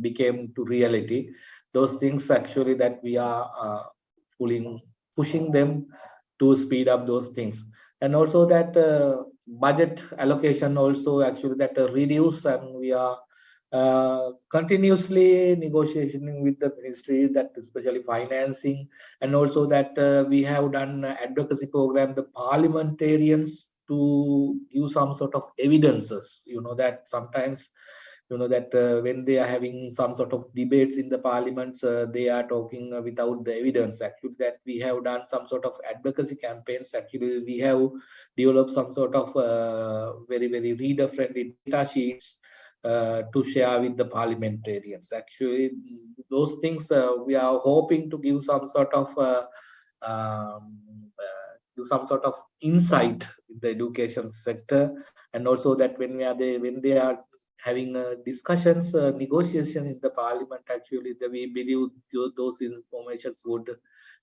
became to reality. Those things actually that we are pushing them to speed up those things, and also that budget allocation also actually that reduce, and we are continuously negotiating with the ministry, that especially financing, and also that we have done advocacy program, the parliamentarians, to give some sort of evidences. That sometimes that when they are having some sort of debates in the parliaments, they are talking without the evidence. Actually, that we have done some sort of advocacy campaigns. Actually, we have developed some sort of very reader friendly data sheets to share with the parliamentarians. Actually, those things we are hoping to give some sort of insight in the education sector, and also that when they are having discussions, negotiation in the parliament, actually we believe those informations would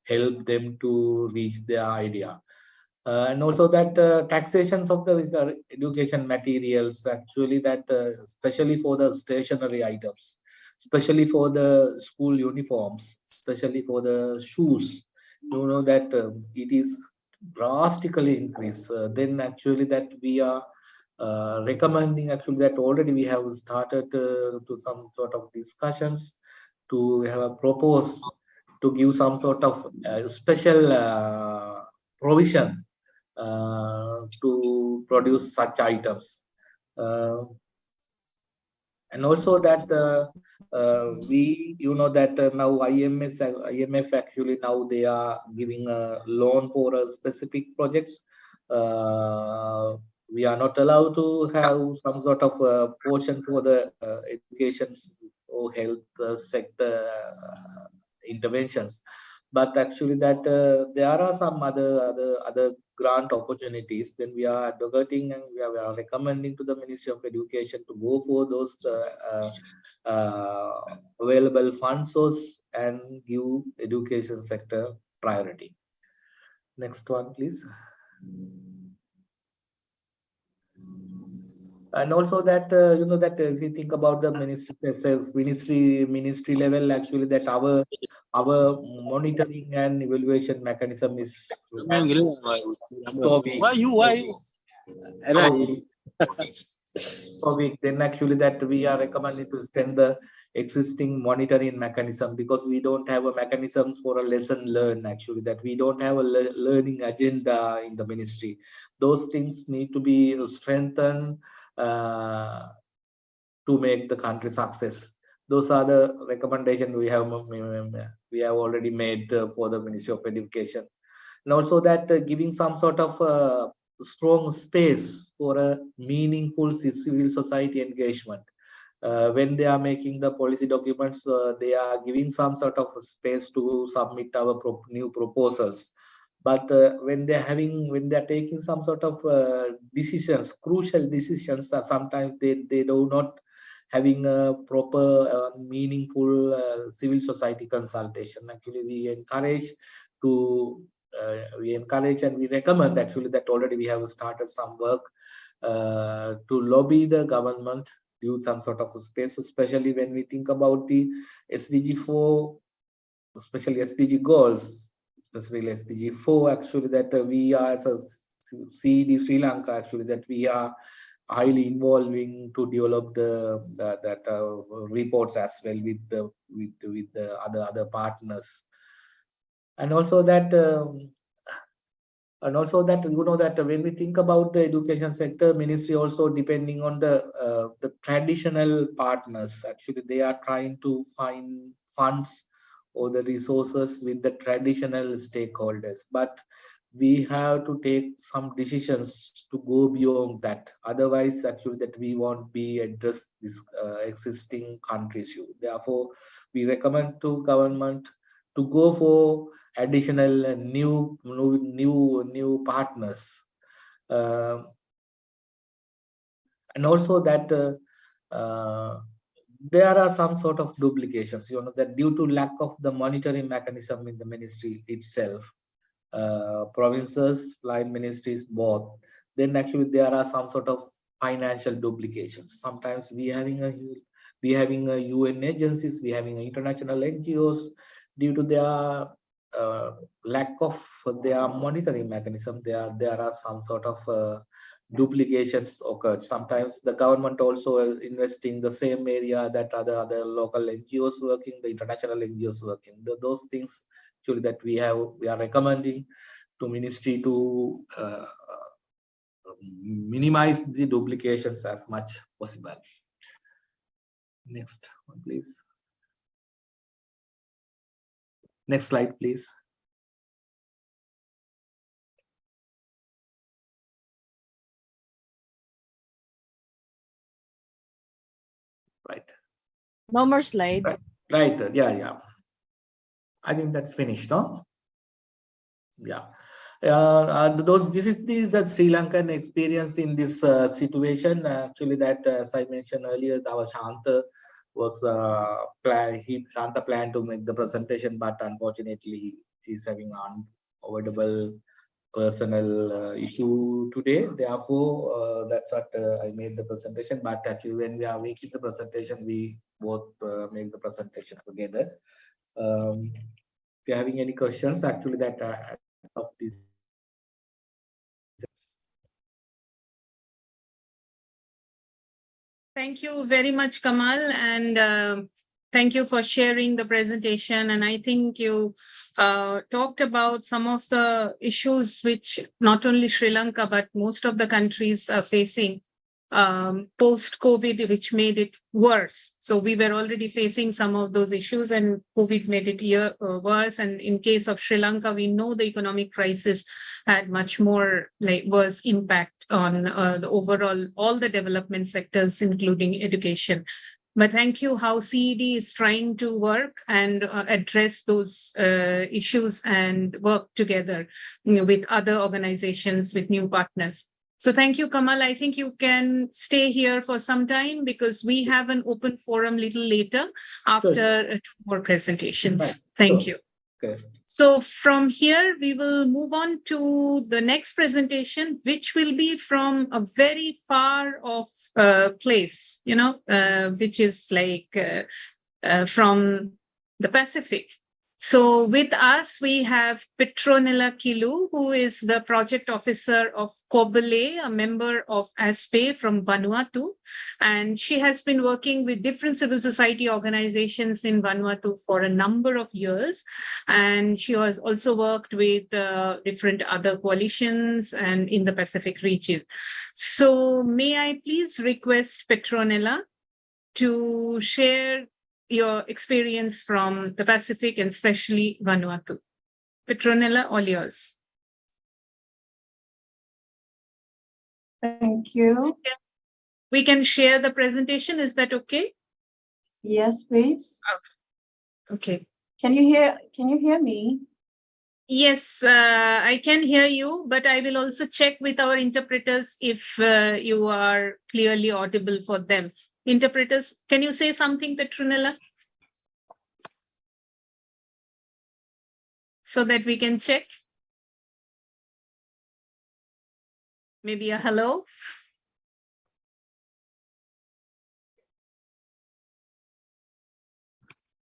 help them to reach their idea. And also that taxations of the education materials, actually that especially for the stationery items, especially for the school uniforms, especially for the shoes, that it is drastically increased. Then actually that we are recommending, actually that already we have started to some sort of discussions to have a propose to give some sort of special provision to produce such items. And also that we that now IMF actually now they are giving a loan for a specific projects. We are not allowed to have some sort of portion for the education or health sector interventions, but actually that there are some other grant opportunities. Then we are advocating, and we are recommending to the Ministry of Education to go for those available fund source and give education sector priority. Next one, please. And also that that if we think about the ministry level, actually that our monitoring and evaluation mechanism is so weak. Then actually that we are recommended to extend the existing monitoring mechanism, because we don't have a mechanism for a lesson learned. Actually, that we don't have a learning agenda in the ministry. Those things need to be strengthened to make the country success. Those are the recommendations we have already made for the Ministry of Education. And also that giving some sort of strong space for a meaningful civil society engagement. When they are making the policy documents, they are giving some sort of space to submit our new proposals. But when they're taking some sort of decisions, crucial decisions, sometimes they do not having a proper meaningful civil society consultation. Actually, we encourage and we recommend, actually, that already we have started some work to lobby the government, do some sort of space, especially when we think about the SDG 4, especially SDG goals, especially SDG 4, actually that we are as a CD Sri Lanka, actually that we are highly involving to develop that reports as well with the other partners. And also that that when we think about the education sector, ministry also depending on the traditional partners. Actually, they are trying to find funds or the resources with the traditional stakeholders, but we have to take some decisions to go beyond that. Otherwise, actually, that we won't be address this existing country issue. Therefore, we recommend to government to go for additional new partners. And also that there are some sort of duplications, that due to lack of the monitoring mechanism in the ministry itself, provinces, line ministries, both, then actually there are some sort of financial duplications. Sometimes we having a UN agencies, we having international NGOs, due to their lack of their monitoring mechanism, there are some sort of duplications occurred. Sometimes the government also investing the same area that other local NGOs working, the international NGOs working. Those things actually that we are recommending to ministry to minimize the duplications as much possible. Next one, please. Next slide, please. Right. No more slide. Right. Yeah. I think that's finished, no? Yeah. This is the Sri Lankan experience in this situation. Actually, that as I mentioned earlier, our Shanta was Shanta planned to make the presentation, but unfortunately, she's having an unavoidable personal issue today. Therefore, that's what I made the presentation. But actually, when we are making the presentation, we both make the presentation together. If you're having any questions, actually, that of this. Thank you very much, Kamal, and thank you for sharing the presentation. And I think you talked about some of the issues which not only Sri Lanka, but most of the countries are facing post-COVID, which made it worse. So we were already facing some of those issues, and COVID made it worse. And in case of Sri Lanka, we know the economic crisis had much more worse impact on the overall, all the development sectors, including education. But thank you how CED is trying to work and address those issues and work together with other organizations, with new partners. So thank you, Kamal. I think you can stay here for some time because we have an open forum a little later after two more presentations. Right. Thank you. Okay. So from here, we will move on to the next presentation, which will be from a very far off place, which is from the Pacific. So with us, we have Petronella Kilu, who is the project officer of COBLE, a member of ASPBAE from Vanuatu. And she has been working with different civil society organizations in Vanuatu for a number of years. And she has also worked with different other coalitions and in the Pacific region. So may I please request Petronella to share your experience from the Pacific and especially Vanuatu. Petronella, all yours. Thank you. We can share the presentation. Is that okay? Yes, please. Okay. Can you hear me? Yes, I can hear you, but I will also check with our interpreters if you are clearly audible for them. Interpreters, can you say something, Petronella? So that we can check. Maybe a hello.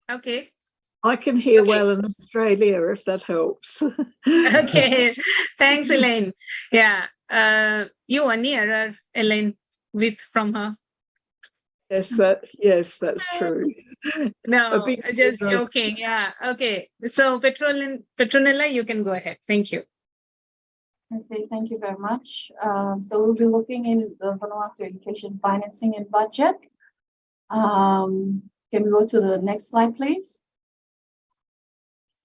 Okay. I can hear well in Australia, if that helps. Okay. Thanks, Elaine. Yeah. You are nearer, Elaine, from her. Yes, that's true. No, just joking. Yeah. Okay. So Petronella, you can go ahead. Thank you. Okay, thank you very much. So we'll be looking in the Vanuatu education financing and budget. Can we go to the next slide, please?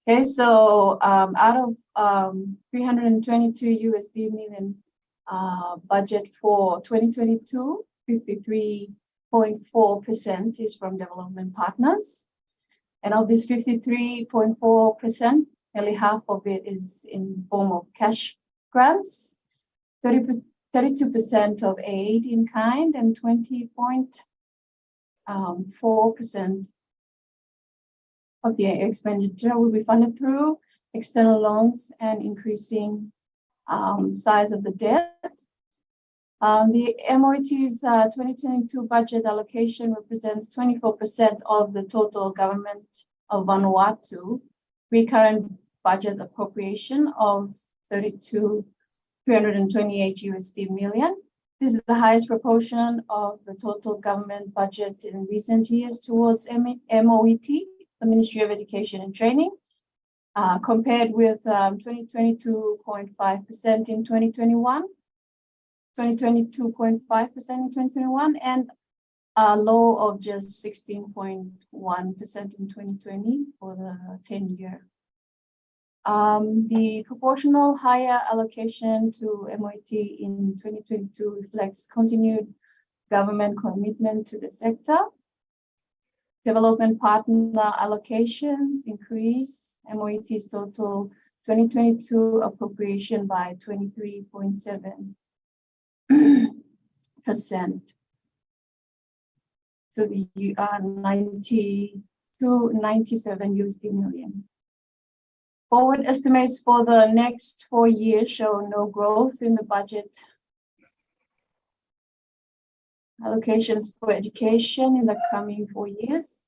Okay, so out of 322 million budget for 2022, 53.4% is from development partners. And of this 53.4%, nearly half of it is in form of cash grants, 32% of aid in kind, and 20.4% of the expenditure will be funded through external loans and increasing size of the debt. The MOET's 2022 budget allocation represents 24% of the total government of Vanuatu recurrent budget appropriation of 328 USD million. This is the highest proportion of the total government budget in recent years towards MOET, the Ministry of Education and Training, compared with 22.5% in 2021. 22.5% in 2021, and a low of just 16.1% in 2020 for the 10-year. The proportional higher allocation to MOET in 2022 reflects continued government commitment to the sector. Development partner allocations increase MOET's total 2022 appropriation by 23.7%. To the 97 USD million. Forward estimates for the next 4 years show no growth in the budget allocations for education in the coming 4 years.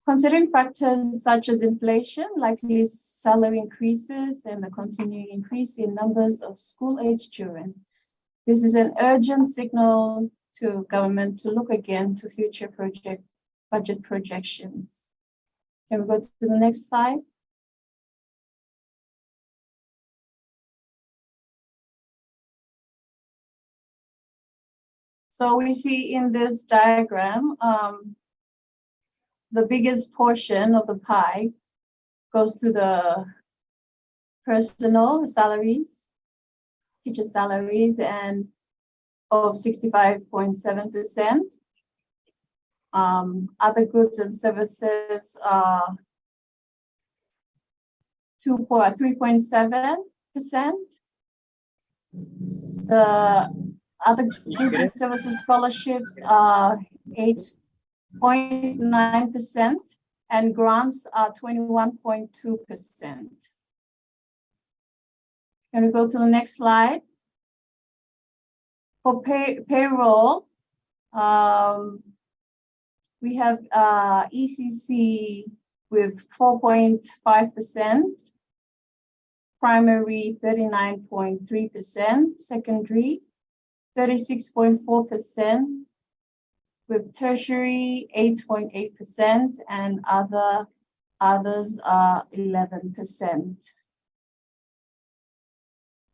Considering factors such as inflation, likely salary increases, and the continuing increase in numbers of school-age children, this is an urgent signal to government to look again to future budget projections. Can we go to the next slide? So we see in this diagram, the biggest portion of the pie goes to the personal salaries, teacher salaries, and of 65.7%. Other goods and services are 3.7%. The other goods and services scholarships are 8.9%, and grants are 21.2%. Can we go to the next slide? For payroll, we have ECC with 4.5%, primary 39.3%, secondary 36.4%, with tertiary 8.8%, and others are 11%.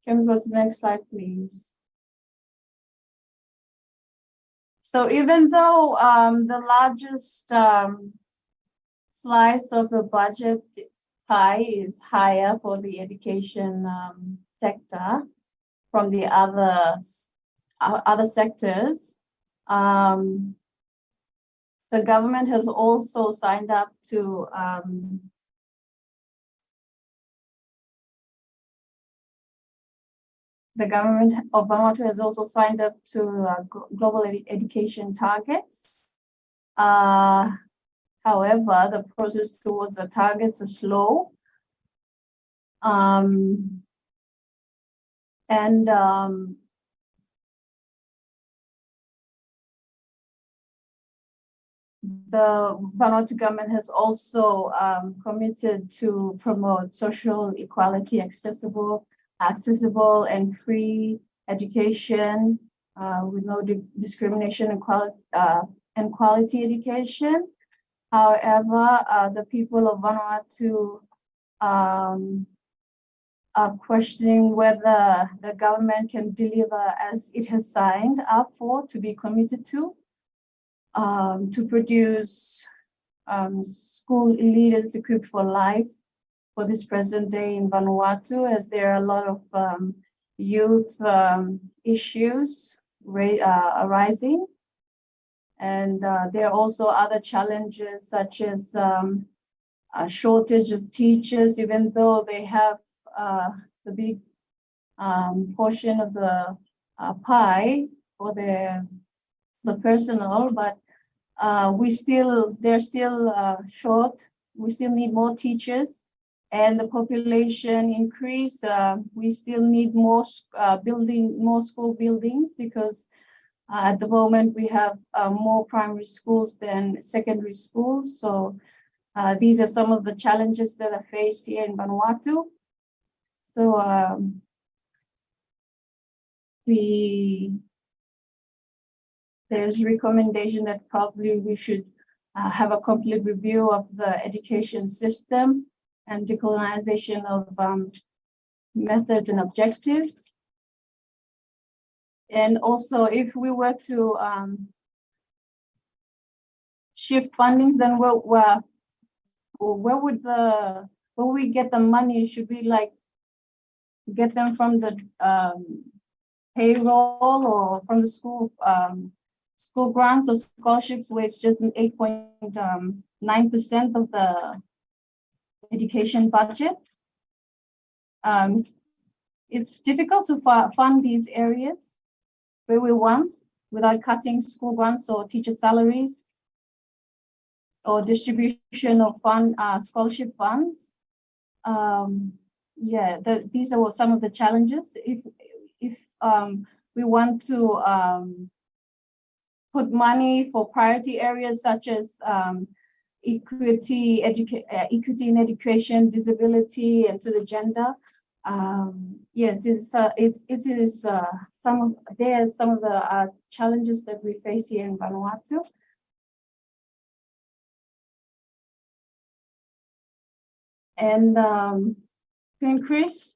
Can we go to the next slide, please? So even though the largest slice of the budget pie is higher for the education sector from the other sectors, the government has also signed up to the government of Vanuatu has also signed up to global education targets. However, the process towards the targets is slow. The Vanuatu government has also committed to promote social equality, accessible and free education with no discrimination and quality education. However, the people of Vanuatu are questioning whether the government can deliver as it has signed up for, to be committed to produce school leaders equipped for life for this present day in Vanuatu, as there are a lot of youth issues arising. And there are also other challenges such as a shortage of teachers, even though they have the big portion of the pie for the personnel, but they're still short. We still need more teachers, and the population increase. We still need more school buildings, because at the moment we have more primary schools than secondary schools. So these are some of the challenges that are faced here in Vanuatu. So there's recommendation that probably we should have a complete review of the education system and decolonization of methods and objectives. And also, if we were to shift fundings, then where we get the money? Should we get them from the payroll or from the school grants or scholarships, where it's just 8.9% of the education budget? It's difficult to fund these areas where we want without cutting school grants or teacher salaries or distribution of scholarship funds. These are some of the challenges. If we want to put money for priority areas such as equity in education, disability, and to the gender. Yes, it is some of the challenges that we face here in Vanuatu. And to increase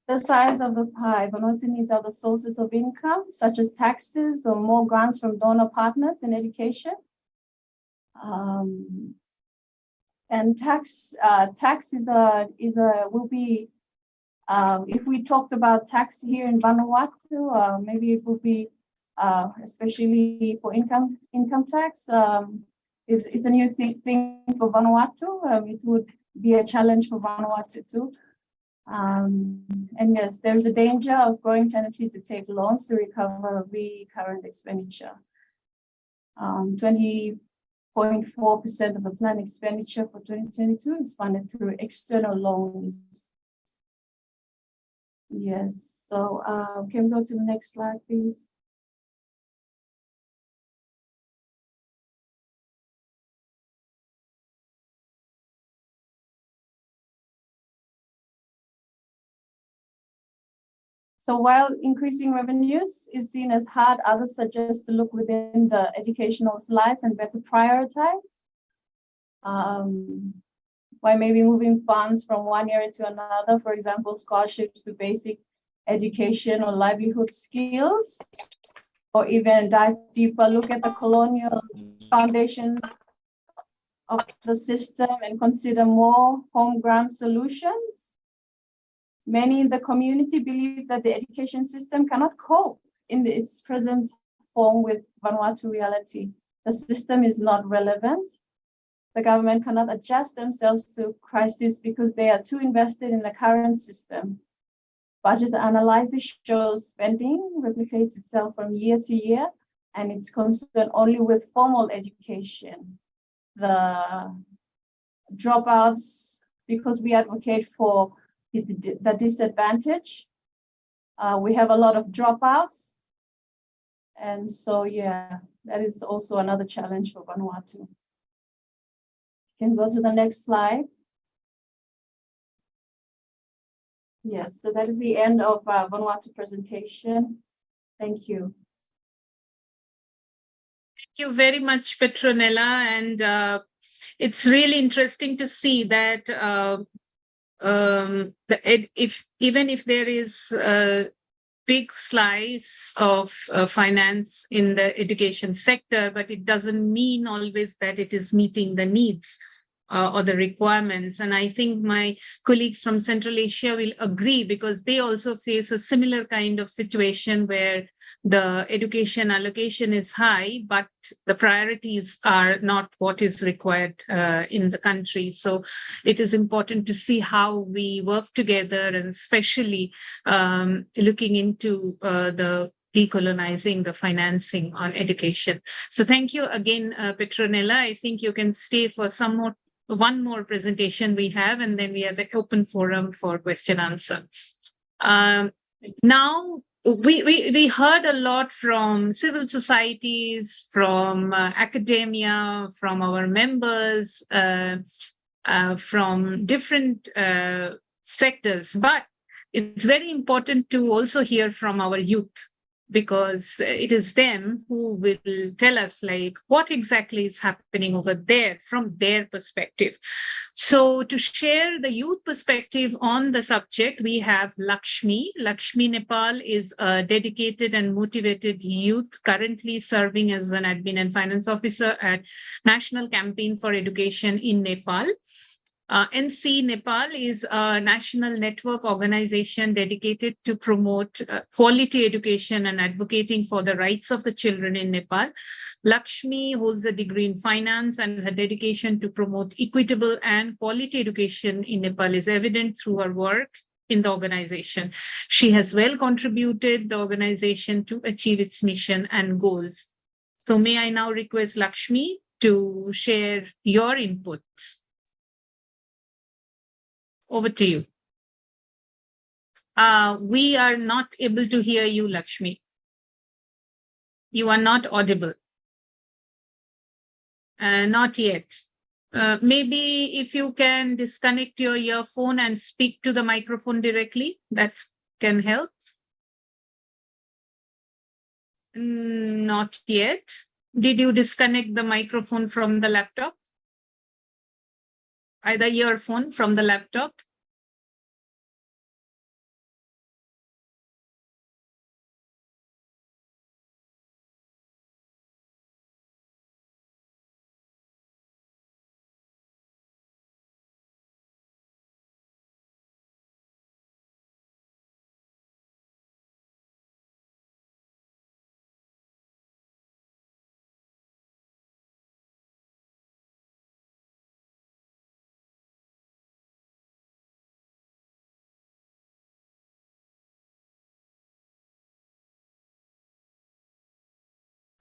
the size of the pie, Vanuatu needs other sources of income, such as taxes or more grants from donor partners in education. And tax will be, if we talked about tax here in Vanuatu, maybe it will be, especially for income tax, it's a new thing for Vanuatu. It would be a challenge for Vanuatu too. And yes, there's a danger of growing tendency to take loans to recover recurrent expenditure. 20.4% of the planned expenditure for 2022 is funded through external loans. Yes, so can we go to the next slide, please? So while increasing revenues is seen as hard, others suggest to look within the educational slice and better prioritize. By maybe moving funds from one area to another, for example, scholarships to basic education or livelihood skills, or even dive deeper, look at the colonial foundation of the system and consider more home grant solutions. Many in the community believe that the education system cannot cope in its present form with Vanuatu reality. The system is not relevant. The government cannot adjust themselves to crisis because they are too invested in the current system. Budget analysis shows spending replicates itself from year to year, and it's concerned only with formal education. The dropouts, because we advocate for the disadvantage, we have a lot of dropouts. And so, yeah, that is also another challenge for Vanuatu. Can go to the next slide. Yes, so that is the end of Vanuatu presentation. Thank you. Thank you very much, Petronella. And it's really interesting to see that even if there is a big slice of finance in the education sector, but it doesn't mean always that it is meeting the needs or the requirements. And I think my colleagues from Central Asia will agree, because they also face a similar kind of situation where the education allocation is high, but the priorities are not what is required in the country. So it is important to see how we work together, and especially looking into the decolonizing the financing on education. So thank you again, Petronella. I think you can stay for one more presentation we have, and then we have an open forum for question answer. Now, we heard a lot from civil societies, from academia, from our members, from different sectors, but it's very important to also hear from our youth, because it is them who will tell us like what exactly is happening over there from their perspective. So to share the youth perspective on the subject, we have Lakshmi. Lakshmi Nepal is a dedicated and motivated youth currently serving as an admin and finance officer at National Campaign for Education in Nepal. NC Nepal is a national network organization dedicated to promote quality education and advocating for the rights of the children in Nepal. Lakshmi holds a degree in finance, and her dedication to promote equitable and quality education in Nepal is evident through her work in the organization. She has well contributed the organization to achieve its mission and goals. So may I now request Lakshmi to share your inputs. Over to you. We are not able to hear you, Lakshmi. You are not audible. Not yet. Maybe if you can disconnect your earphone and speak to the microphone directly, that can help. Not yet. Did you disconnect the microphone from the laptop? Either earphone from the laptop?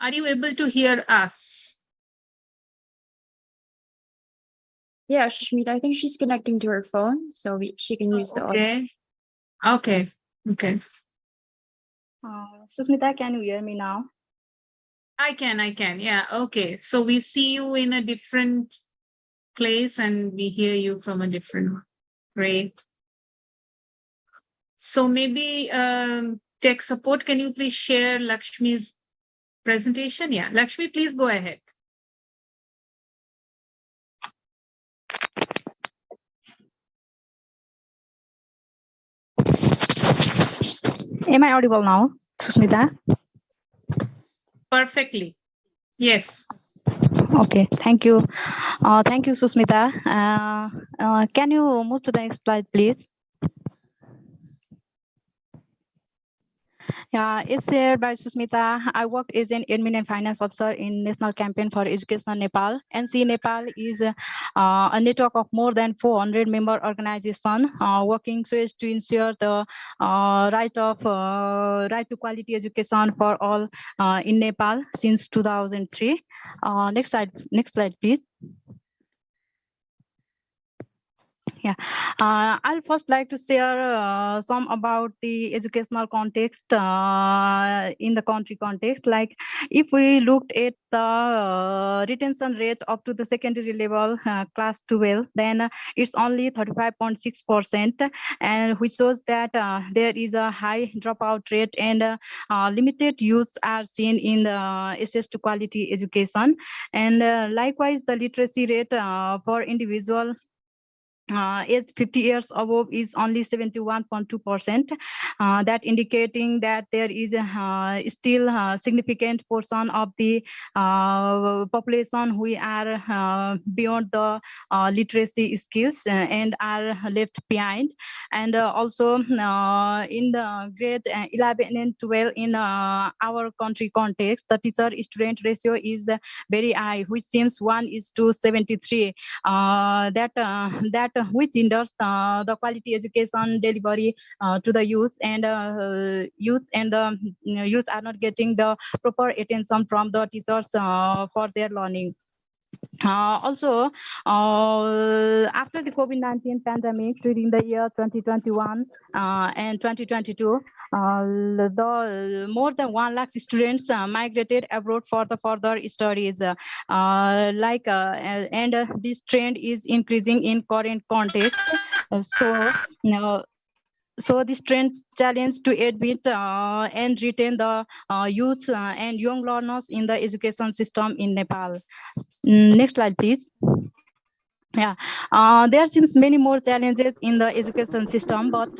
Are you able to hear us? Yeah, Shashmita, I think she's connecting to her phone, so she can use the audio. Okay. Susmita, can you hear me now? I can. Yeah, okay. So we see you in a different place and we hear you from a different one. Great. So maybe tech support, can you please share Lakshmi's presentation? Yeah, Lakshmi, please go ahead. Am I audible now, Susmita? Perfectly. Yes. Okay, thank you. Thank you, Susmita. Can you move to the next slide, please? Yeah, it's shared by Susmita. I work as an admin and finance officer in National Campaign for Education Nepal. NC Nepal is a network of more than 400 member organizations working so as to ensure the right to quality education for all in Nepal since 2003. Next slide, please. Yeah, I'll first like to share some about the educational context in the country context. Like if we looked at the retention rate up to the secondary level, class 12, then it's only 35.6%, and which shows that there is a high dropout rate and limited use are seen in the access to quality education. And likewise, the literacy rate for individual aged 50 years above is only 71.2%. That indicating that there is still a significant portion of the population who are beyond the literacy skills and are left behind. And also in the grade 11 and 12 in our country context, the teacher-student ratio is very high, which seems 1:73. That which hinders the quality education delivery to the youth, and youth are not getting the proper attention from the teachers for their learning. Also, after the COVID-19 pandemic during the year 2021 and 2022, the more than 1 lakh students migrated abroad for the further studies. And this trend is increasing in current context. So this trend challenge to admit and retain the youth and young learners in the education system in Nepal. Next slide, please. Yeah, there seems many more challenges in the education system, but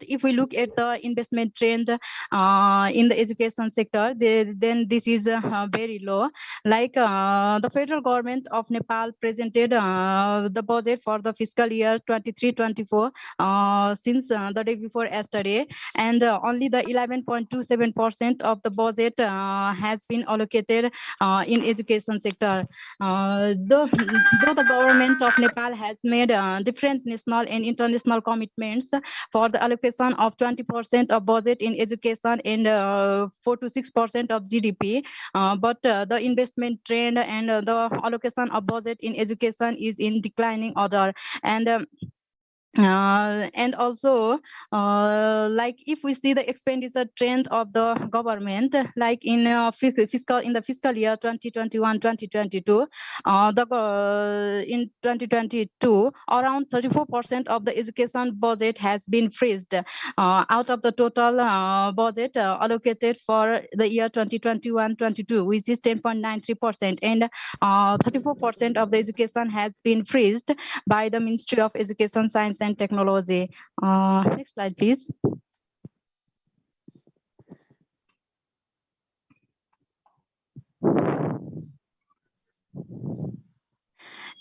if we look at the investment trend in the education sector, then this is very low. Like the federal government of Nepal presented the budget for the fiscal year 23-24 since the day before yesterday, and only the 11.27% of the budget has been allocated in education sector. Though the government of Nepal has made different national and international commitments for the allocation of 20% of budget in education and 4 to 6% of GDP, but the investment trend and the allocation of budget in education is in declining order. And also, like if we see the expenditure trend of the government, like in the fiscal year 2021-2022, in 2022, around 34% of the education budget has been freezed out of the total budget allocated for the year 2021-22, which is 10.93%, and 34% of the education has been freezed by the Ministry of Education, Science and Technology. Next slide, please.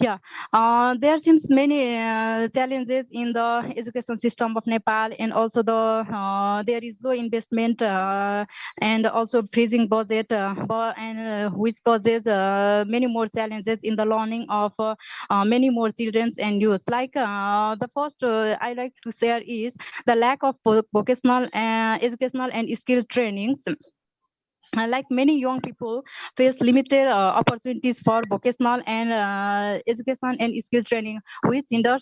Yeah, there seems many challenges in the education system of Nepal, and also there is low investment and also freezing budget, which causes many more challenges in the learning of many more children and youth. Like the first I like to share is the lack of vocational, educational and skill trainings. Like many young people face limited opportunities for vocational and education and skill training, which is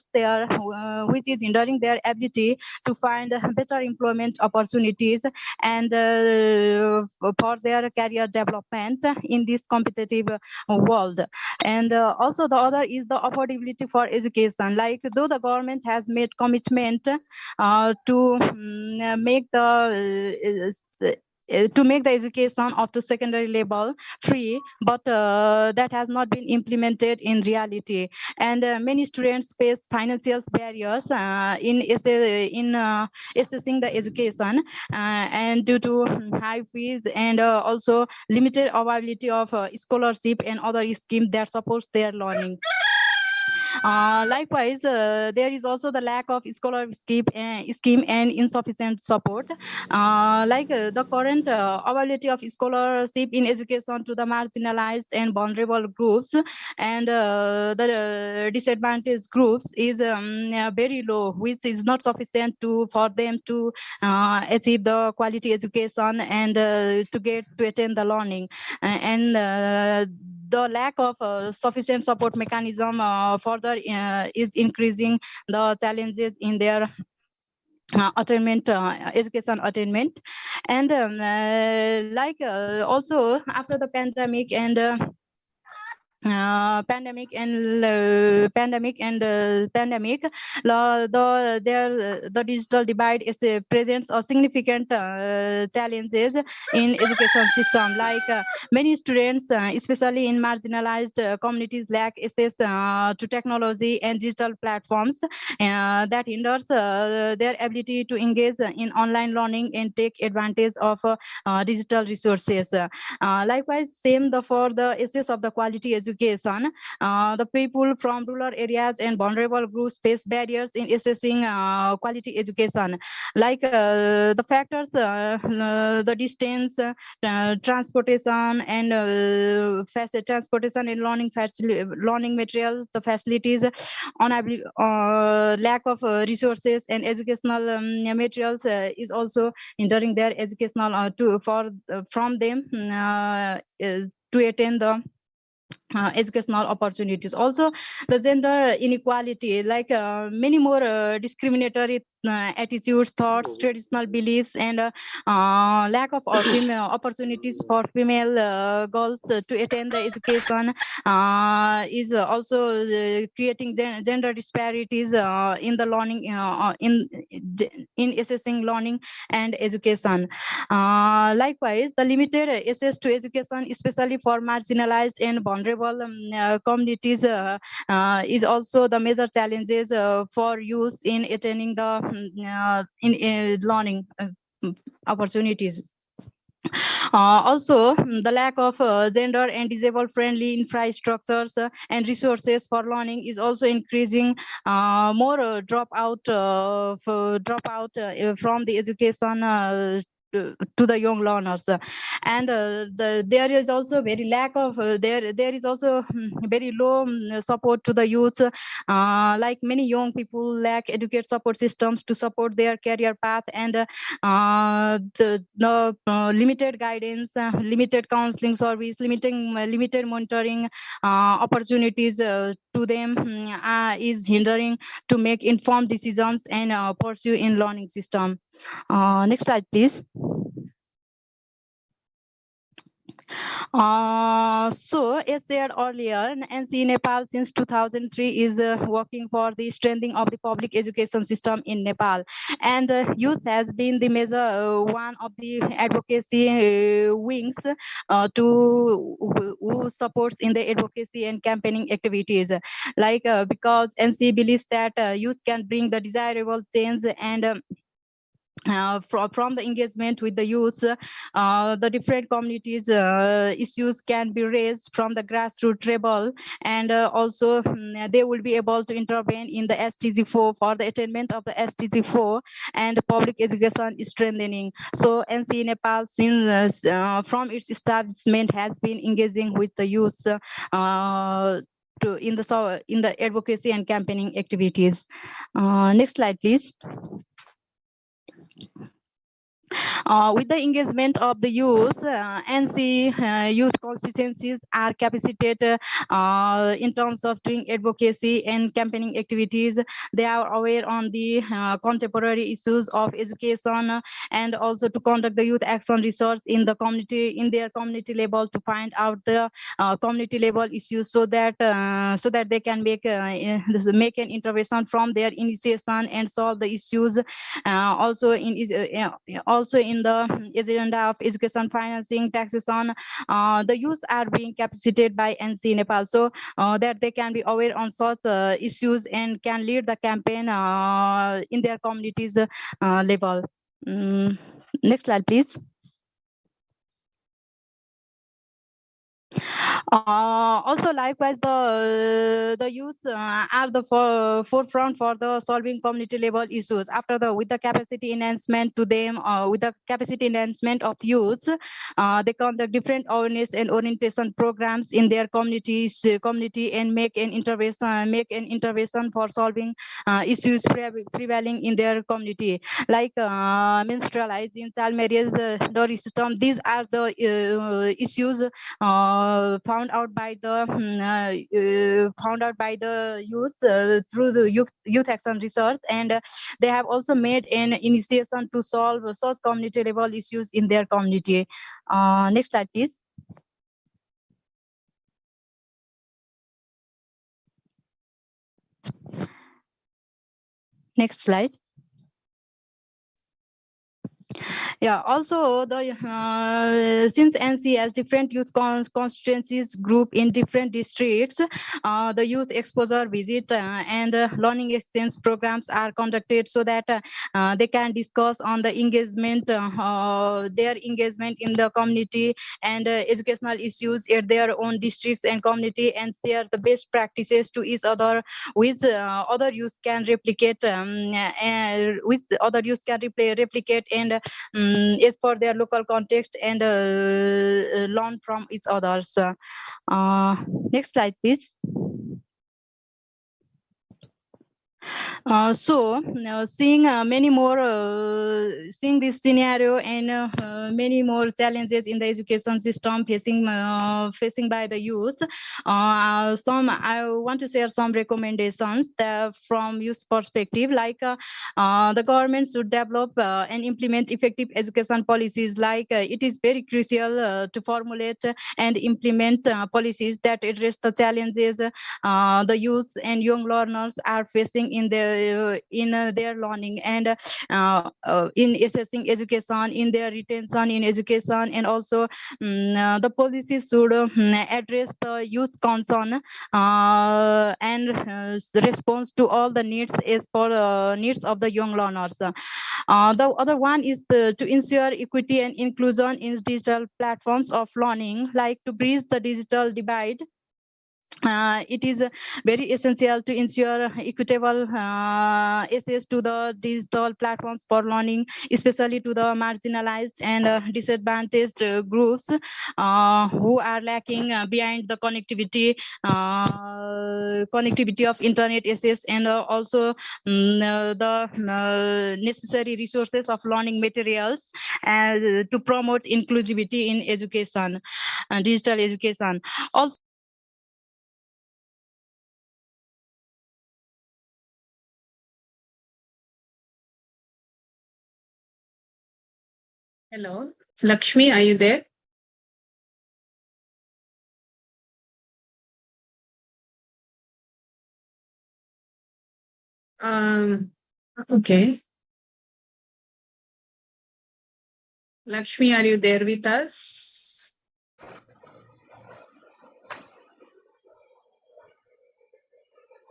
hindering their ability to find better employment opportunities and for their career development in this competitive world. And also the other is the affordability for education. Like though the government has made commitment to make the education up to secondary level free, but that has not been implemented in reality. And many students face financial barriers in assessing the education, and due to high fees and also limited availability of scholarship and other schemes that supports their learning. Likewise, there is also the lack of scholarship scheme and insufficient support. The current availability of scholarship in education to the marginalized and vulnerable groups and the disadvantaged groups is very low, which is not sufficient for them to achieve the quality education and to attend the learning. And the lack of sufficient support mechanism further is increasing the challenges in their education attainment. And also after the pandemic and pandemic, the digital divide is presents a significant challenges in education system. Like many students, especially in marginalized communities, lack access to technology and digital platforms that hinders their ability to engage in online learning and take advantage of digital resources. Likewise, same for the access of the quality education. The people from rural areas and vulnerable groups face barriers in accessing quality education, like the factors, the distance, transportation, and transportation and learning materials, the facilities, lack of resources and educational materials is also hindering their educational from them to attain the educational opportunities. Also, the gender inequality, like many more discriminatory attitudes, thoughts, traditional beliefs, and lack of female opportunities for female girls to attend the education is also creating gender disparities in the learning, in assessing learning and education. Likewise, the limited access to education, especially for marginalized and vulnerable communities, is also the major challenges for youth in attaining the learning opportunities. Also, the lack of gender and disabled friendly infrastructures and resources for learning is also increasing more dropout from the education to the young learners. And there is also very lack of there is also very low support to the youth, like many young people lack educate support systems to support their career path, and the limited guidance, limited counseling service, limited monitoring opportunities to them is hindering to make informed decisions and pursue in learning system. Next slide, please. So, as said earlier, NC Nepal since 2003 is working for the strengthening of the public education system in Nepal, and youth has been the major one of the advocacy wings who supports in the advocacy and campaigning activities. Like because NC believes that youth can bring the desirable change, and from the engagement with the youth, the different communities issues can be raised from the grassroots level, and also they will be able to intervene in the SDG4 for the attainment of the SDG4 and public education strengthening. So NC Nepal, since from its establishment, has been engaging with the youth in the advocacy and campaigning activities. Next slide, please. With the engagement of the youth, NC youth constituencies are capacitated in terms of doing advocacy and campaigning activities. They are aware on the contemporary issues of education, and also to conduct the youth action research in the community, in their community level, to find out the community level issues, so that they can make an intervention from their initiation and solve the issues. Also in the agenda of education, financing, taxation, the youth are being capacitated by NC Nepal, so that they can be aware on such issues and can lead the campaign in their communities level. Next slide, please. Also, likewise, the youth are the forefront for the solving community level issues. With the capacity enhancement to them, with the capacity enhancement of youth, they conduct different awareness and orientation programs in their community, and make an intervention for solving issues prevailing in their community, like menstrual hygiene, child marriage, dowry system. These are the issues found out by the youth through the youth action research, and they have also made an initiation to solve such community level issues in their community. Next slide, please. Next slide. Yeah, also the since NC has different youth constituencies group in different districts, the youth exposure visit and learning exchange programs are conducted so that they can discuss on the engagement, their engagement in the community and educational issues at their own districts and community, and share the best practices to each other, which other youth can replicate, with other youth can replicate and is for their local context and learn from each others. Next slide, please. Seeing many more, seeing this scenario and many more challenges in the education system facing by the youth, I want to share some recommendations from youth perspective, like the government should develop and implement effective education policies. Like it is very crucial to formulate and implement policies that address the challenges the youth and young learners are facing in their learning and in assessing education, in their retention in education, and also the policies should address the youth concern and response to all the needs as per needs of the young learners. The other one is to ensure equity and inclusion in digital platforms of learning, like to bridge the digital divide. It is very essential to ensure equitable access to the digital platforms for learning, especially to the marginalized and disadvantaged groups who are lacking behind the connectivity of internet access, and also the necessary resources of learning materials to promote inclusivity in education, digital education. Also, Hello, Lakshmi, are you there? Okay. Lakshmi, are you there with us?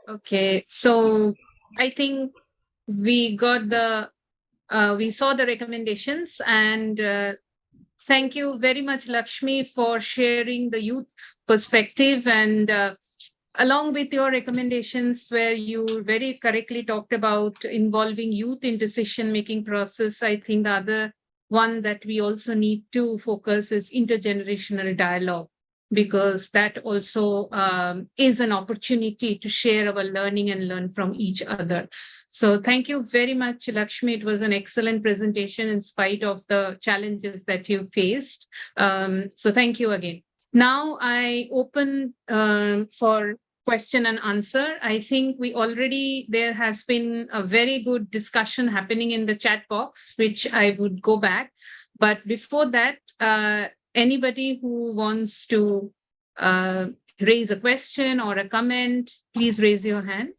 Okay, so I think we got we saw the recommendations, and thank you very much, Lakshmi, for sharing the youth perspective, and along with your recommendations where you very correctly talked about involving youth in decision-making process. I think the other one that we also need to focus is intergenerational dialogue, because that also is an opportunity to share our learning and learn from each other. So thank you very much, Lakshmi. It was an excellent presentation in spite of the challenges that you faced. So thank you again. Now I open for question and answer. I think there has been a very good discussion happening in the chat box, which I would go back. But before that, anybody who wants to raise a question or a comment, please raise your hand.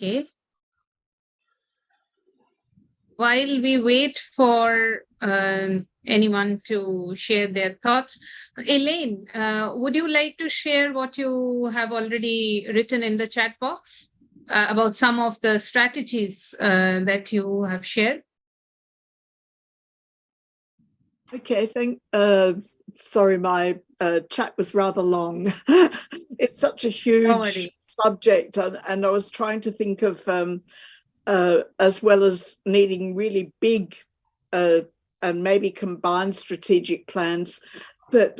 Okay. While we wait for anyone to share their thoughts, Elaine, would you like to share what you have already written in the chat box about some of the strategies that you have shared? Okay, sorry, my chat was rather long. It's such a huge subject, and I was trying to think of, as well as needing really big and maybe combined strategic plans, that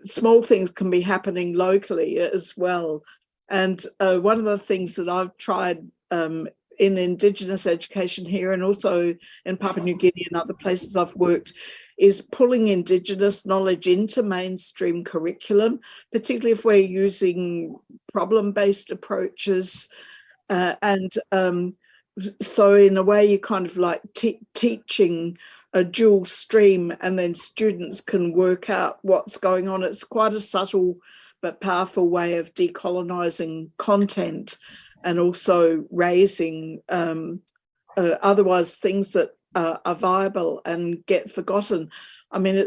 small things can be happening locally as well. And one of the things that I've tried in Indigenous education here, and also in Papua New Guinea and other places I've worked, is pulling Indigenous knowledge into mainstream curriculum, particularly if we're using problem-based approaches. So in a way, you're kind of like teaching a dual stream, and then students can work out what's going on. It's quite a subtle but powerful way of decolonizing content and also raising otherwise things that are viable and get forgotten. I mean,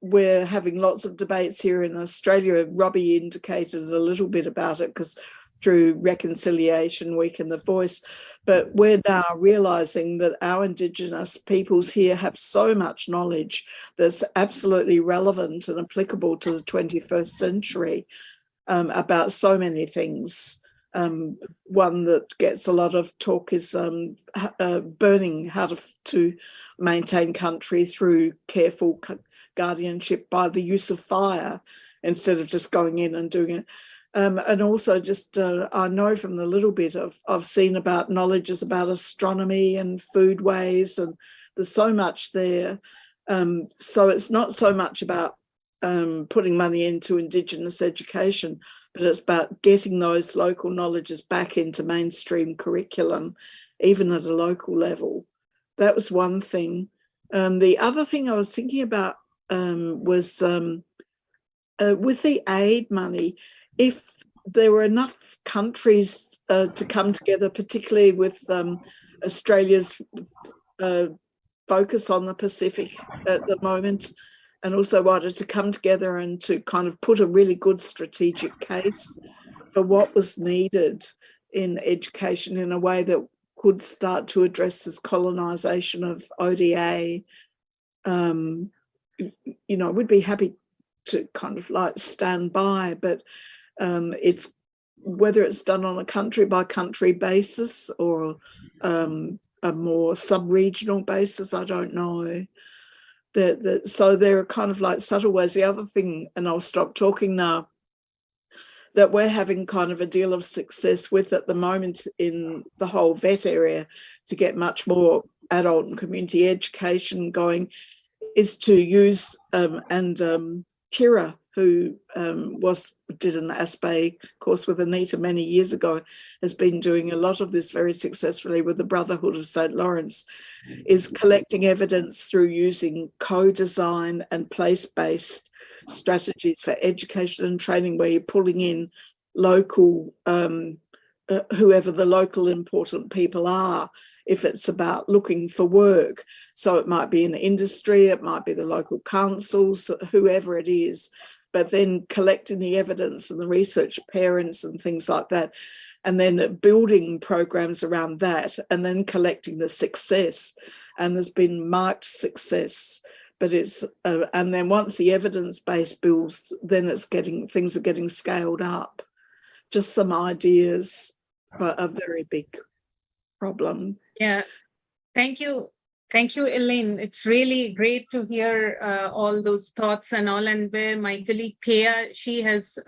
we're having lots of debates here in Australia. Robbie indicated a little bit about it because through Reconciliation Week and The Voice, but we're now realising that our Indigenous peoples here have so much knowledge that's absolutely relevant and applicable to the 21st century about so many things. One that gets a lot of talk is burning, how to maintain country through careful guardianship by the use of fire instead of just going in and doing it. And also just, I know from the little bit I've seen about knowledge is about astronomy and foodways, and there's so much there. So it's not so much about putting money into Indigenous education, but it's about getting those local knowledges back into mainstream curriculum, even at a local level. That was one thing. The other thing I was thinking about was with the aid money, if there were enough countries to come together, particularly with Australia's focus on the Pacific at the moment, and also wanted to come together and to kind of put a really good strategic case for what was needed in education in a way that could start to address this colonisation of ODA, you know, we'd be happy to kind of like stand by, but it's whether it's done on a country by country basis or a more sub-regional basis, I don't know. So there are kind of like subtle ways. The other thing, and I'll stop talking now, that we're having kind of a deal of success with at the moment in the whole vet area to get much more adult and community education going is to use, Kira, who did an ASPBAE course with Anita many years ago, has been doing a lot of this very successfully with the Brotherhood of St. Lawrence, is collecting evidence through using co-design and place-based strategies for education and training, where you're pulling in local, whoever the local important people are, if it's about looking for work. So it might be in the industry, it might be the local councils, whoever it is, but then collecting the evidence and the research, parents and things like that, and then building programs around that, and then collecting the success. And there's been marked success, but it's, and then once the evidence base builds, then things are getting scaled up. Just some ideas for a very big problem. Yeah, thank you. Thank you, Elaine. It's really great to hear all those thoughts and all, and where my colleague Thea, she has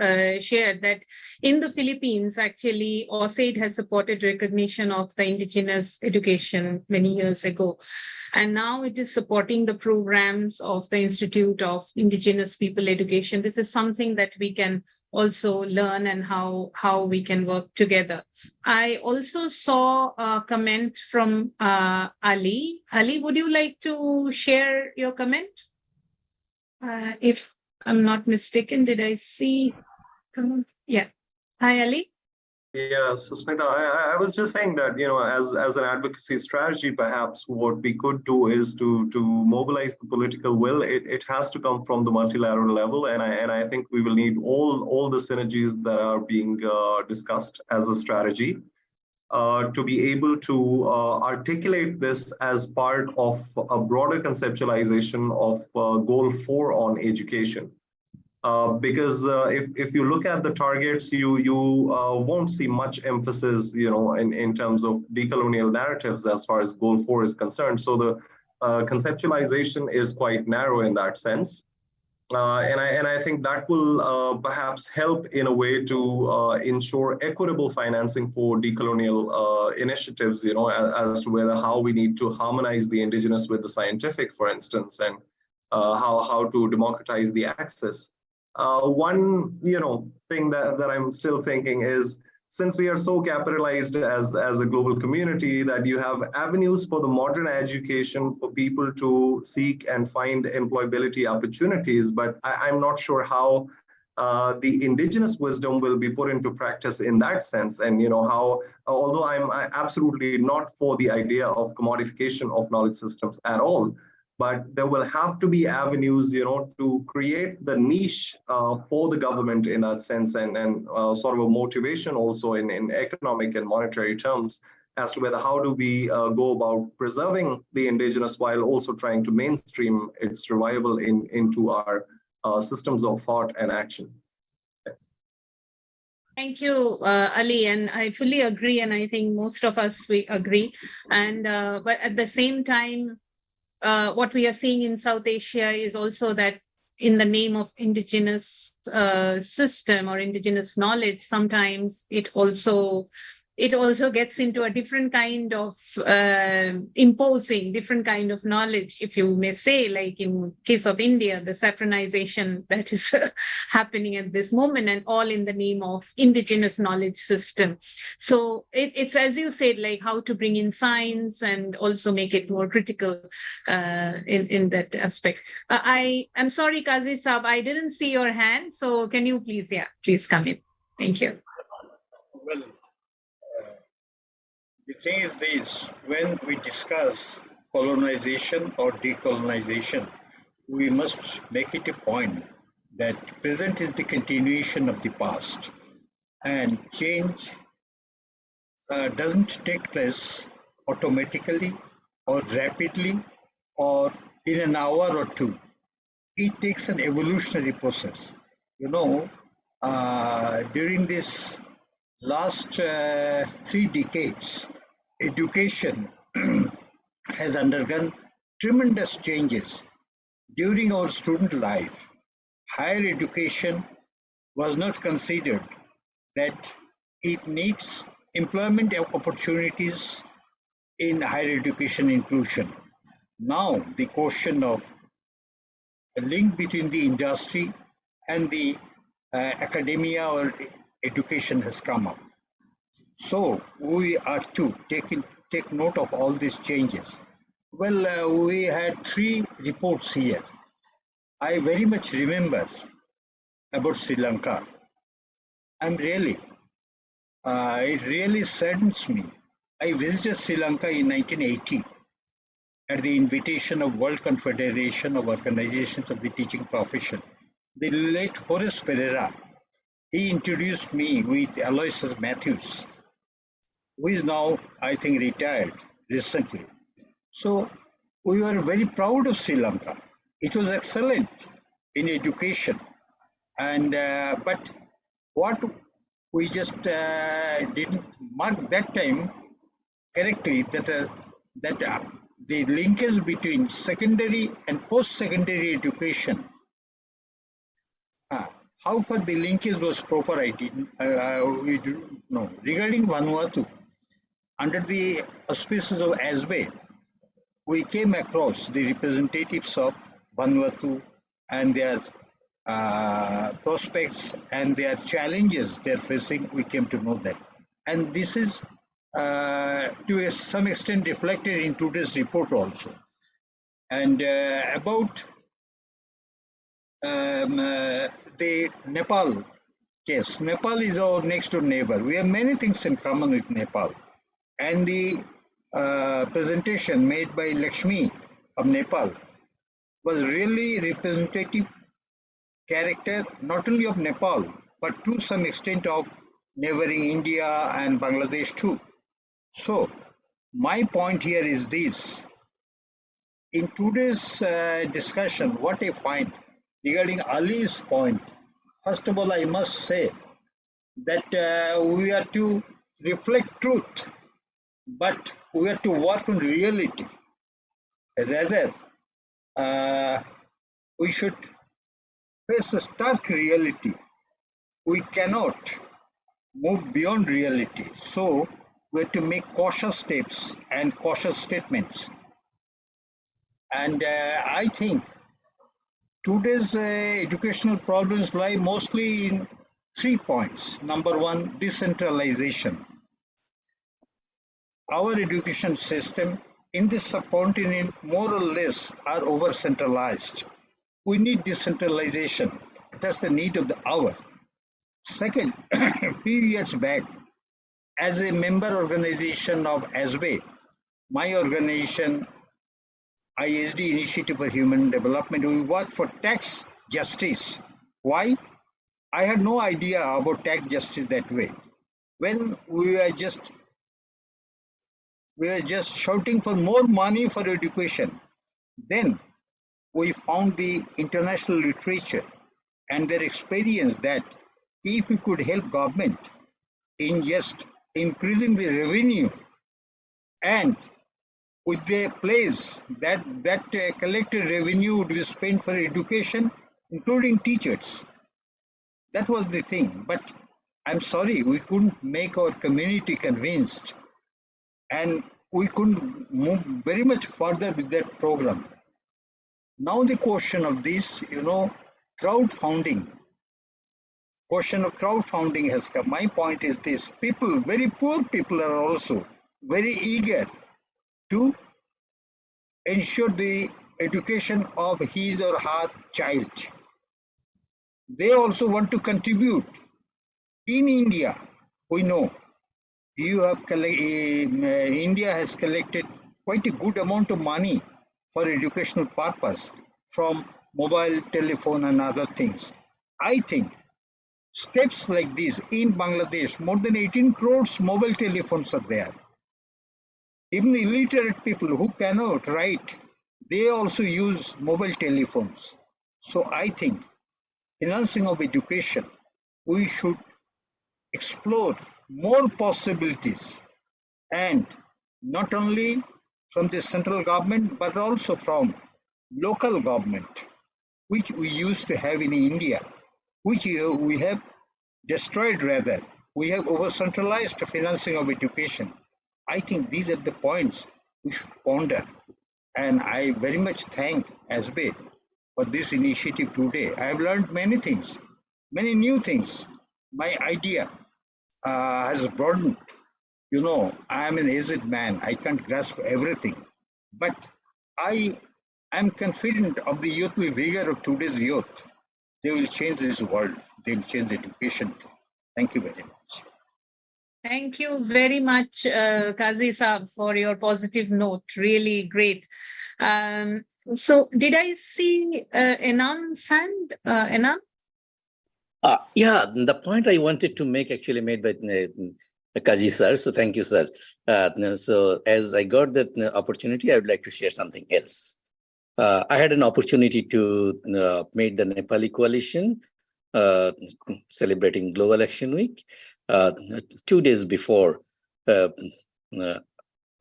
shared that in the Philippines, actually, AusAid has supported recognition of the Indigenous education many years ago. And now it is supporting the programs of the Institute of Indigenous People Education. This is something that we can also learn and how we can work together. I also saw a comment from Ali. Ali, would you like to share your comment? If I'm not mistaken, did I see? Come on. Yeah. Hi, Ali. Yeah, so Smita, I was just saying that, you know, as an advocacy strategy, perhaps what we could do is to mobilize the political will. It has to come from the multilateral level, and I think we will need all the synergies that are being discussed as a strategy to be able to articulate this as part of a broader conceptualization of Goal 4 on education. Because if you look at the targets, you won't see much emphasis, you know, in terms of decolonial narratives as far as Goal 4 is concerned. So the conceptualization is quite narrow in that sense, and I think that will perhaps help in a way to ensure equitable financing for decolonial initiatives, you know, as to how we need to harmonize the indigenous with the scientific, for instance, and how to democratize the access. One, you know, thing that I'm still thinking is since we are so capitalized as a global community, that you have avenues for the modern education for people to seek and find employability opportunities. But I'm not sure how the indigenous wisdom will be put into practice in that sense. And how, although I'm absolutely not for the idea of commodification of knowledge systems at all, but there will have to be avenues, to create the niche for the government in that sense, and sort of a motivation also in economic and monetary terms as to whether how do we go about preserving the indigenous while also trying to mainstream its revival into our systems of thought and action. Thank you, Ali, and I fully agree, and I think most of us, we agree. And but at the same time, what we are seeing in South Asia is also that in the name of indigenous system or indigenous knowledge, sometimes it also gets into a different kind of imposing different kind of knowledge, if you may say, like in case of India, the saffronization that is happening at this moment, and all in the name of indigenous knowledge system. So it's, as you said, like how to bring in science and also make it more critical in that aspect. I'm sorry, Qazi Saab, I didn't see your hand, so can you please, please come in. Thank you. Well, the thing is this, when we discuss colonization or decolonization, we must make it a point that present is the continuation of the past, and change doesn't take place automatically or rapidly or in an hour or two. It takes an evolutionary process. During this last 3 decades, education has undergone tremendous changes. During our student life, higher education was not considered that it needs employment opportunities in higher education inclusion. Now, the question of a link between the industry and the academia or education has come up. So we are to take note of all these changes. Well, we had 3 reports here. I very much remember about Sri Lanka. It really saddens me. I visited Sri Lanka in 1980 at the invitation of World Confederation of Organizations of the Teaching Profession. The late Horace Pereira, he introduced me with Aloysius Matthews, who is now, I think, retired recently. So we were very proud of Sri Lanka. It was excellent in education, and but what we just didn't mark that time correctly, that the linkage between secondary and post-secondary education, how far the linkage was proper, we do know. Regarding Vanuatu, under the auspices of ASPBAE, we came across the representatives of Vanuatu and their prospects and their challenges they're facing. We came to know that. And this is to some extent reflected in today's report also. And about the Nepal case. Nepal is our next door neighbor. We have many things in common with Nepal. And the presentation made by Lakshmi of Nepal was really representative character, not only of Nepal, but to some extent of neighboring India and Bangladesh too. So my point here is this. In today's discussion, what I find regarding Ali's point, first of all, I must say that we are to reflect truth, but we have to work on reality. Rather, we should face a stark reality. We cannot move beyond reality. So we have to make cautious steps and cautious statements. And I think today's educational problems lie mostly in 3 points. Number one, decentralization. Our education system in this subcontinent more or less are over centralized. We need decentralization. That's the need of the hour. Second, a few years back, as a member organization of ASPBAE, my organization, ISD Initiative for Human Development, we work for tax justice. Why? I had no idea about tax justice that way. When we were just shouting for more money for education, then we found the international literature and their experience that if we could help government in just increasing the revenue and with the place that collected revenue would be spent for education, including teachers. That was the thing. But I'm sorry, we couldn't make our community convinced, and we couldn't move very much further with that program. Now the question of this, crowdfunding. Question of crowdfunding has come. My point is this: people, very poor people, are also very eager to ensure the education of his or her child. They also want to contribute. In India, we know India has collected quite a good amount of money for educational purpose from mobile telephone and other things. I think steps like this in Bangladesh, more than 18 crores mobile telephones are there. Even illiterate people who cannot write, they also use mobile telephones. So I think financing of education, we should explore more possibilities, and not only from the central government but also from local government, which we used to have in India, which we have destroyed. Rather, we have over centralized financing of education. I think these are the points we should ponder, and I very much thank ASPBAE for this initiative today. I have learned many things, many new things. My idea has broadened. I am an aged man. I can't grasp everything. But I am confident of the youthful vigor of today's youth. They will change this world. They will change education. Thank you very much. Thank you very much, Kazi Saab, for your positive note. Really great. So did I see Enam's hand? Enam? Yeah, the point I wanted to make actually made by Kazi sir. So thank you, sir. So as I got that opportunity, I would like to share something else. I had an opportunity to meet the Nepali coalition celebrating Global Action Week. 2 days before, I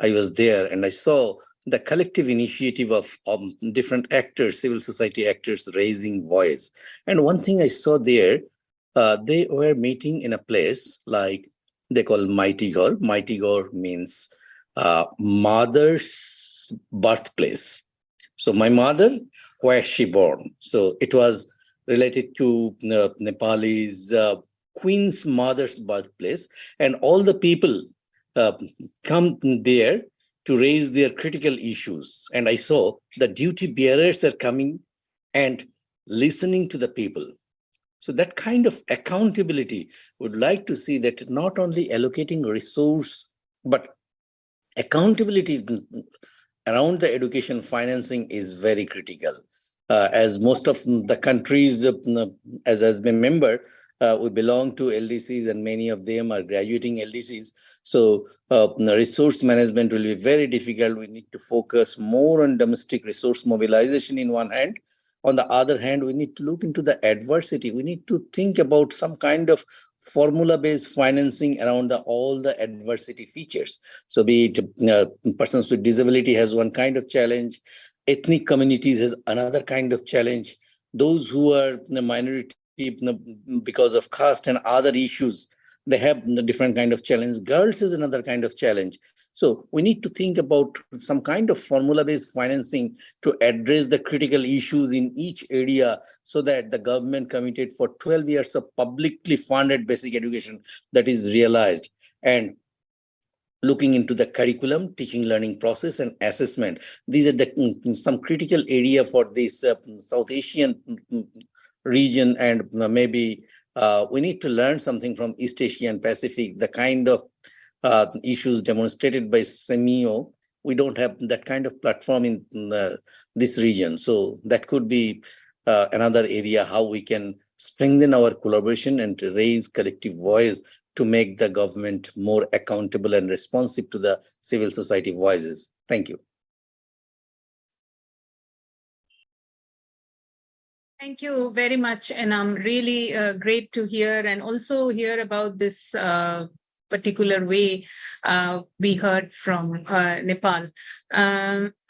was there and I saw the collective initiative of different actors, civil society actors raising voice. And one thing I saw there, they were meeting in a place like they call Mighty Gaur. Mighty Gaur means mother's birthplace. So my mother, where she born? So it was related to Nepal's Queen's mother's birthplace, and all the people come there to raise their critical issues. And I saw the duty bearers are coming and listening to the people. So that kind of accountability would like to see that not only allocating resource, but accountability around the education financing is very critical. As most of the countries, as been member, we belong to LDCs and many of them are graduating LDCs. So the resource management will be very difficult. We need to focus more on domestic resource mobilization in one hand. On the other hand, we need to look into the adversity. We need to think about some kind of formula-based financing around all the adversity features. So be it persons with disability has one kind of challenge, ethnic communities has another kind of challenge, those who are the minority because of caste and other issues, they have the different kind of challenge. Girls is another kind of challenge. So we need to think about some kind of formula-based financing to address the critical issues in each area, so that the government committed for 12 years of publicly funded basic education that is realized. And looking into the curriculum, teaching learning process, and assessment. These are the some critical area for this South Asian region, and maybe we need to learn something from East Asia and Pacific, the kind of issues demonstrated by SEMIO. We don't have that kind of platform in this region. So that could be another area how we can strengthen our collaboration and to raise collective voice to make the government more accountable and responsive to the civil society voices. Thank you. Thank you very much. And I'm really great to hear, and also hear about this particular way we heard from Nepal.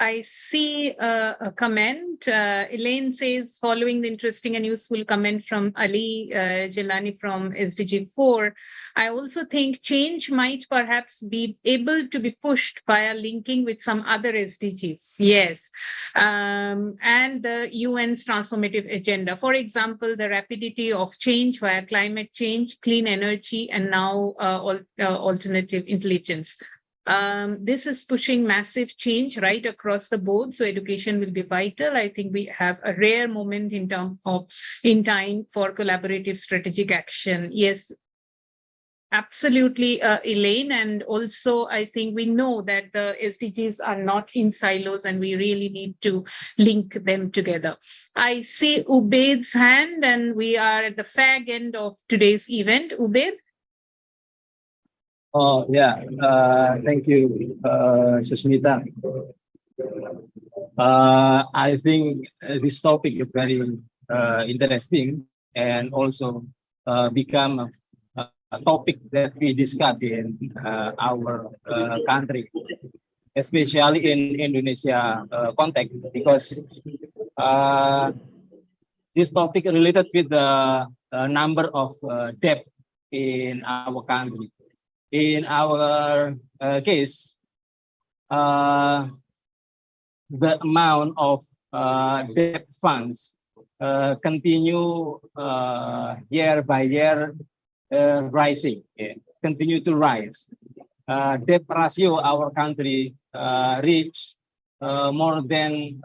I see a comment. Elaine says, following the interesting and useful comment from Ali Jelani from SDG 4, I also think change might perhaps be able to be pushed via linking with some other SDGs. Yes. And the UN's transformative agenda. For example, the rapidity of change via climate change, clean energy, and now alternative intelligence. This is pushing massive change right across the board. So education will be vital. I think we have a rare moment in time for collaborative strategic action. Yes, absolutely, Elaine. And also, I think we know that the SDGs are not in silos, and we really need to link them together. I see Ubaid's hand, and we are at the fag end of today's event. Ubaid? Oh, yeah. Thank you, Susmita. I think this topic is very interesting, and also become a topic that we discuss in our country, especially in Indonesia context, because this topic related with the number of debt in our country. In our case, the amount of debt funds continue year by year rising, continue to rise. Debt ratio our country reach more than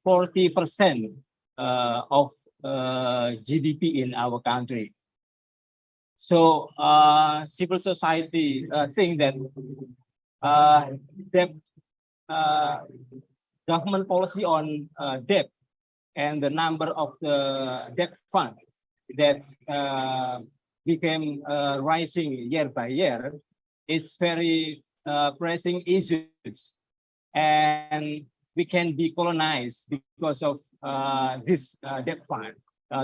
40% of GDP in our country. So civil society think that debt, government policy on debt and the number of the debt fund that became rising year by year is very pressing issues, and we can decolonize because of this debt fund.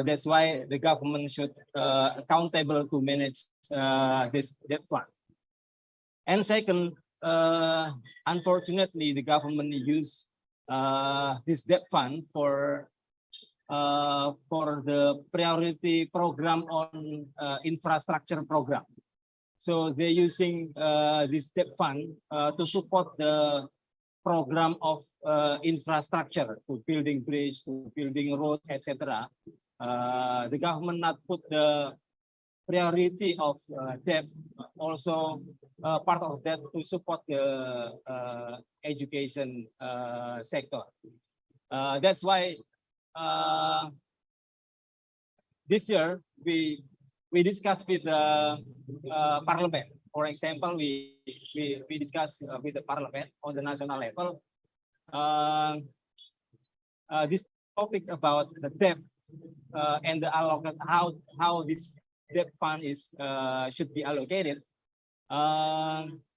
That's why the government should accountable to manage this debt fund. And second, unfortunately, the government use this debt fund for the priority program on infrastructure program. So they're using this debt fund to support the program of infrastructure, to building bridge, to building road, etc. The government not put the priority of debt, also part of that to support the education sector. That's why this year we discussed with the parliament. For example, we discussed with the parliament on the national level this topic about the debt and the allocate, how this debt fund is should be allocated.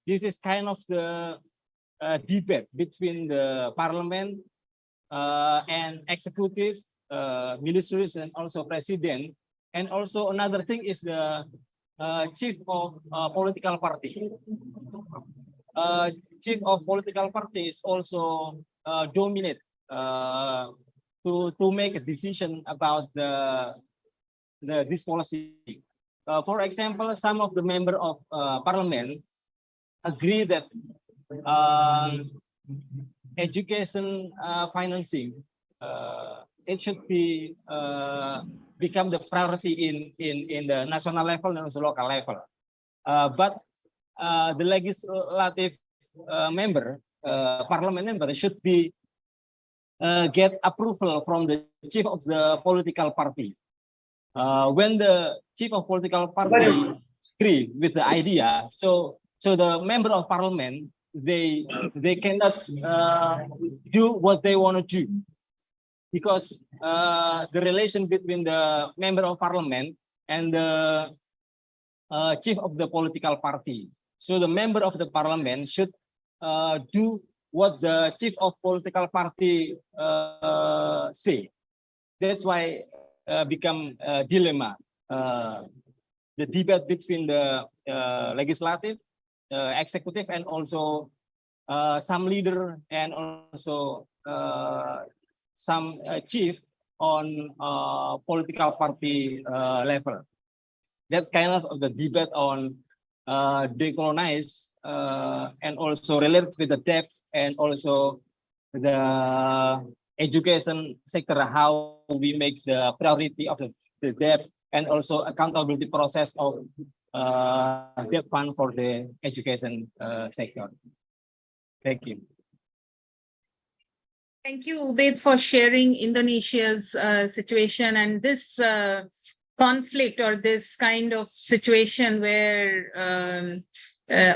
This is kind of the debate between the parliament and executive, ministries, and also president. And also another thing is the chief of political party. Chief of political party is also dominate to make a decision about this policy. For example, some of the member of parliament agree that education financing, it should be become the priority in the national level and also local level. But the legislative parliament member should be get approval from the chief of the political party. When the chief of political party agree with the idea, so the member of parliament, they cannot do what they want to do, because the relation between the member of parliament and the chief of the political party. So the member of the parliament should do what the chief of political party say. That's why become a dilemma. The debate between the legislative, executive, and also some leader and also some chief on political party level. That's kind of the debate on decolonize and also related with the debt and also the education sector, how we make the priority of the debt and also accountability process of debt fund for the education sector. Thank you. Thank you, Ubaid, for sharing Indonesia's situation and this conflict or this kind of situation where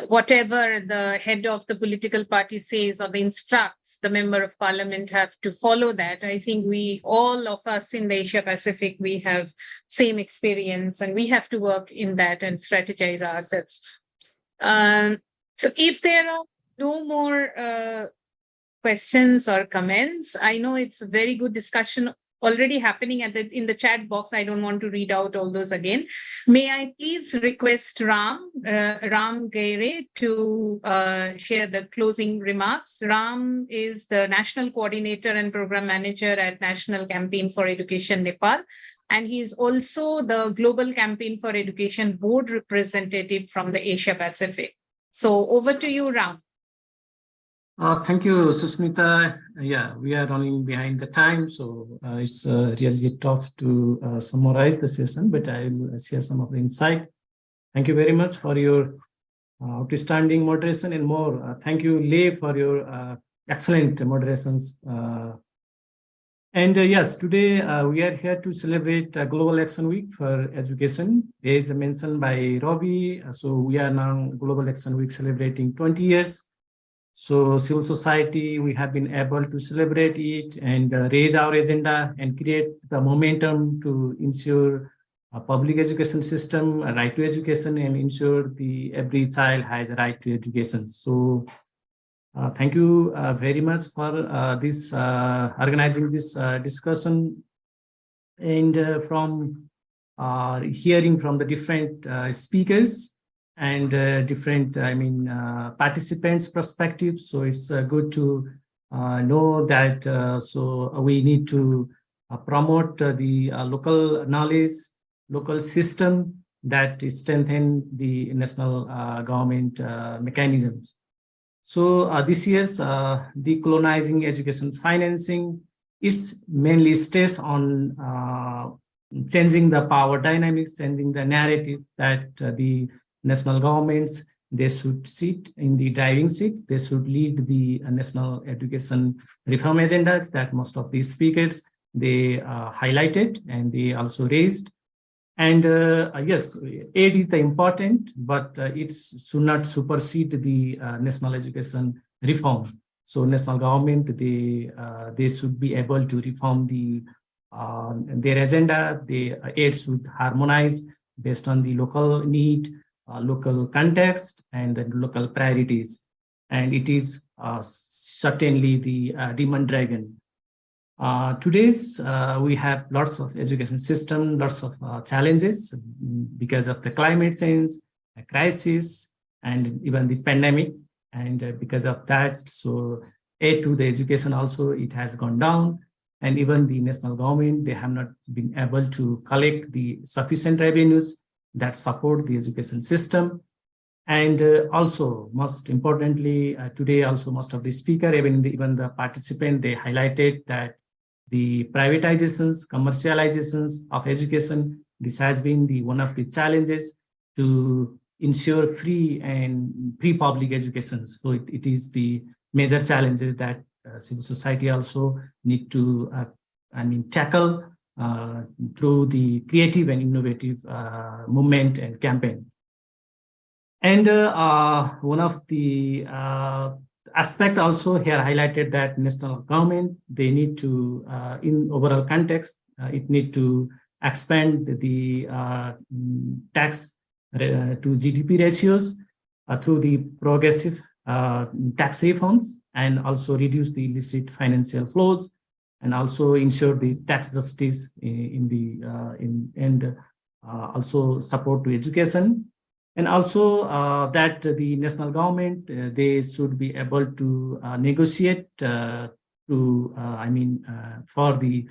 whatever the head of the political party says or instructs, the member of parliament have to follow that. I think we, all of us in the Asia Pacific, we have same experience and we have to work in that and strategize ourselves. So if there are no more questions or comments, I know it's a very good discussion already happening in the chat box. I don't want to read out all those again. May I please request Ram Gaire to share the closing remarks. Ram is the National Coordinator and Program Manager at National Campaign for Education Nepal. And he is also the Global Campaign for Education Board representative from the Asia Pacific. So over to you, Ram. Thank you, Susmita. Yeah, we are running behind the time, so it's really tough to summarize the session, but I will share some of the insight. Thank you very much for your outstanding moderation and more. Thank you, Lei, for your excellent moderations. Yes, today we are here to celebrate Global Action Week for Education. As mentioned by Robbie, so we are now Global Action Week celebrating 20 years. So civil society, we have been able to celebrate it and raise our agenda and create the momentum to ensure a public education system, a right to education, and ensure every child has a right to education. So thank you very much for this organizing this discussion and from hearing from the different speakers and different, participants' perspectives. So it's good to know that so we need to promote the local knowledge, local system that strengthen the national government mechanisms. So this year's Decolonizing Education Financing is mainly stressed on changing the power dynamics, changing the narrative that the national governments, they should sit in the driving seat. They should lead the national education reform agendas that most of these speakers, they highlighted and they also raised. And yes, aid is the important, but it should not supersede the national education reform. So national government, they should be able to reform their agenda. The aid should harmonize based on the local need, local context, and the local priorities. And it is certainly the demand driven. Today's we have lots of education system, lots of challenges because of the climate change, the crisis, and even the pandemic. And because of that, so aid to the education also, it has gone down. And even the national government, they have not been able to collect the sufficient revenues that support the education system. And also, most importantly, today also most of the speaker, even the participant, they highlighted that the privatizations, commercializations of education, this has been one of the challenges to ensure free public education. So it is the major challenges that civil society also need to tackle through the creative and innovative movement and campaign. And one of the aspect also here highlighted that national government, they need to, in overall context, it need to expand the tax to GDP ratios through the progressive tax reforms, and also reduce the illicit financial flows, and also ensure the tax justice and also support to education. And also that the national government, they should be able to negotiate for the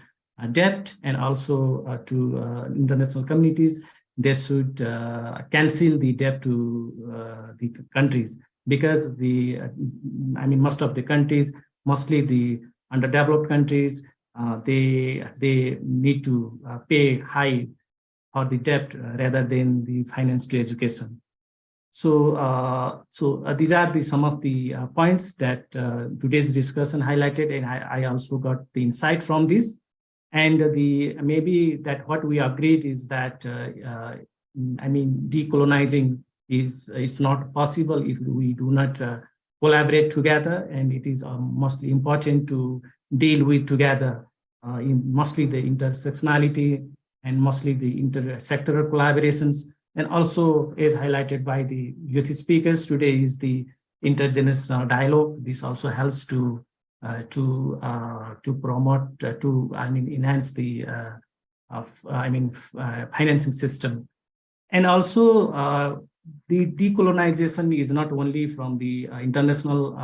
debt, and also to international communities, they should cancel the debt to the countries, because most of the countries, mostly the underdeveloped countries, they need to pay high for the debt rather than the finance to education. So, these are some of the points that today's discussion highlighted, and I also got the insight from this. And maybe that what we agreed is that decolonizing is not possible if we do not collaborate together, and it is mostly important to deal with together, mostly the intersectionality and mostly the intersectoral collaborations. And also, as highlighted by the youth speakers today, is the intergenerational dialogue. This also helps to promote, enhance the financing system. And also, the decolonization is not only from the international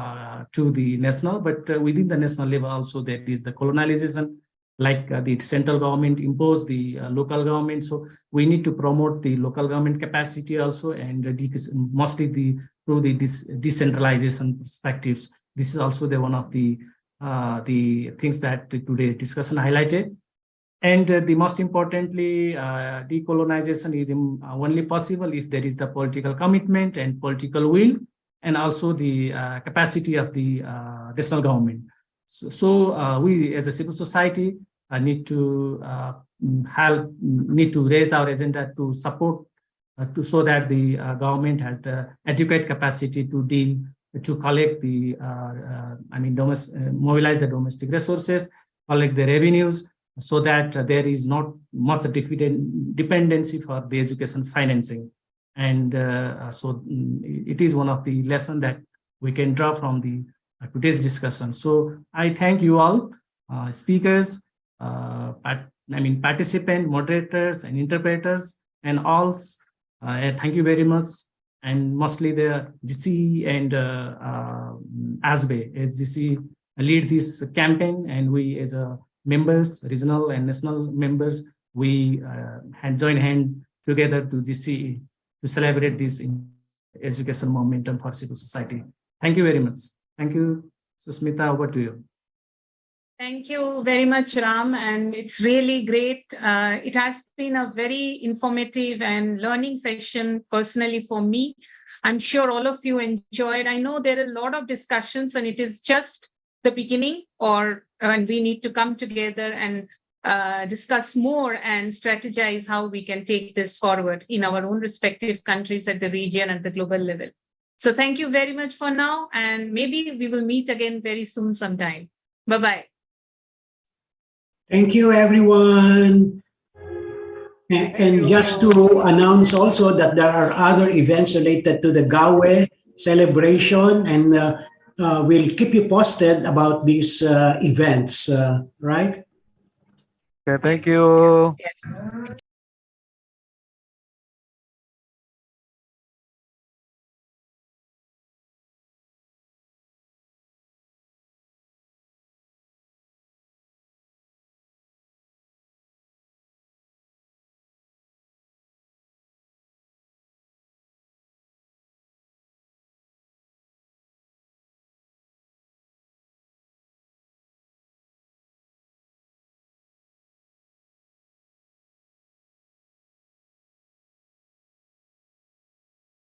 to the national, but within the national level also there is the colonialization, like the central government impose the local government. So we need to promote the local government capacity also, and mostly through the decentralization perspectives. This is also one of the things that today discussion highlighted. And the most importantly, decolonization is only possible if there is the political commitment and political will, and also the capacity of the national government. So we as a civil society need to raise our agenda to support so that the government has the adequate capacity to collect the mobilize the domestic resources, collect the revenues, so that there is not much dependency for the education financing. And so it is one of the lessons that we can draw from the today's discussion. So I thank you all, speakers, participants, moderators, and interpreters, and all. Thank you very much. And mostly the GC and ASPBAE. GC lead this campaign, and we as members, regional and national members, we join hand together to GC to celebrate this education momentum for civil society. Thank you very much. Thank you, Susmita, over to you. Thank you very much, Ram, and it's really great. It has been a very informative and learning session personally for me. I'm sure all of you enjoyed. I know there are a lot of discussions, and it is just the beginning, and we need to come together and discuss more and strategize how we can take this forward in our own respective countries, at the region, and the global level. So thank you very much for now, and maybe we will meet again very soon sometime. Bye-bye. Thank you, everyone. And just to announce also that there are other events related to the GAWE celebration, and we'll keep you posted about these events, right? Okay, thank you. Yes.